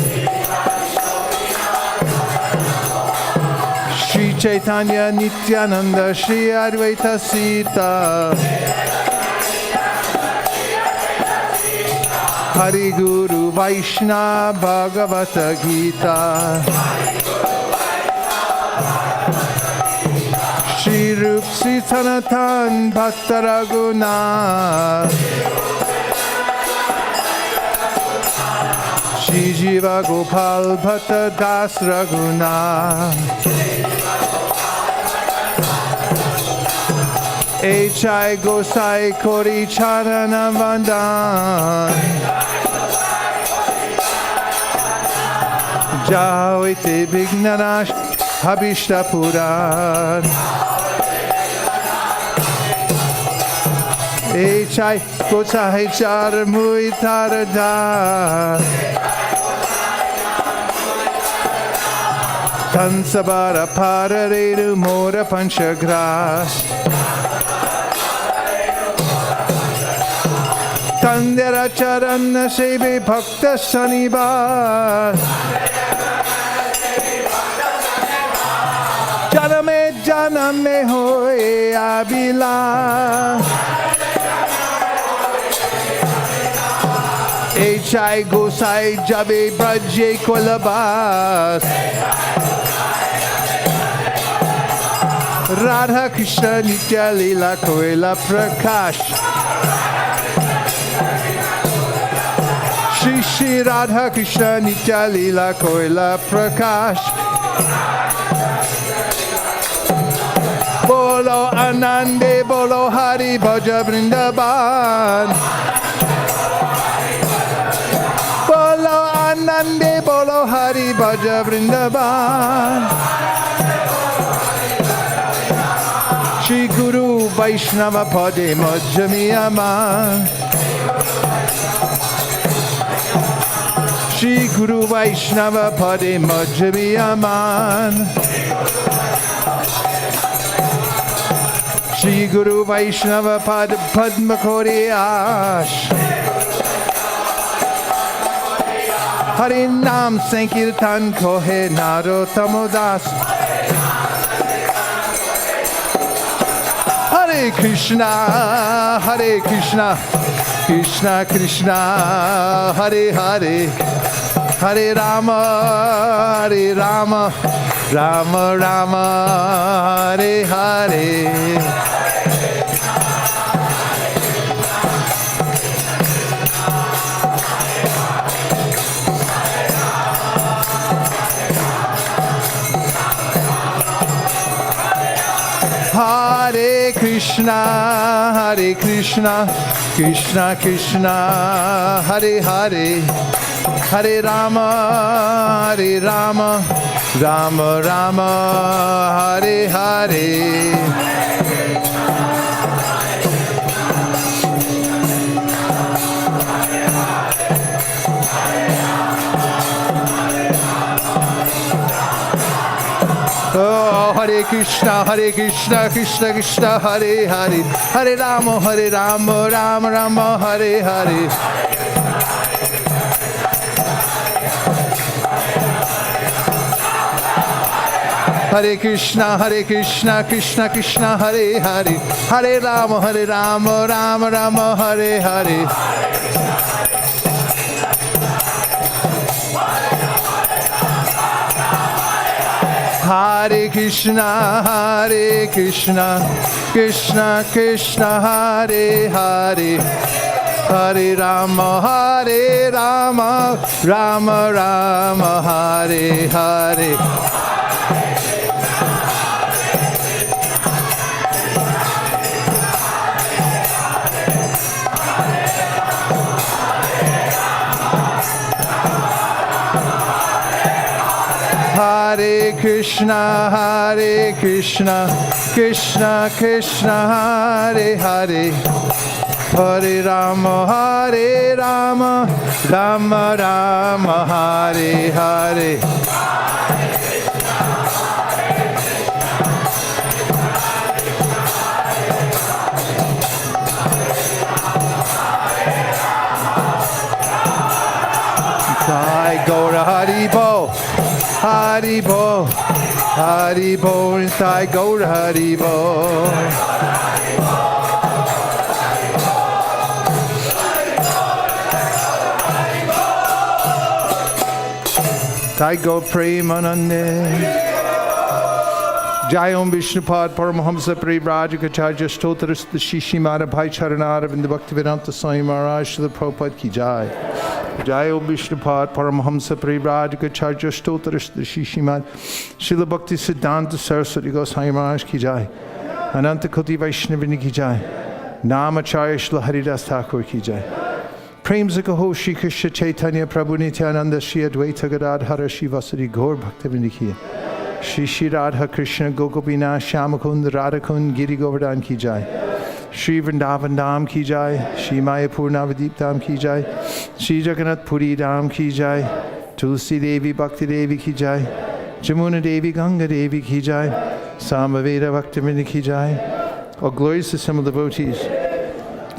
Shri Chaitanya Nityananda Shri Advaita Sita Hari Guru Vaishnava Bhagavata Gita Shri Rup Sri Sanatan Bhatta Raghunath Shri Jiva Gopal Bhatta Das Raghunath H.I. Gosai Kori Charana Vandan Jahvite Vignanash Habishta Puran H.I. Gosai Char Muitaradar Tansabara Pararedu Mora Panchagras Tandera Charana Sebe Bhakta Sanibar Janame Hoye Abila H.I. Gosai Jabe Braje Kolabas Radha Krishna Nitya Leela Koila Prakash Shri Shri Radha Krishna Nitya Leela Koila Prakash Bolo Anande Bolo Hari Bhaja Vrindavan Bolo Anande Bolo Hari Bhaja Vrindavan Shri Guru Vaishnava Pade Majjamiyama Shri Guru Vaishnava Pade Majjamiyama Shri Guru Vaishnava Pad Padma Kori Ash Hari Nam Sankirtan Kohe Narottamo Das Hare Krishna, Krishna Krishna, Hare Hare, Hare Rama, Rama Rama, Hare Hare. Hare Krishna, Krishna Krishna, Hare Hare, Hare Rama, Rama Rama, Hare Hare. Oh, Hare Krishna, Krishna Krishna, Hare Hare, Hare Rama, Rama Rama, Hare Hare. Hare Krishna, Krishna Krishna, Hare Hare, Hare Rama, Rama Rama, Hare Hare. Hare Krishna, Krishna Krishna, Hare Hare, Hare Rama, Rama Rama, Hare Hare. Hare Krishna, Krishna Krishna, Hare Hare, Hare Rama, Rama Rama, Hare Hare. Jai Gaura Hari Bo, Hari Bo, Hari Bo, Jai Gaura Hari Bo. Jai Go Premanande. Jai Om Vishnupad Paramahamsa Parivrajikacharya Stotras the Shishimara Bhai Charanara Vinda Bhaktivedanta Swami Maharaj Srila Prabhupada Ki Jai. Jai Om Vishnupad Paramahamsa Parivrajikacharya Stotras the Shishimara Srila Bhakti Siddhanta Saraswati Goswami Maharaj Ki Jai. Ananta Koti Vaishnavini Ki Jai. Namacharya Srila Haridas Thakur Ki Jai. Prem Zakaho Shri Krishna Chaitanya Prabhu Nityananda Shri Advaita Gadadhara Shri Vasari Gaur Bhaktivinoda Ki Shri Shri Radha Krishna Gokopina Shyamakund Radhakund Giri Govardhan Ki Jai. Shri Vrindavan Dham Ki Jai. Shri Mayapur Navadip Dham Ki Jai. Shri Jagannath Puri Dham Ki Jai. Tulsi Devi Bhakti Devi Ki Jai. Jamuna Devi Ganga Devi Ki Jai. Samaveda Bhaktivinoda Ki Jai. All glories to some of the devotees.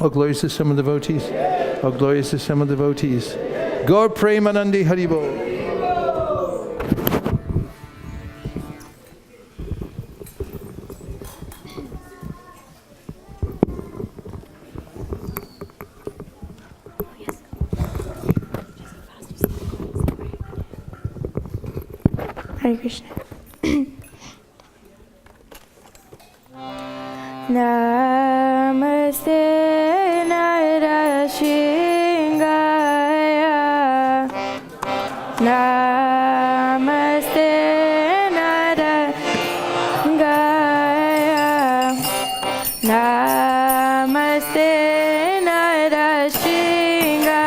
All glories to some of the devotees. All glories to some of the devotees. Gaur Premanandi Haribo. Hare Krishna. Namaste Narashingaya. Namaste Narashingaya. Namaste Narashingaya.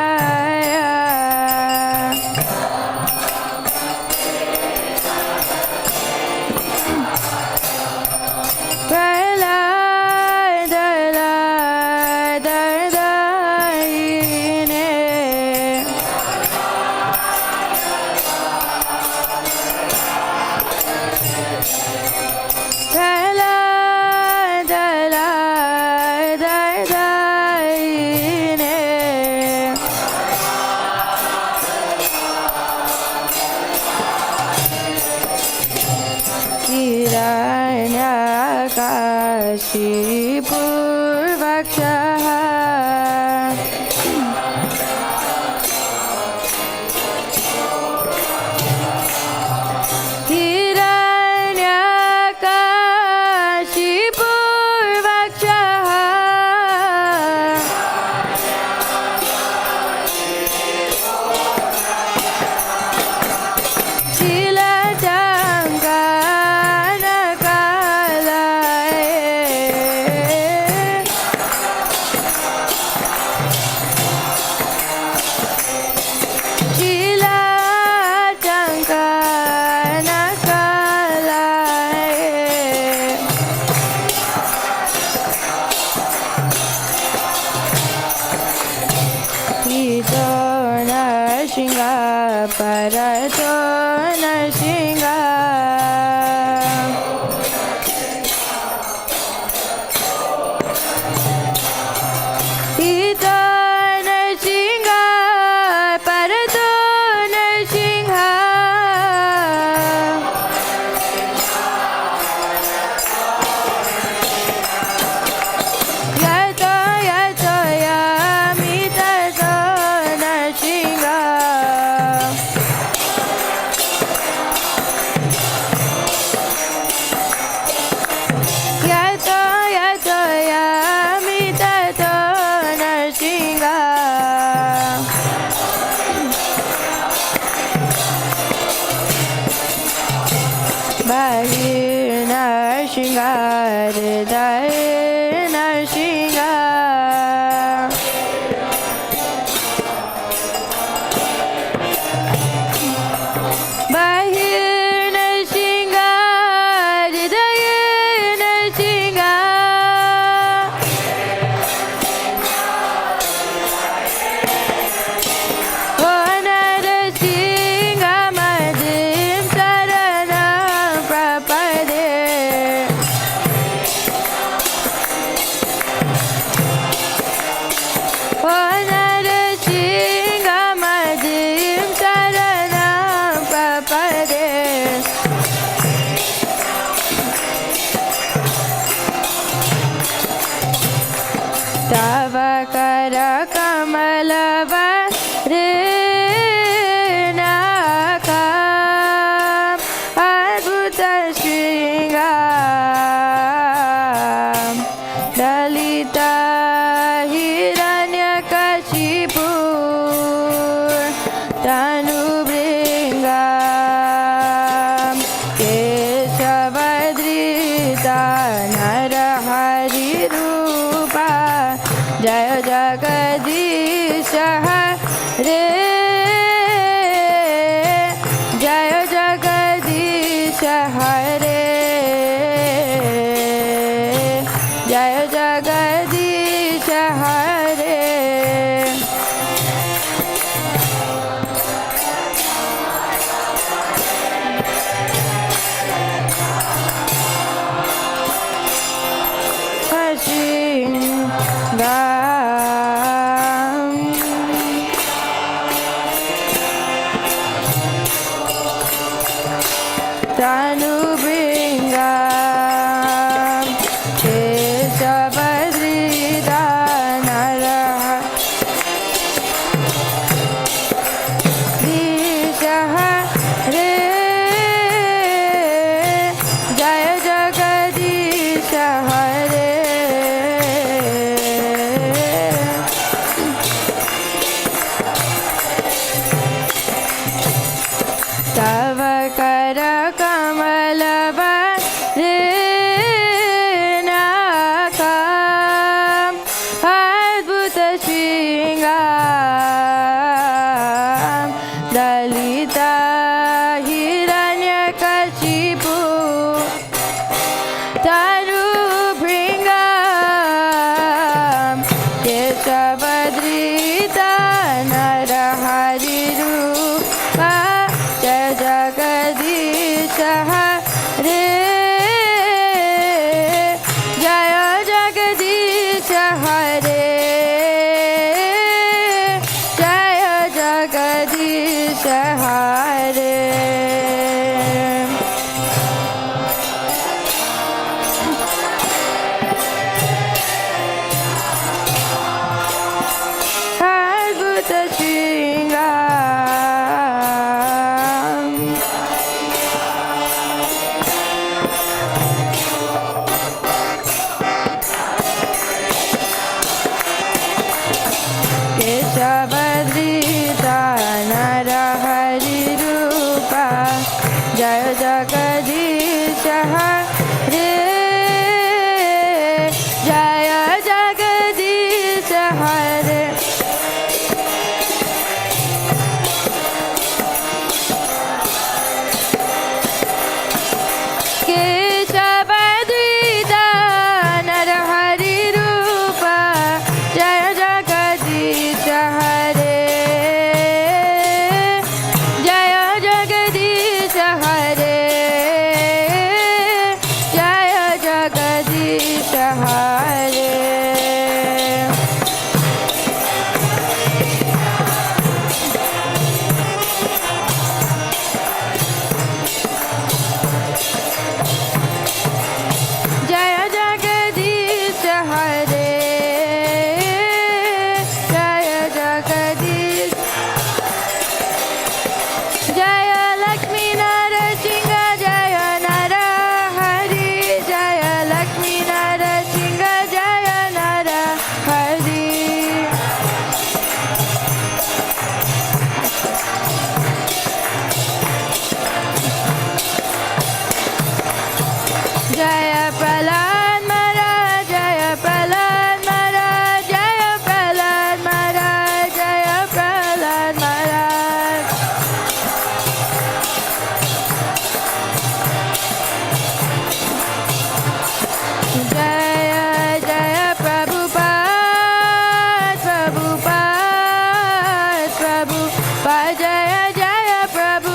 Hare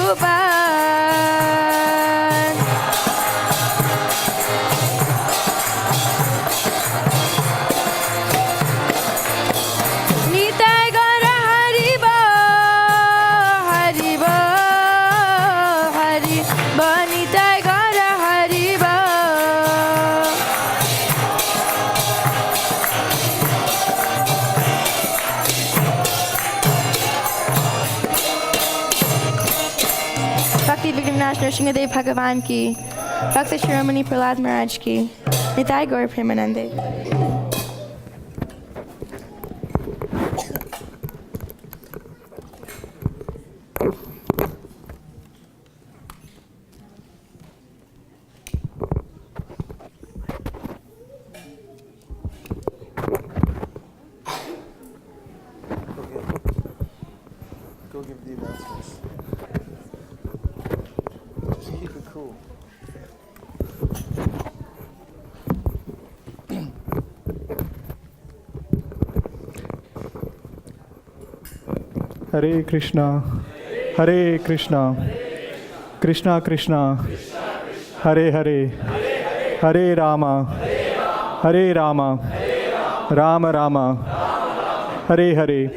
Rupan. Nitai Gaura Haribo, Haribo, Haribo, Nitai Gaura Haribo. Bhakti Vignash Nrsingadev Bhagavan ki, Bhakti Shiromani Prahlad Maharaj ki, Nitai Gaur Premanande. Go give the announcements. Just keep it cool. Hare Krishna, Hare Krishna, Krishna Krishna, Hare Hare, Hare Rama, Hare Rama, Rama Rama, Hare Hare.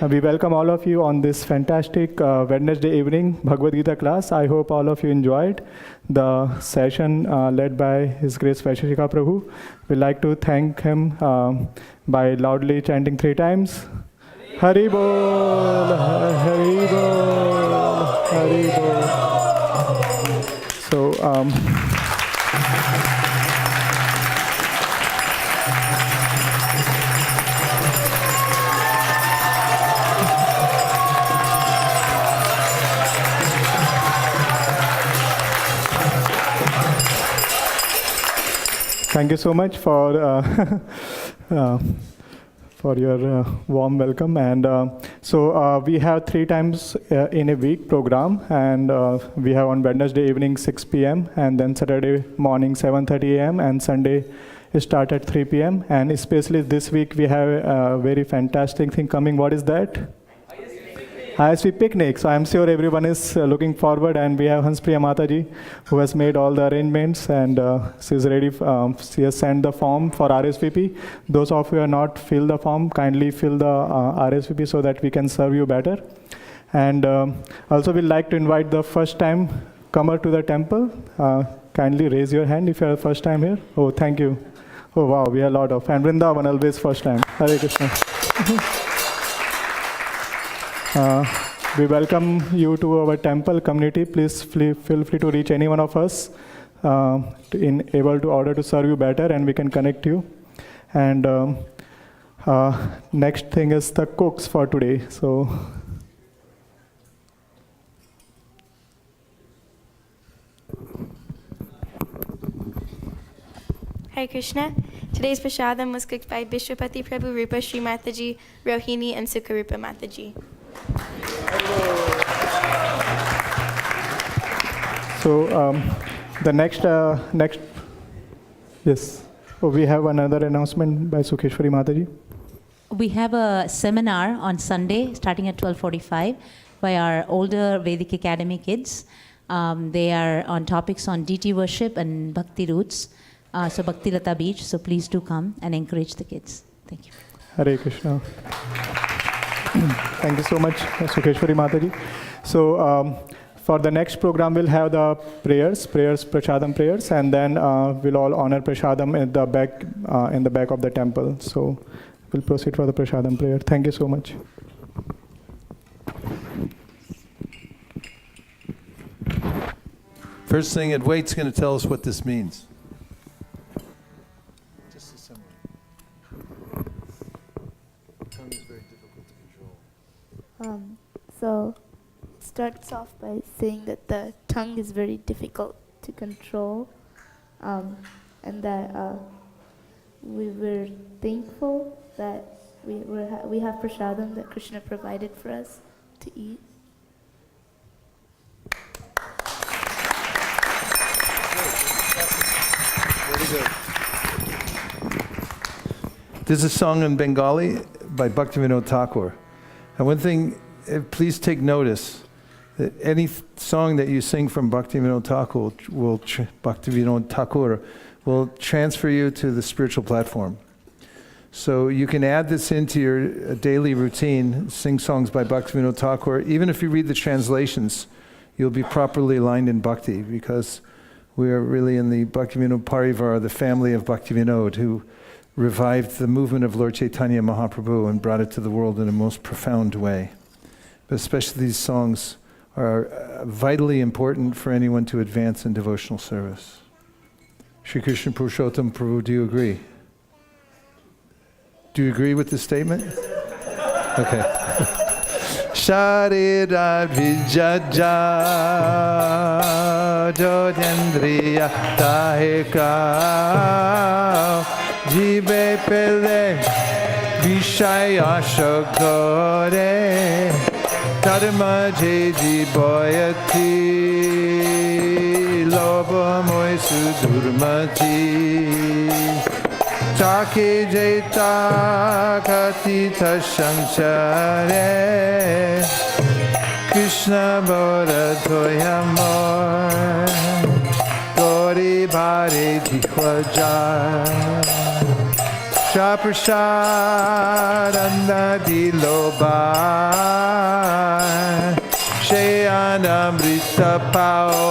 We welcome all of you on this fantastic Wednesday evening Bhagavad Gita class. I hope all of you enjoyed the session led by His Grace Vaisesika Prabhu. We'd like to thank him by loudly chanting 3 times. Hari Bol, Hari Bol, Hari Bol. So, thank you so much for your warm welcome. And so we have 3 times in a week program, and we have on Wednesday evening 6 p.m. and then Saturday morning 7:30 a.m. and Sunday start at 3 p.m. And especially this week we have a very fantastic thing coming. What is that? ISV picnic. So I'm sure everyone is looking forward, and we have Hanspriya Mataji who has made all the arrangements, and she's ready. She has sent the form for RSVP. Those of you who have not filled the form, kindly fill the RSVP so that we can serve you better. And also we'd like to invite the first time comer to the temple. Kindly raise your hand if you're the first time here. Oh, thank you. Oh wow, we are a lot of. And Vrindavan always first time. Hare Krishna. We welcome you to our temple community. Please feel free to reach any one of us able to order to serve you better, and we can connect you. And next thing is the cooks for today. So. Hare Krishna. Today's prasadam was cooked by Vishwapati Prabhu, Rupa Sri Mataji, Rohini, and Sukarupa Mataji. So the next, yes. Oh, we have another announcement by Sukeshwari Mataji. We have a seminar on Sunday starting at 12:45 by our older Vedic Academy kids. They are on topics on deity worship and bhakti roots. So Bhakti Lata Beach. So please do come and encourage the kids. Thank you. Hare Krishna. Thank you so much, Sukeshwari Mataji. So for the next program, we'll have the prayers, prasadam prayers, and then we'll all honor prasadam in the back of the temple. So we'll proceed for the prasadam prayer. Thank you so much. First thing, Advait's going to tell us what this means. Just a summary. Tongue is very difficult to control. So it starts off by saying that the tongue is very difficult to control, and that we were thankful that we have prasadam that Krishna provided for us to eat. Very good. There's a song in Bengali by Bhaktivinoda Thakur. And one thing, please take notice, that any song that you sing from Bhaktivinoda Thakur will transfer you to the spiritual platform. So you can add this into your daily routine, sing songs by Bhaktivinoda Thakur. Even if you read the translations, you'll be properly aligned in bhakti, because we are really in the Bhaktivinoda Parivar, the family of Bhaktivinoda, who revived the movement of Lord Chaitanya Mahaprabhu and brought it to the world in a most profound way. But especially these songs are vitally important for anyone to advance in devotional service. Shri Krishna Purushottam Prabhu, do you agree? Do you agree with this statement? Okay. Sharira vijaja jodendriya tahika jive pele vishaya shagore dharma jeji boyati loba moisu durmati Chake jeta katita shanchare Krishna bora toyamor Gori bhare dikhwaja Shaprashadanda diloba Shayanamrita pao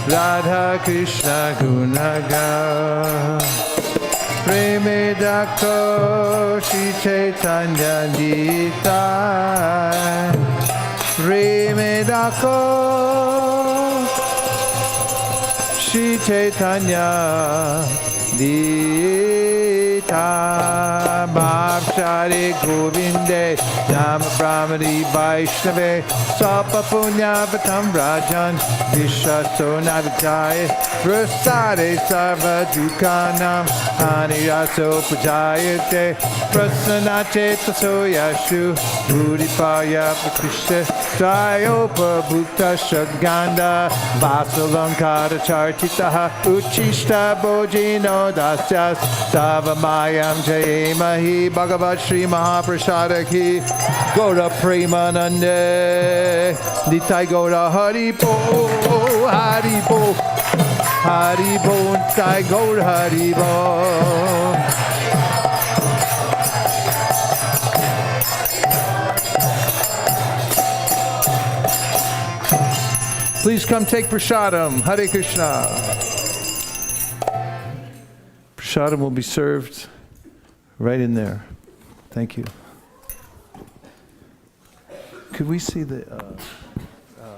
Radha Krishna Gunaga Preme Dakto Shri Chaitanya Dita Preme Dakto Shri Chaitanya Dita Bhakshare Govinde Nama Brahmani Vaishnave Sapa Punyavatam Rajan Vishwaso Navijaya Prasade Sarva Dukhanam Aniraso Pujayate Prasanate Taso Yashu Budipaya Prakrishta Trayopa Bhukta Shadganda Vasalankara Chartitaha Uchishta Bojino Dasyas Savamayam Jayemahi Bhagavad Shri Mahaprasada Ki Gora Premanande Nitai Gora Haribo Haribo Haribo Nitai Gora Haribo. Please come take prasadam. Hare Krishna. Prasadam will be served right in there. Thank you. Could we see the...